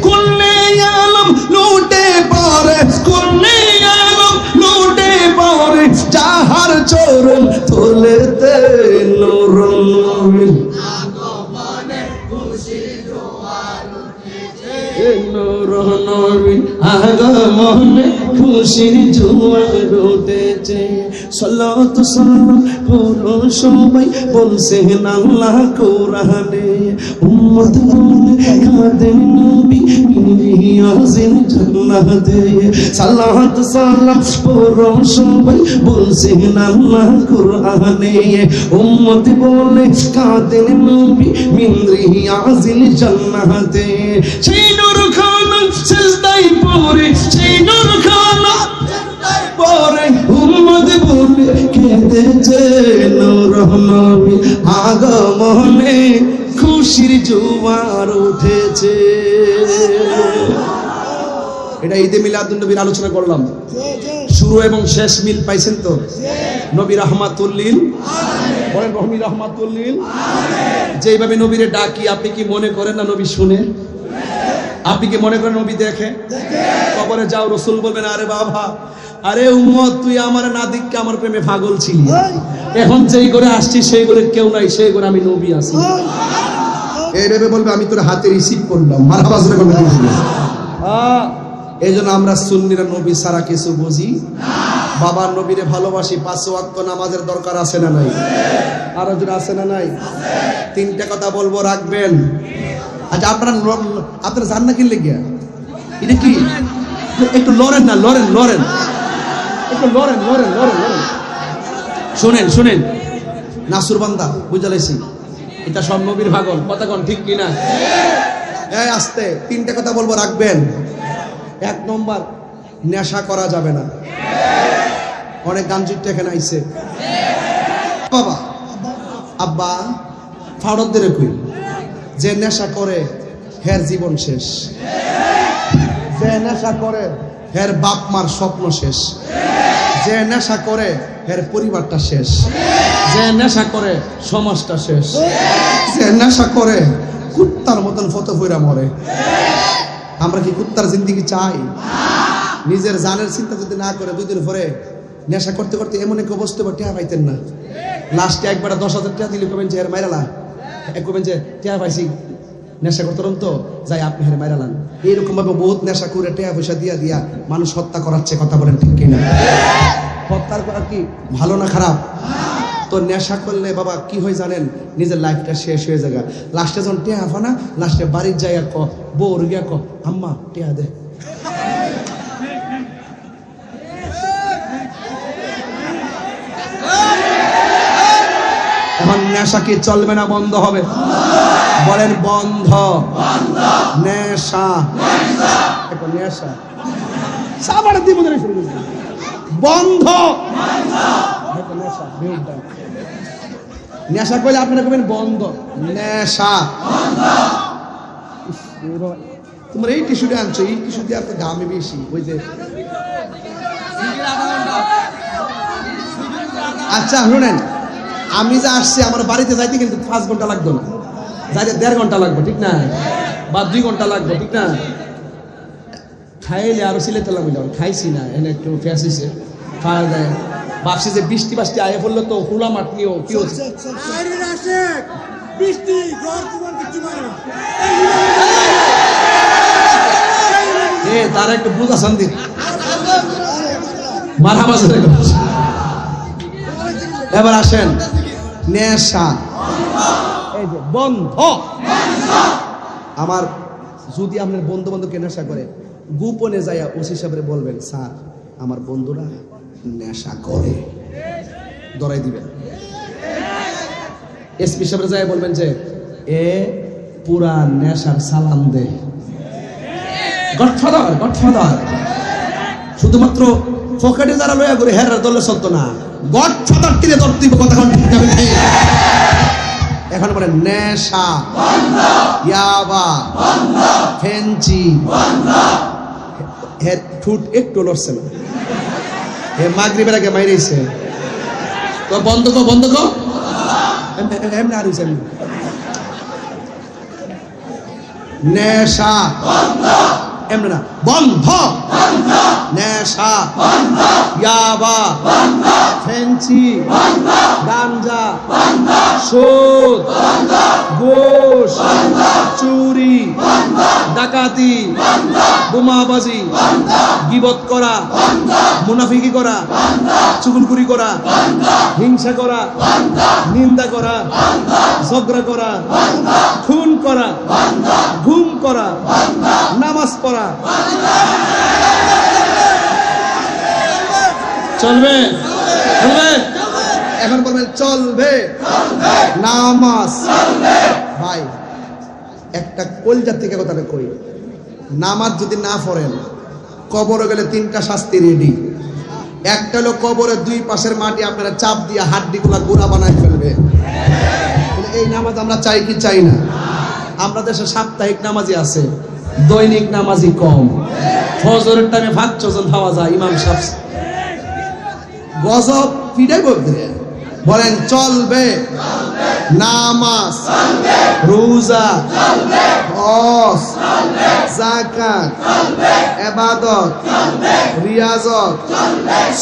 [SPEAKER 1] কুল্লে আলম লুটে পড়ে, কুল্লে আলম লুটে পড়ে, যাহার চরণ তোলেতে নূর নবীর নূর নবী আগমনে খুশির জোয়ার উঠেছে। সালাতু সালাম পুরো সবাই বলছেন আল্লাহ কোরআনে, উম্মত বলে কাঁদেন নবী মিলিয়াছেন জান্নাতে। সালাতু সালাম পুরো সবাই বলছেন আল্লাহ কোরআনে, উম্মত বলে কাঁদেন নবী মিলিয়াছেন জান্নাতে। সেই নূর খানা সিজদায় পড়ে, সেই নূর খানা পড়ে উম্মত বলে কেঁদেছে নূর নবী আগমনে খুশির জোয়ার উঠেছে। এটা ঈদে মিলাদুন নবীর আলোচনা করলাম, শুরু এবং শেষ মিল পাইছেন তো? নবী রাহমাতুল লিল আলামিন, বলেন নবী রাহমাতুল লিল আলামিন। যেইভাবে নবীরে ডাকি, আপনি কি মনে করেন না নবী শুনে? আপনি কি মনে করেন নবী দেখে? কবরে যাও, রাসূল বলবেন আরে বাবা, আরে উম্মত, তুই আমার না দিককে আমার প্রেমে পাগল ছিলি, এখন যেই করে আসছি সেই করে কেউ নাই, সেই করে আমি নবী আছি। এইভাবে বলবে আমি তোর হাতে রিসিভ করলাম, মারহাবা জোরে বলবে। এই জন্য আমরা সুন্নিরা নবী ছাড়া কিছু বুঝি না। বাবার নবীরে ভালোবাসি, 5 ওয়াক্ত নামাজের দরকার আছে না নাই? আরো জন আছে না নাই? তিনটা কথা বলবো, রাখবেন। আচ্ছা, আপনারা জান না কি লেগে এটা কি? একটু লড়েন না, লড়েন লড়েন, একটু লড়েন লড়েন লড়েন লড়েন। শোনেন শোনেন, নাসুর বান্দা বুঝালাইছি, এটা সব নবীর পাগল, কথা কোন ঠিক কিনা? এই আস্তে, তিনটা কথা বলবো, রাখবেন। 1 নম্বর, নেশা করা যাবে না। অনেক গান জুটে এখানে আইছে, বাবা আব্বা ফাড়দের কই, যে নেশা করে হের জীবন শেষ, যে নেশা করে হের বাপ মার স্বপ্ন শেষ, যে নেশা করে হের পরিবারটা শেষ, যে নেশা করে সমাজটা শেষ, যে নেশা করে কুত্তার মতন ফটো ফইরা মরে। আমরা কি কুত্তার জিন্দেগি চাই? নিজের জানের চিন্তা যদি না করে 2 দিন পরে নেশা করতে করতে এমন এক অবস্থা টেয়া পাইতেন না, লাস্টে একবার 10,000 টাকা দিলে কবেন যে হের মাইরালা, কবেন যে টেয়া পাইছি নেশা করতেন তো যাই আপনি হের মাইরালান। এইরকম ভাবে বহুত নেশা করে টেয়া পয়সা দিয়া দিয়া মানুষ হত্যা করাচ্ছে, কথা বলেন ঠিক কিনা? হত্যার করা কি ভালো না খারাপ? তো নেশা করলে বাবা কি হয় জানেন, নিজের লাইফটা শেষ হয়ে যায়। লাস্টে যখন টেয়া ফানা, লাস্টে বাড়ির জায়গা ক বউর গিয়া ক আম্মা টেয়া দে। এখন নেশা কি চলবে না বন্ধ হবে? বলেন বন্ধ। নেশা এখন নেশা সাবার দিব বন্ধ। নেশা করলে আপনারা করবেন বন্ধ। নেশা তোমার এই টিস্যুটা আনছো, এই টিস্যু দিয়ে আপনার দামে বেশি। ওই যে আচ্ছা শুনেন, আমি যে আসছি আমার বাড়িতে যাইতে কিন্তু 5 ঘন্টা লাগতো না, যাইতে 1.5 ঘন্টা লাগবে, ঠিক না? বা 2 ঘন্টা লাগবে, ঠিক না? খাইলে আরো সিলেতে লাগবে, খাইছি না, এনে একটু ফ্যাস হয়েছে, খাওয়া যায়। ভাবছি যে বৃষ্টি বাষ্টি আয়ে পড়লো তো খোলা মাঠ নিয়েও কি হচ্ছে, তারা একটু বুঝা শান্তি মারহাবা। এবার আসেন, নেশা এই যে বন্ধ। আমার যদি আপনার বন্ধু বান্ধবকে নেশা করে, গোপনে যাইয়া ওসি সাহেবের বলবেন, স্যার আমার বন্ধুরা নেশা করে, ধরাই দিবেন। এসপি সাহেবের যাইয়া বলবেন যে এ পুরা নেশার সালাম দে। গডফাদার গডফাদার শুধুমাত্র পকেটে যারা লয়া করে হেরার দলে চলতো না, গডফাদার তীরে ধরতে দিব, কথা ঠিক না? এখন বলেন নেশা, ইয়াবা, ফেঞ্চি, হের ঠুট একটু লড়ছে না, হে মাগরিবের আগে মাইরেছে তো বন্ধ কো, বন্ধ কো, এমনি আর হইছে নেশা এমনি না, বন্ধ। নেশা, ইয়াবা, ফেন্সি, গাঞ্জা, সুদ, ঘুষ, চুরি, ডাকাতি, বোমাবাজি, গীবত করা, মুনাফিকি করা, চুগলখুরি করা, হিংসা করা, নিন্দা করা, ঝগড়া করা, খুন করা, ঘুম করা, নামাজ পড়া চলবে? চলবে? এখন বলবেন চলবে নামাজ। ভাই একটা কলজা থেকে কথাটা কই, নামাজ যদি না পড়েন কবরে গেলে 3টা শাস্তি রেডি। একটা হলো কবরের দুই পাশের মাটি আপনারা চাপ দিয়ে হাড্ডিগুলা গুঁড়া বানায় ফেলবে। এই নামাজ আমরা চাই কি চাই না? আমরা দেশে সাপ্তাহিক নামাজি আছে, দৈনিক নামাজি কম। ফজরের টাইমে 5 জন খাওয়া যায়, ইমাম সাহেব গজব পিটাই বলতে বলেন চলবে নামাজ, রোজা, হজ, যাকাত, ইবাদত, রিয়াজত,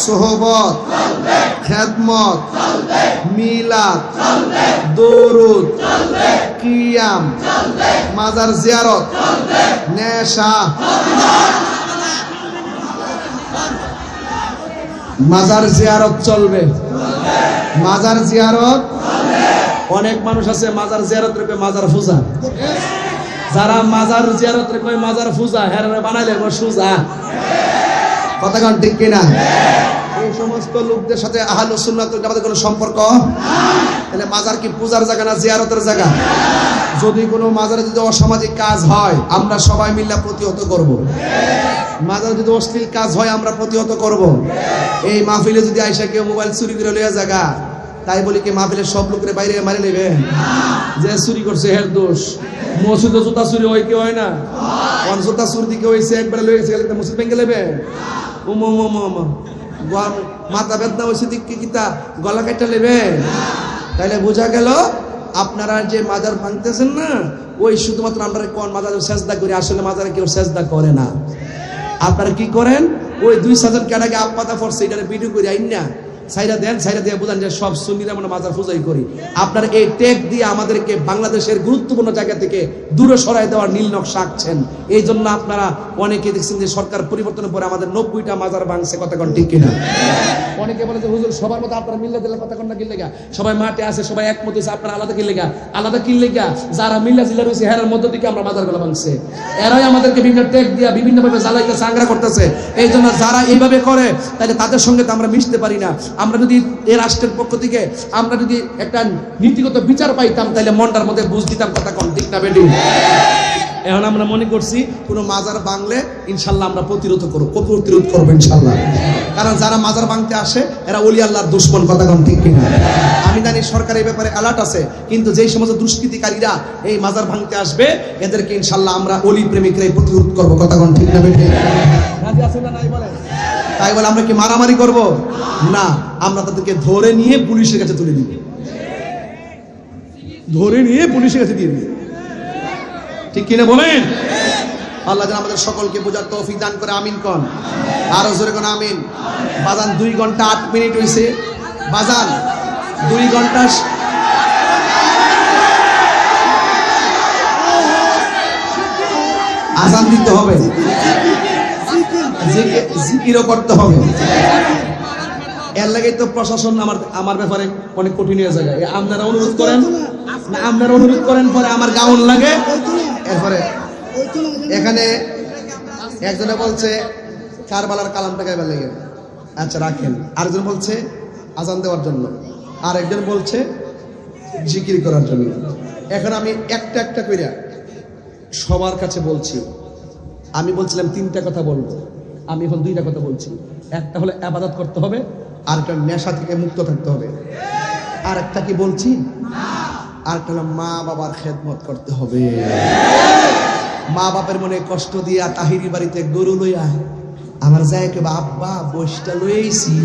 [SPEAKER 1] সোহবত, খেদমত, মিলাদ, দরুদ, কিয়াম, মাজার জিয়ারত, নেশা, মাজার জিয়ারত চলবে। মাজার জিয়ারত, অনেক মানুষ আছে মাজার জিয়ারত রে মাজার পূজা। যারা মাজার জিয়ারত রে মাজার পূজা হেরে বানাইলে সুজা। কথা কোন ঠিক কিনা? এই সমস্ত লোকদের সাথে আহলুস সুন্নাত ওয়াল জামাতের কোনো সম্পর্ক? তাহলে মাজার কি পূজার জায়গা না জিয়ারতের জায়গা? যদি কোনো মাজারে যদি অসামাজিক কাজ হয় আমরা সবাই মিলে প্রতিহত করব। মাজারে যদি অশ্লীল কাজ হয় আমরা প্রতিহত করব। এই মাহফিলে যদি আইসা কেউ মোবাইল চুরি করে লইয়া জায়গা, তাই বলি কি মাহফিলের সব লোকের বাইরে মারি নেবে? যে চুরি করছে হের দোষ। মসজিদে জুতা চুরি হয় কি হয় না? জুতা চুরি দিকে হয়েছে একবারে লয়ে গেছে, মসজিদ ভেঙে নেবে। মাথা বেদনা হয়েছে দিকে কিতা গলা কাটা নেবে। তাইলে বোঝা গেল আপনারা যে মাজার ভাঙতেছেন না, ওই শুধুমাত্র আমরা কোন মাজারে সেজদা করি, আসলে মাজারে কেউ সেজদা করে না। আপনারা কি করেন? ওই 2 কাটাকে আপাতা ফরছে এটা ভিডিও করে আইন না সাইরা দেন, সাইরা দিয়ে বুঝান যে সব সুন্নিরা আমরা মাজার পূজাই করি। আপনারা এই টেক দিয়ে আমাদেরকে বাংলাদেশের গুরুত্বপূর্ণ জায়গা থেকে দূরে সরাই দেওয়ার নীল নকশা আঁকছেন। এই জন্য আপনারা অনেকে দেখছেন যে সরকার পরিবর্তনের পরে আমাদের 90টা মাজার ভাঙছে। কথা কোন ঠিক কিনা? অনেকে বলে যে হুজুর সবার মতো আপনারা মিল্লা দিলে কথা কোন না কি লেগা? সবাই মাঠে আছে, সবাই একমত হয়েছে, আপনারা আলাদা কি লেগা? আলাদা কি লেগা? যারা মিল্লা জিল্লা রয়েছে হেরার মধ্য থেকে আমরা মাজারগুলো ভাঙছে। এরাই আমাদেরকে বিভিন্ন টেক দিয়া বিভিন্নভাবে জ্বালাইতে সাংরা করতেছে। এই জন্য যারা এইভাবে করে তাহলে তাদের সঙ্গে তো আমরা মিশতে পারি না। আমরা যদি এই রাষ্ট্রের পক্ষ থেকে আমরা যদি একটা নীতিগত বিচার পাইতাম তাহলে মনটার মধ্যে বুঝ দিতাম। কথা কোন ঠিক না বেটি? এখন আমরা মনে করছি কোন মাজার ভাঙলে ইনশাল্লাহ আমরা প্রতিরোধ করবো ইনশাল্লাহ। কারণ যারা মাজার ভাঙতে আসে এরা ওলি আল্লাহর দুশমন। কথা কোন ঠিক কিনা? আমি জানি সরকার এই ব্যাপারে অ্যালার্ট আছে, কিন্তু যেই সমস্ত দুষ্কৃতিকারীরা এই মাজার ভাঙতে আসবে এদেরকে ইনশাল্লাহ আমরা ওলি প্রেমিকরাই প্রতিরোধ করবো। কথা কোন ঠিক না বেটি? রাজি আছেন না নাই বলেন? তাই বলে আমরা কি মারামারি করব না? আমরা তাদেরকে ধরে নিয়ে পুলিশের কাছে তুলে দিব, ধরে নিয়ে পুলিশের কাছে দিয়ে দিব। ঠিক কিনা বলেন? আল্লাহ যেন আমাদের সকলকে বোঝার তৌফিক দান করে। আমিন কোন? আরো জোরে কোন আমিন। বাজান 2 ঘন্টা 8 মিনিট হয়েছে। বাজান 2 ঘন্টা আজান দিতে হবে, জিকিরও করতে হবে। এর লাগে তো প্রশাসন আমার ব্যাপারে অনেক কঠিন হয়ে যায়। আপনারা অনুরোধ করেন না, আপনারা অনুরোধ করেন পরে আমার গাউন লাগে। এরপরে এখানে একজনে বলছে কারবালার কালামটা গাইবার লাগে, আচ্ছা রাখেন। আরেকজন বলছে আজান দেওয়ার জন্য, আর একজন বলছে জিকির করার জন্য। এখন আমি একটা একটা কইরা সবার কাছে বলছি। আমি বলছিলাম 3টা কথা বলবো, আমি এখন 2টা কথা বলছি। একটা হলো ইবাদত করতে হবে, আর একটা নেশা থেকে মুক্ত থাকতে হবে। আর একটা কি বলছি? আর একটা হলো মা বাবার খেদমত করতে হবে। মা বাপের মনে কষ্ট দিয়া তাহিরি বাড়িতে গরু লইয়া আমার যায় কে আব্বা বসটা লইছি,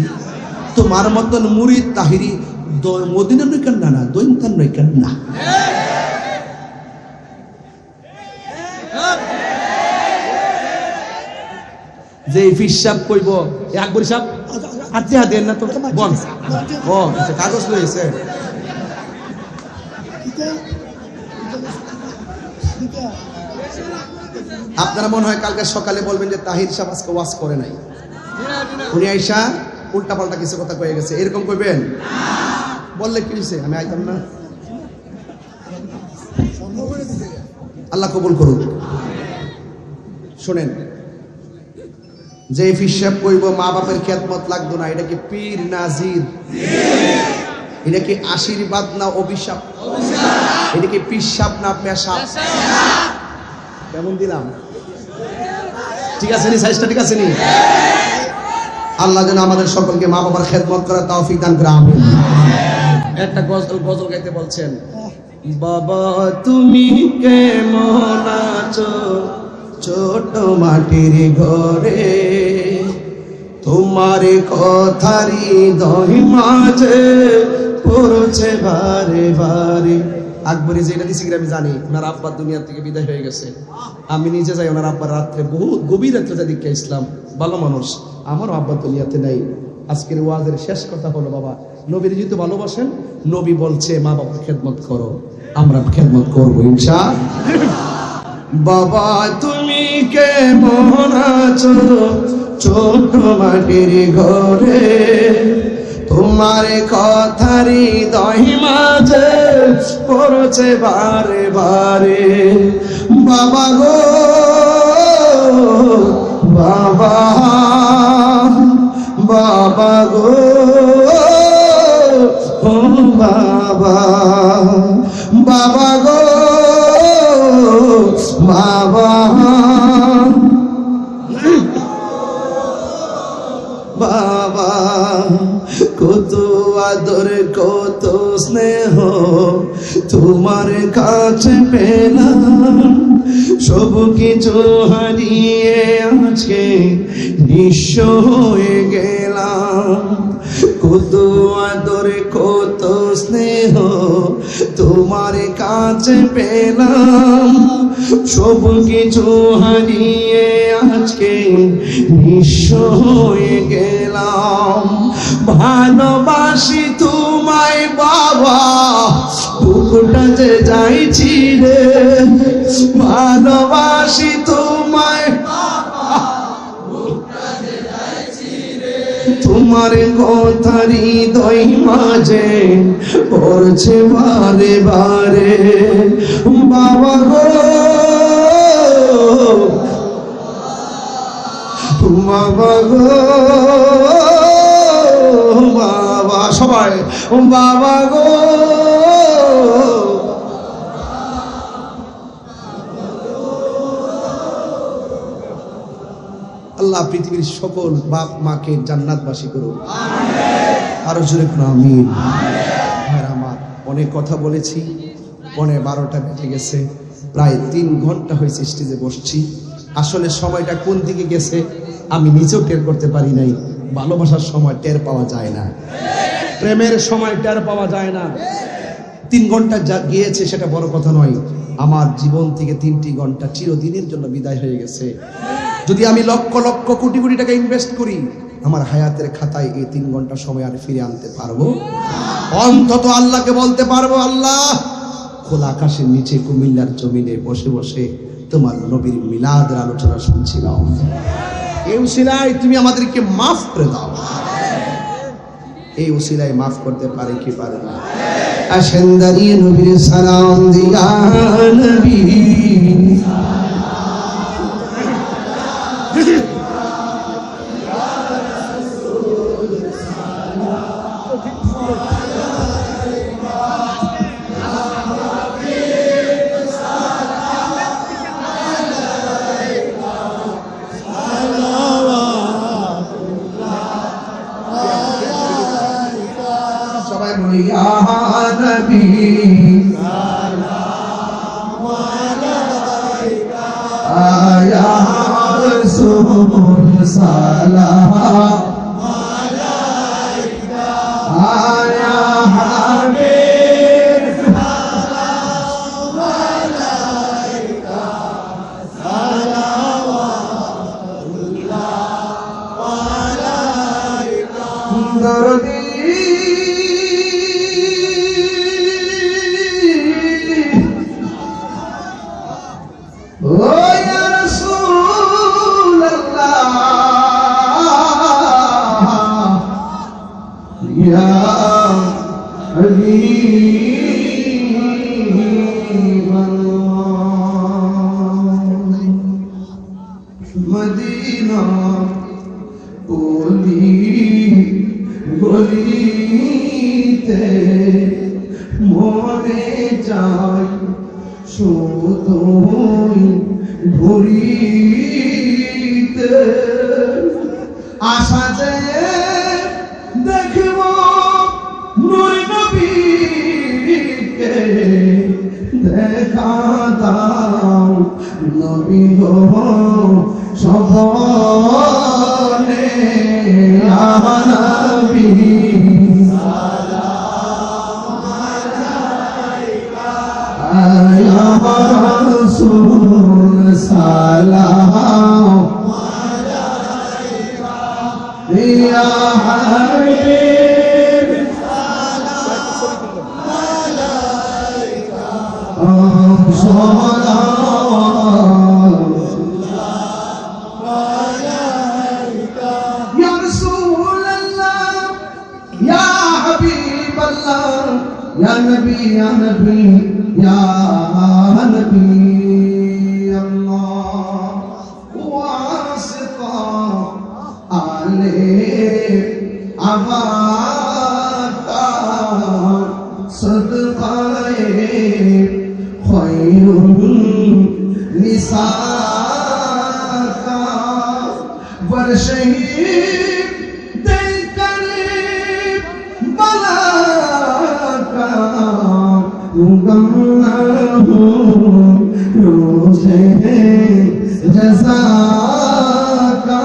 [SPEAKER 1] তোমার মতন মুরিদ তাহিরি মদিনা নইকান না, দৈন্তান নইকান না। যে ফিসাব কইব আকবর সাহেব হাতে হাতে না তো বল। ও কাগজ লইছে। আপনারা মনে হয় কালকে সকালে বলবেন যে তাহির সাহেব আজকে ওয়াজ করে নাই, উনি আইসা উল্টা পাল্টা কিছু কথা কয়ে গেছে, এরকম কইবেন? বললে কি হয়েছে? আমি আইতাম না। আল্লাহ কবুল করুন। শোনেন, যে ফিসাব কইব মা বাপের খেদমত লাগতো না, এটা কি পীর না জির? এটা কি আশীর্বাদ না অভিশাপ? এটা কি পিসাব না পেশাব? কেমন দিলাম? ঠিক আছে নি? সাইজটা ঠিক আছে নি? আল্লাহ যেন আমাদের সকলকে মা বাবার খেদমত করার তৌফিক দান করে, আমিন। একটা গজল গাইতে বলছেন, বাবা তুমি কেমন আছো ছোট মাটির ঘরে, তোমার কথারি দহি মাঝে পড়ছে বারে বারে। আকবরী যেটা দিছি আমি জানি, ওনার আব্বা দুনিয়া থেকে বিদায় হয়ে গেছে। আমি নিজে যাই ওনার আব্বার রাত্রে, বহুত গভীর রাত্রে যা দেখে ইসলাম, ভালো মানুষ। আমারও আব্বা দুনিয়াতে নাই। আজকের ওয়াজের শেষ কথা হলো, বাবা নবীর যদি ভালোবাসেন, নবী বলছে মা বাবার খেদমত করো, আমরা খেদমত করবো ইনশাআল্লাহ। বাবা তুমি কেমন আছো ছোট মাটির ঘরে, তোমার কথারি দহি মাঝে পড়ছে বারে বারে। বাবা গো বাবা, বাবা গো ও বাবা, বাবা গো বাবা, বাবা কত আদর কত স্নেহ তোমার কাছে পেলাম, সব কিছু হারিয়ে আজকে নিঃস্ব হয়ে গেলাম। কত আদর কত স্নেহ তোমার কাছে পেলাম, সব কিছু হারিয়ে আজকে নিঃস্ব হয়ে গেলাম। ভালোবাসি তোমায় বাবা, বুকটা যে যাইছি রে, ভালোবাসি তোমায় তোমার কথারি দই মাঝে পড়ছে বারে বারে। বাবা গো বাবা গো বাবা, সবাই বাবা গো আল্লাহ পৃথিবীর সকল বাপ মাকে জান্নাতবাসী করুন, আরো জোরে করুন আমিন। আমার অনেক কথা বলেছি, 12টা বেজে গেছে, প্রায় 3 ঘন্টা হয়েছে স্টেজে বসছি। আসলে সময়টা কোন দিকে গেছে আমি নিজেও টের করতে পারি নাই। ভালোবাসার সময় টের পাওয়া যায় না, প্রেমের সময় টের পাওয়া যায় না। 3 ঘন্টা যা গিয়েছে সেটা বড় কথা নয়, আমার জীবন থেকে 3টি ঘন্টা চিরদিনের জন্য বিদায় হয়ে গেছে। যদি আমি লক্ষ লক্ষ কোটি কোটি টাকা ইনভেস্ট করি, আমার হায়াতের খাতায় এই 3 ঘন্টা সময় আর ফিরে আনতে পারবো? অন্তত আল্লাহকে বলতে পারবো, আল্লাহ খোলা আকাশের নিচে কুমিল্লার জমিনে বসে বসে তোমার নবীর মিলাদের আলোচনা শুনছিলাম, এই উসিলায় তুমি আমাদেরকে মাফ করে দাও। এই উসিলায় মাফ করতে পারে কি পারে না? আসেন দাঁড়িয়ে নবীর সালাম দিয়া নবী সবাই বলি ইয়া নবী সালাম আলাইকা, ইয়া রাসূল সালাম আলাইকা, ইয়া হাবিব সালাম আলাইকা, সালাওয়াতুল্লাহ আলাইকা। দরদি মদিনা ওলি গলিতে মনে চাই শুধুই ঘুরিতে। আশাতে দেখব নূর নবীকে দেখা দাও নবী গো সপনে ইয়া নবী সালাম আলাইকা ইয়া রাসূল সালাম আলাইকা ইয়া হাবিব সালাম আলাইকা يا نبي يا نبي يا نبي الله واسطة عليه عباتا صدقائه خير نساء والشهيد روزे जज़ाका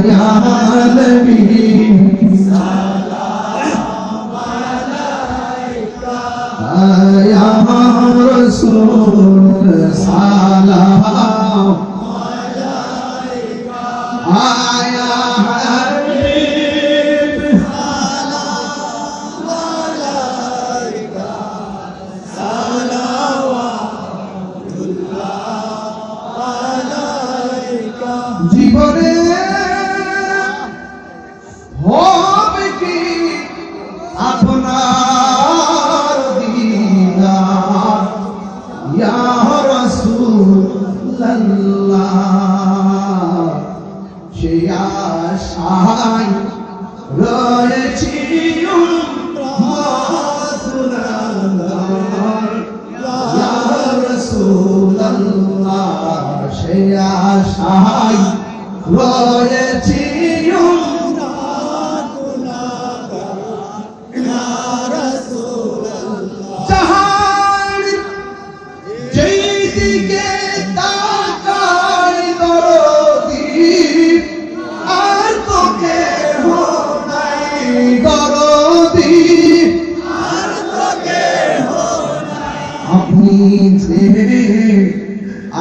[SPEAKER 1] या नबी सलाम अलैका या रसूल सलाम अलैका या हबीब सलाम अलैका জীবনে হবে কি আপনার দিদার ইয়া রাসূলুল্লাহ সে আশায় রয়েছি ইয়া রাসূলুল্লাহ সে আশায় রয়েছি জাহান যেই দিকে তাকাই দরদি আর তো কেহ নাই দরদি আর তো কেহ নাই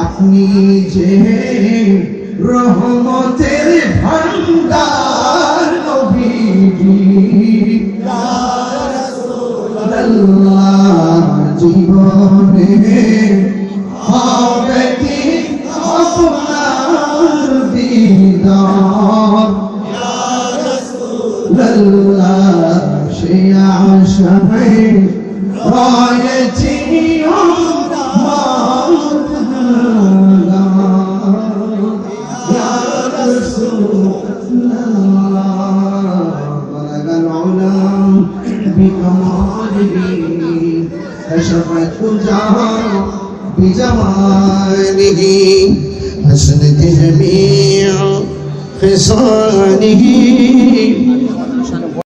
[SPEAKER 1] আপনি যে রহমতের ভান্ডার নবীজি ইয়া রাসূলুল্লাহ জীবনে হবে কি আপনার দিদার ইয়া রাসূলুল্লাহ সে আশায় রয়েছি كشفت الجهر بجماله حسنت جميع خصاله